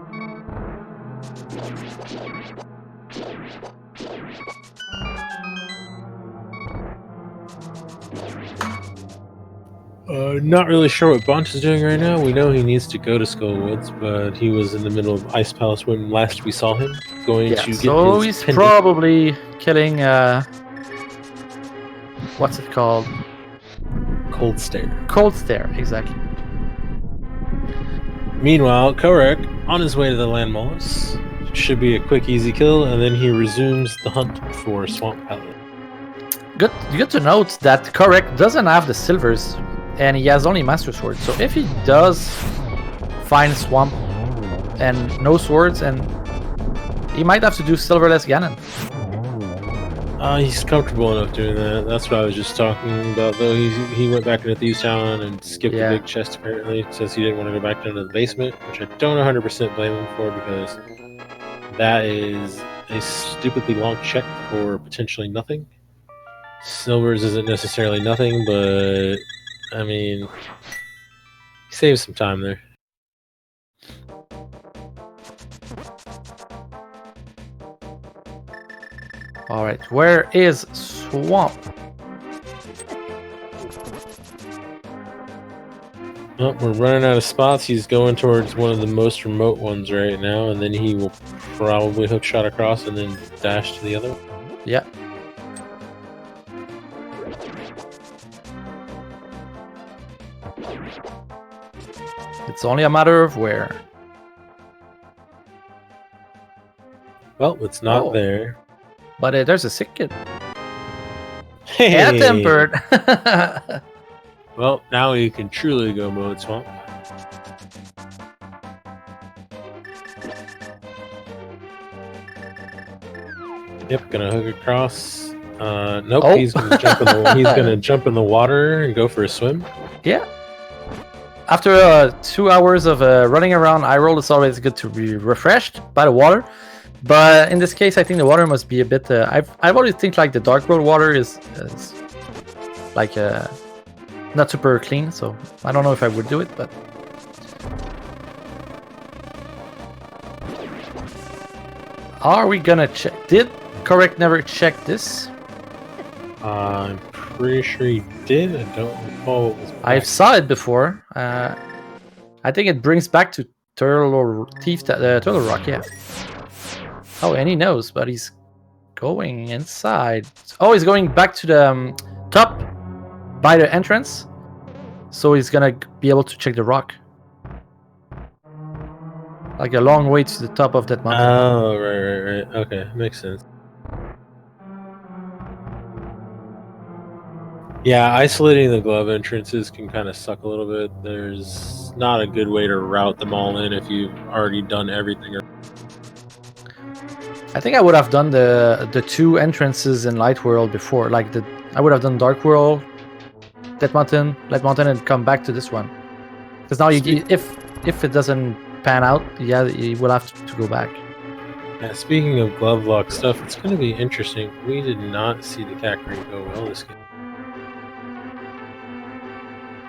Not really sure what Bonta's doing right now. We know he needs to go to Skull Woods, but he was in the middle of Ice Palace when last we saw him, going to get so his he's pendant. probably killing... what's it called? Cold Stare. Cold Stare, exactly. Meanwhile, Kohrek, on his way to the Land Mollusk, should be a quick, easy kill, and then he resumes the hunt for Swamp Palette. Good to note that Kohrek doesn't have the silvers, and he has only Master Sword. So if he does find Swamp and no swords, and he might have to do silverless Ganon. He's comfortable enough doing that. That's what I was just talking about, though. He went back into Thieves Town and skipped the big chest, apparently, since he didn't want to go back down to the basement, which I don't 100% blame him for, because that is a stupidly long check for potentially nothing. Silvers isn't necessarily nothing, but, I mean, he saves some time there. Alright, where is Swamp? Oh, we're running out of spots. He's going towards one of the most remote ones right now, and then he will probably hook shot across and then dash to the other one. Yeah. It's only a matter of where. Well, it's not there. But there's a sick kid. Hey! And a tempered. Well, now you can truly go mode Swamp. Yep, gonna hook across. Nope, Oh. he's gonna jump in the he's gonna jump in the water and go for a swim. Yeah. After 2 hours of running around Hyrule, it's always good to be refreshed by the water. But in this case, I think the water must be a bit. I've always think like the Dark World water is like not super clean. So I don't know if I would do it, but. Are we gonna check? Did Kohrek never check this? I'm pretty sure he did. I don't recall what was back. I saw it before. I think it brings back to Turtle or Turtle Rock. Yeah. Oh, and he knows, but he's going inside. Oh, he's going back to the top by the entrance. So he's gonna be able to check the rock. Like a long way to the top of that mountain. Oh, right. Okay, makes sense. Yeah, isolating the glove entrances can kind of suck a little bit. There's not a good way to route them all in if you've already done everything. I think I would have done the two entrances in Light World before. Like I would have done Dark World, Light Mountain, and come back to this one. Because now if it doesn't pan out, yeah, you will have to go back. Yeah, speaking of glove lock stuff, it's going to be interesting. We did not see the Kohrek go well this game.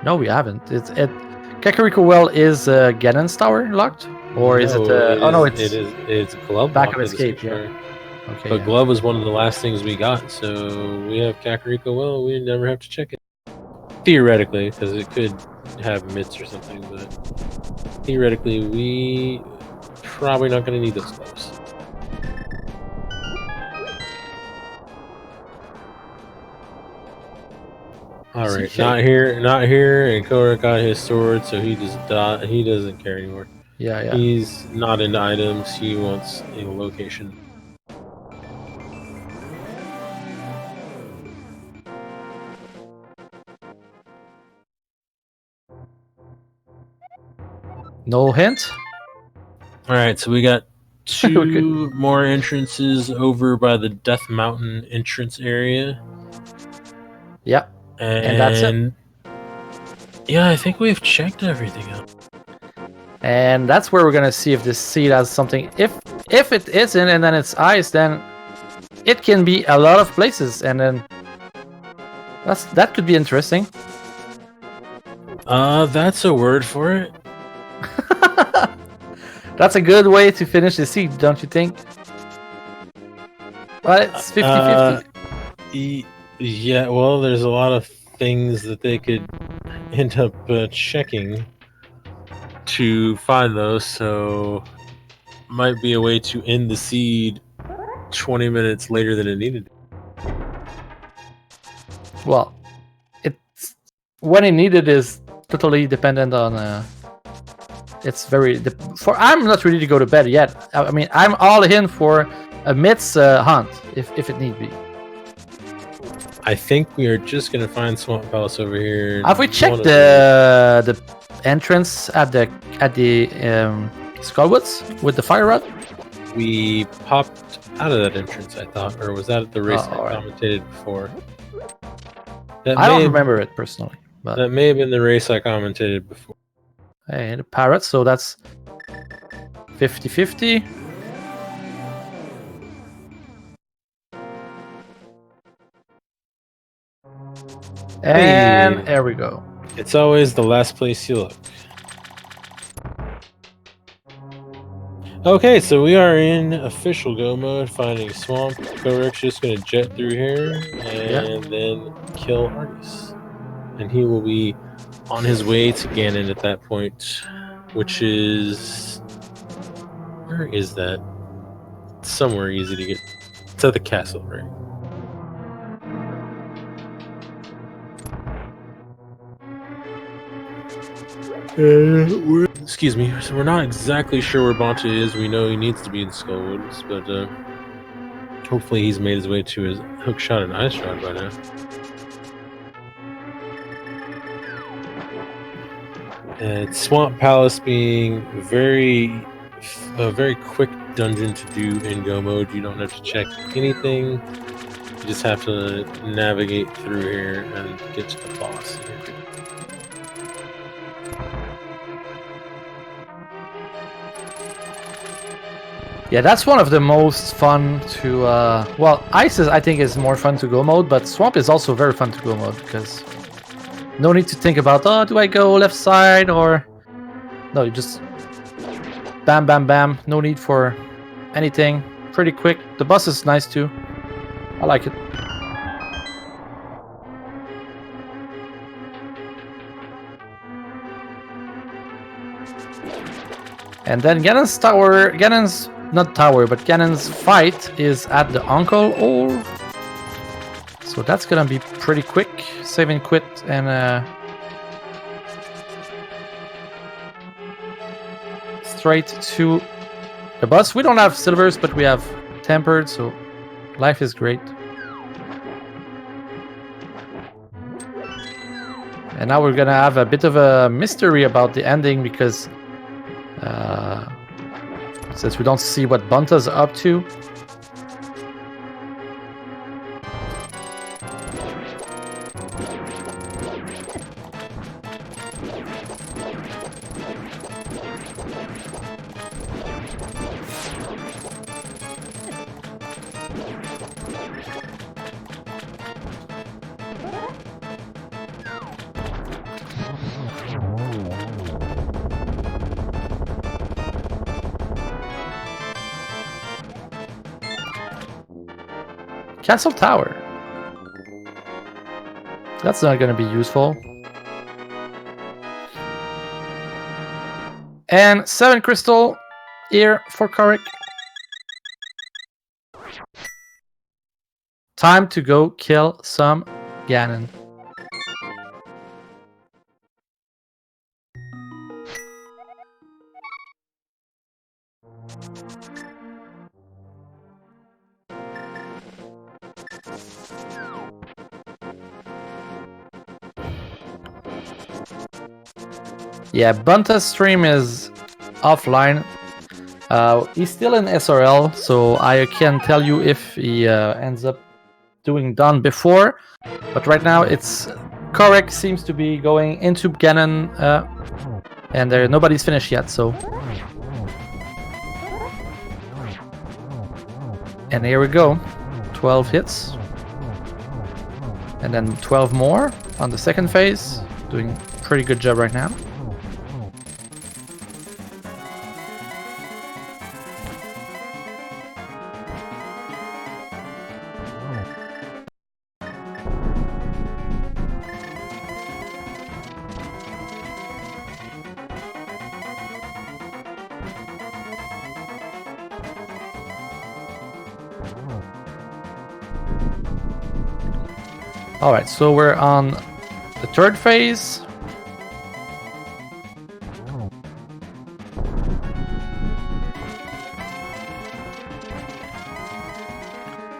No, we haven't. Kakariko Well is Ganon's Tower locked? Or is it... oh no, it's glove back lock of escape, yeah. Okay, but glove was one of the last things we got, so we have Kakariko Well. We never have to check it. Theoretically, because it could have mitts or something, but theoretically, we probably not going to need those gloves. All right, not here, and Kohrek got his sword, so he doesn't care anymore. Yeah. He's not into items. He wants a location. No hint? All right, so we got two more entrances over by the Death Mountain entrance area. Yeah. And that's it. Yeah, I think we've checked everything out. And that's where we're gonna see if this seed has something. If it isn't, and then it's ice, then it can be a lot of places, and then that could be interesting. That's a word for it. That's a good way to finish the seed, don't you think? Well, it's 50-50. Yeah, well, there's a lot of things that they could end up checking to find those, so might be a way to end the seed 20 minutes later than it needed. Well, it's when it needed is totally dependent on. It's very. I'm not ready to go to bed yet. I mean, I'm all in for a myths hunt if it need be. I think we are just gonna find Swamp Palace over here. Have we checked the entrance at the Skullwoods with the fire rod? We popped out of that entrance, I thought, or was that at the race I commentated before? I don't remember it personally, but that may have been the race I commentated before. Hey, the parrot, so that's 50-50. And there we go. It's always the last place you look. Okay, so we are in official go mode, finding Swamp. Kohrek's just going to jet through here and then kill Argus. And he will be on his way to Ganon at that point, which is... Where is that? Somewhere easy to get to the castle, right? Excuse me. So we're not exactly sure where Bonta is. We know he needs to be in Skullwoods, but hopefully he's made his way to his hook shot and ice shot by now. And Swamp Palace being a very quick dungeon to do in go mode. You don't have to check anything. You just have to navigate through here and get to the boss here. Yeah, that's one of the most fun to... well, Ice I think is more fun to go mode, but Swamp is also very fun to go mode, because no need to think about, oh, do I go left side, or... No, you just... Bam, bam, bam. No need for anything. Pretty quick. The bus is nice too. I like it. And then Ganon's tower... Not tower, but Ganon's fight is at the Uncle Ore. So that's gonna be pretty quick. Save and quit and straight to the bus. We don't have silvers, but we have tempered, so life is great. And now we're gonna have a bit of a mystery about the ending, because since we don't see what Bonta's up to. Castle Tower. That's not going to be useful. And 7 crystal here for Kohrek. Time to go kill some Ganon. Yeah, Bonta's stream is offline. He's still in SRL, so I can tell you if he ends up doing done before. But right now, it's Kohrek seems to be going into Ganon And nobody's finished yet, so. And here we go. 12 hits. And then 12 more on the second phase. Doing a pretty good job right now. Alright, so we're on the third phase.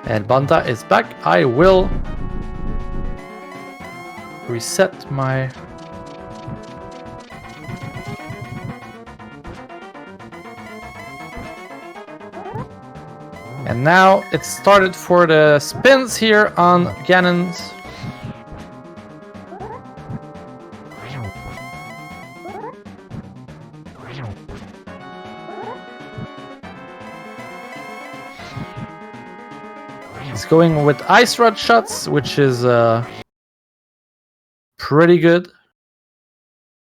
And Bonta is back. I will reset my... And now it started for the spins here on Ganon's. He's going with ice rod shots, which is pretty good.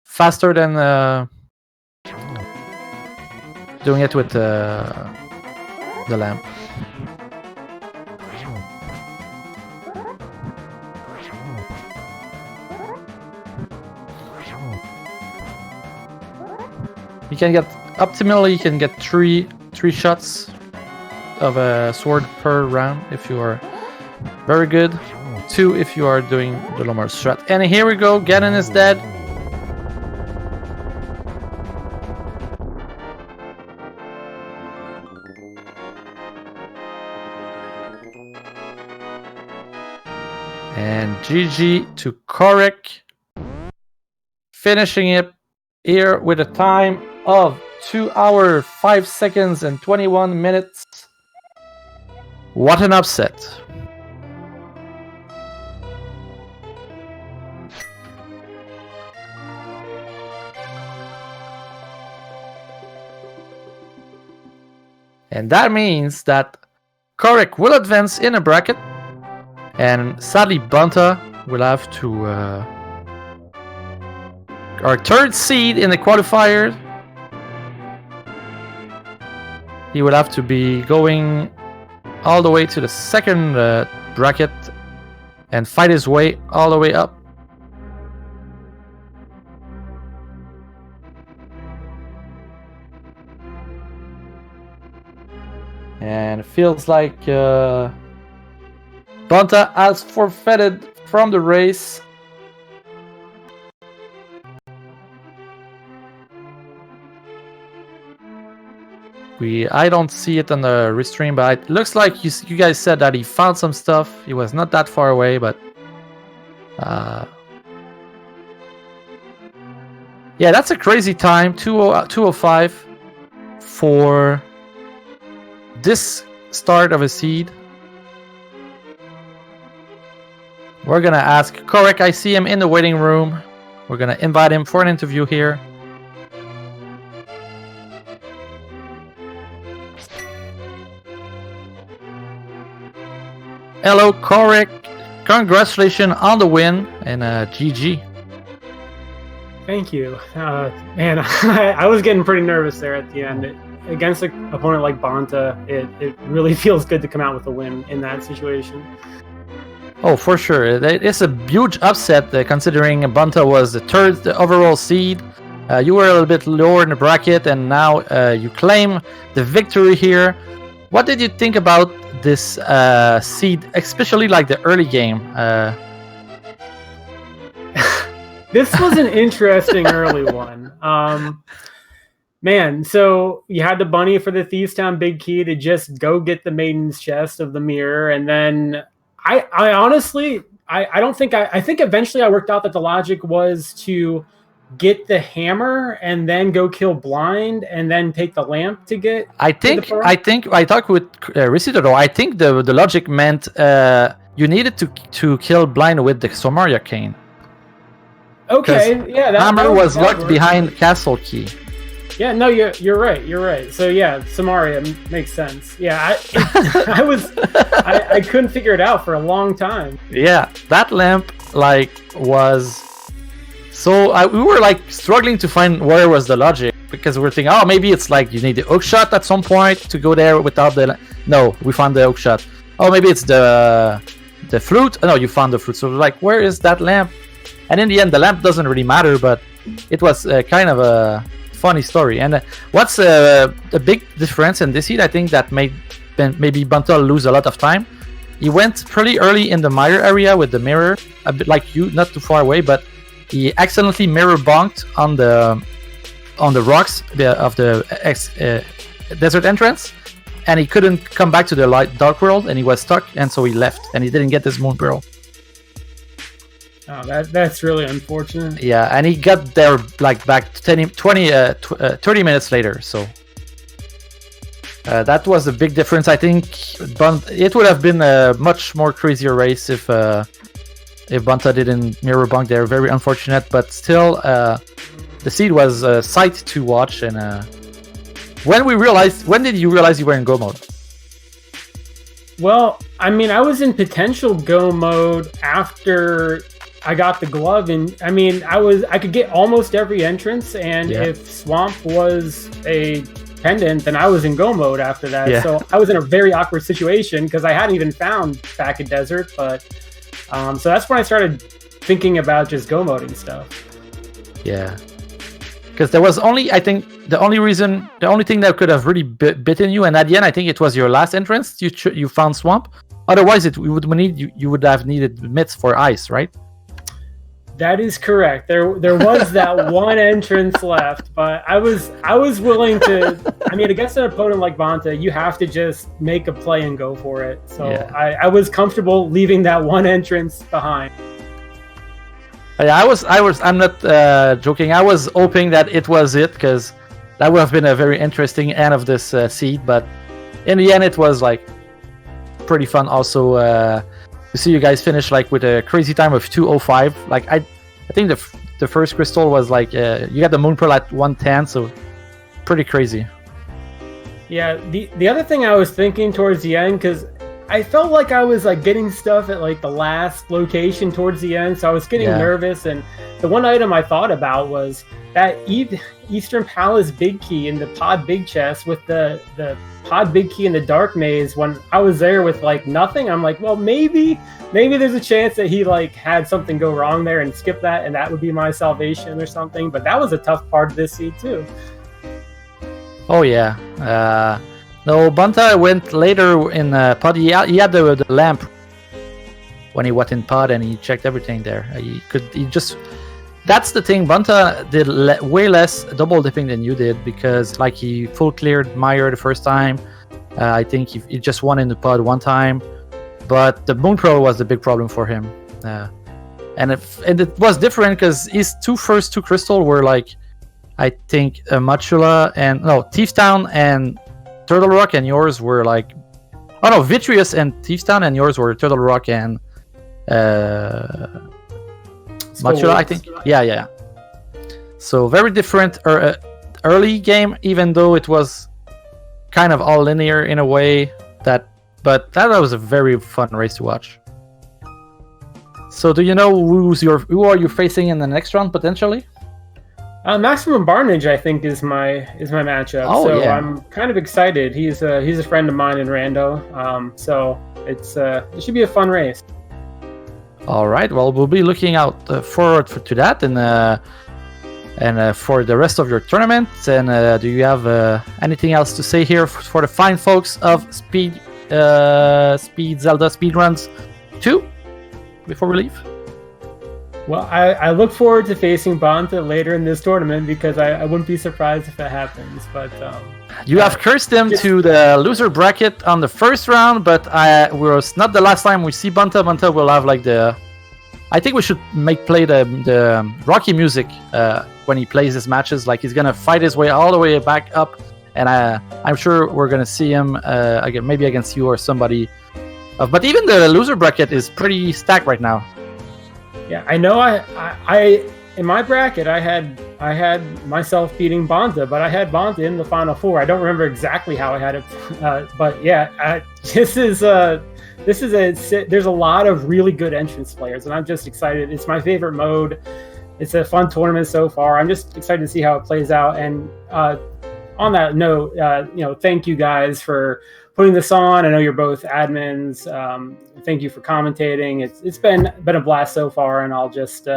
Faster than doing it with the lamp. You can get optimally. You can get three shots of a sword per round if you are very good. 2 if you are doing the little more strat. And here we go. Ganon is dead. And GG to Kohrek, finishing it here with a time of 2 hours, 5 seconds, and 21 minutes. What an upset. And that means that Kohrek will advance in a bracket. And sadly, Bonta will have to... our third seed in the qualifier. He will have to be going all the way to the second bracket and fight his way all the way up. And it feels like Bonta has forfeited from the race. I don't see it on the restream, but it looks like you guys said that he found some stuff. He was not that far away, but yeah, that's a crazy time. 2:05 for this start of a seed. We're gonna ask Kohrek. I see him in the waiting room. We're gonna invite him for an interview here. Hello, Kohrek. Congratulations on the win and GG. Thank you. Man, I was getting pretty nervous there at the end. Against an opponent like Bonta, it really feels good to come out with a win in that situation. Oh, for sure. It's a huge upset considering Bonta was the third overall seed. You were a little bit lower in the bracket, and now you claim the victory here. What did you think about this seed, especially like the early game? This was an interesting early one. Man, so you had the bunny for the Thieves Town big key to just go get the Maiden's Chest of the mirror, and then I honestly I think eventually I worked out that the logic was to get the hammer and then go kill Blind and then take the lamp to get. I think I talked with Risito though. I think the logic meant you needed to kill Blind with the Somaria cane. Okay, yeah, Hammer was that locked works. behind Castle Key. Yeah, no, you're right. You're right. So yeah, Samaria makes sense. Yeah, I couldn't figure it out for a long time. Yeah, that lamp was so we were struggling to find where was the logic, because we were thinking, oh, maybe it's you need the hook shot at some point to go there without the. No, we found the hook shot. Oh, maybe it's the flute. No, you found the flute. So where is that lamp? And in the end, the lamp doesn't really matter, but it was kind of a funny story. And what's a big difference in this heat, I think that made maybe Bonta lose a lot of time. He went pretty early in the mire area with the mirror, a bit like you, not too far away, but he accidentally mirror bonked on the rocks of the desert entrance, and he couldn't come back to the dark world, and he was stuck, and so he left, and he didn't get his moon pearl. Oh, that's really unfortunate. Yeah, and he got there back 30 minutes later, so that was a big difference. I think it would have been a much more crazier race if Bonta didn't mirror bonk there. Very unfortunate, but still, the seed was a sight to watch. And when did you realize you were in go mode? Well, I mean, I was in potential go mode after I got the glove, and I mean, I could get almost every entrance, and if Swamp was a pendant, then I was in go mode after that. Yeah. So I was in a very awkward situation because I hadn't even found back in desert, but so that's when I started thinking about just go moding stuff. Yeah, because there was I think the only thing that could have really bitten you, and at the end I think it was your last entrance, you found Swamp. Otherwise you would have needed mitts for ice, right? That is correct. There was that one entrance left, but I was willing to. I mean, against an opponent like Bonta, you have to just make a play and go for it. So yeah. I was comfortable leaving that one entrance behind. Yeah, I'm not joking. I was hoping that it was it, because that would have been a very interesting end of this seed. But in the end, it was pretty fun. Also. To see you guys finish with a crazy time of 2:05. I think the first crystal was you got the moon pearl at 1:10, so pretty crazy. Yeah, the other thing I was thinking towards the end, because I felt like I was getting stuff at the last location towards the end, so I was getting nervous. And the one item I thought about was that Eastern Palace big key in the pod big chest with the pod big key in the dark maze. When I was there with nothing, I'm well, maybe there's a chance that he had something go wrong there and skip that, and that would be my salvation or something. But that was a tough part of this seed too. Oh yeah. No, Bonta went later in pod. He had the lamp when he went in pod, and he checked everything there. That's the thing. Bonta did way less double dipping than you did, because he full cleared Mire the first time. I think he just won in the pod one time, but the Moon Pearl was the big problem for him. And it was different because his first two crystal were I think Matula and Thief's Town and Turtle Rock, and yours were Vitreous and Thief's Town, and yours were Turtle Rock and Matula, I think. Yeah. So very different early game, even though it was kind of all linear in a way. But that was a very fun race to watch. So do you know who are you facing in the next round potentially? Maximum Barnage, I think, is my matchup. Oh, so yeah. I'm kind of excited. He's a friend of mine in Rando. So it should be a fun race. All right. Well, we'll be looking out forward to that, and for the rest of your tournament. And do you have anything else to say here for the fine folks of Speed Zelda Speedruns 2 before we leave? Well, I look forward to facing Bonta later in this tournament, because I wouldn't be surprised if it happens. But you have cursed him to the loser bracket on the first round, but it's not the last time we see Bonta. Bonta will have I think we should play the Rocky music when he plays his matches. He's gonna fight his way all the way back up, and I'm sure we're gonna see him again, maybe against you or somebody. But even the loser bracket is pretty stacked right now. Yeah, I know. in my bracket, I had myself beating Bonta, but I had Bonta in the final four. I don't remember exactly how I had it, but yeah, there's a lot of really good entrance players, and I'm just excited. It's my favorite mode. It's a fun tournament so far. I'm just excited to see how it plays out. And on that note, thank you guys for putting this on. I know you're both admins. Thank you for commentating. It's been a blast so far, and I'll just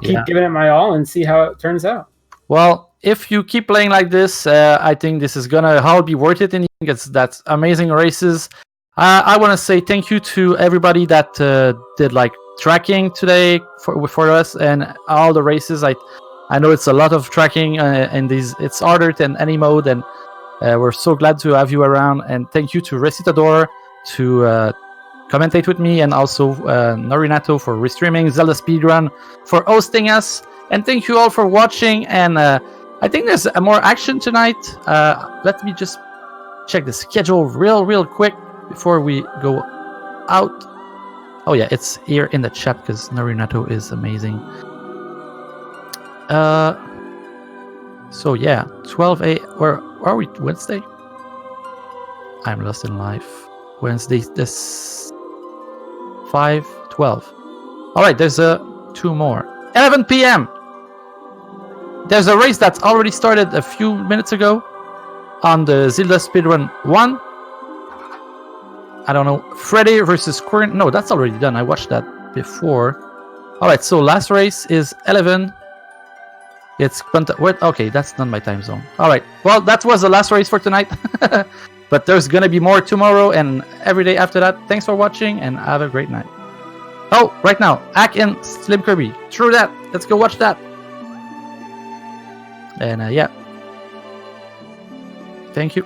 keep giving it my all and see how it turns out. Well, if you keep playing like this, I think this is gonna all be worth it. And that's amazing races. I want to say thank you to everybody that did like tracking today for us and all the races. I know it's a lot of tracking and it's harder than any mode, and we're so glad to have you around. And thank you to Recitador to commentate with me, and also Norinato for restreaming, Zelda Speedrun for hosting us, and thank you all for watching. And I think there's more action tonight. Let me just check the schedule real quick before we go out. Oh yeah, it's here in the chat because Norinato is amazing. So yeah, 12 a. Where are we? Wednesday? I'm lost in life. Wednesday, this 5:12. All right, there's two more. 11 p.m. There's a race that's already started a few minutes ago on the Zelda Speedrun 1. I don't know. Freddy versus Kohrek. No, that's already done. I watched that before. All right, so last race is 11. It's Bonta. What? Okay, that's not my time zone. All right. Well, that was the last race for tonight. But there's gonna be more tomorrow and every day after that. Thanks for watching and have a great night. Oh, right now, Hack and Slim Kirby. True that. Let's go watch that. And yeah. Thank you.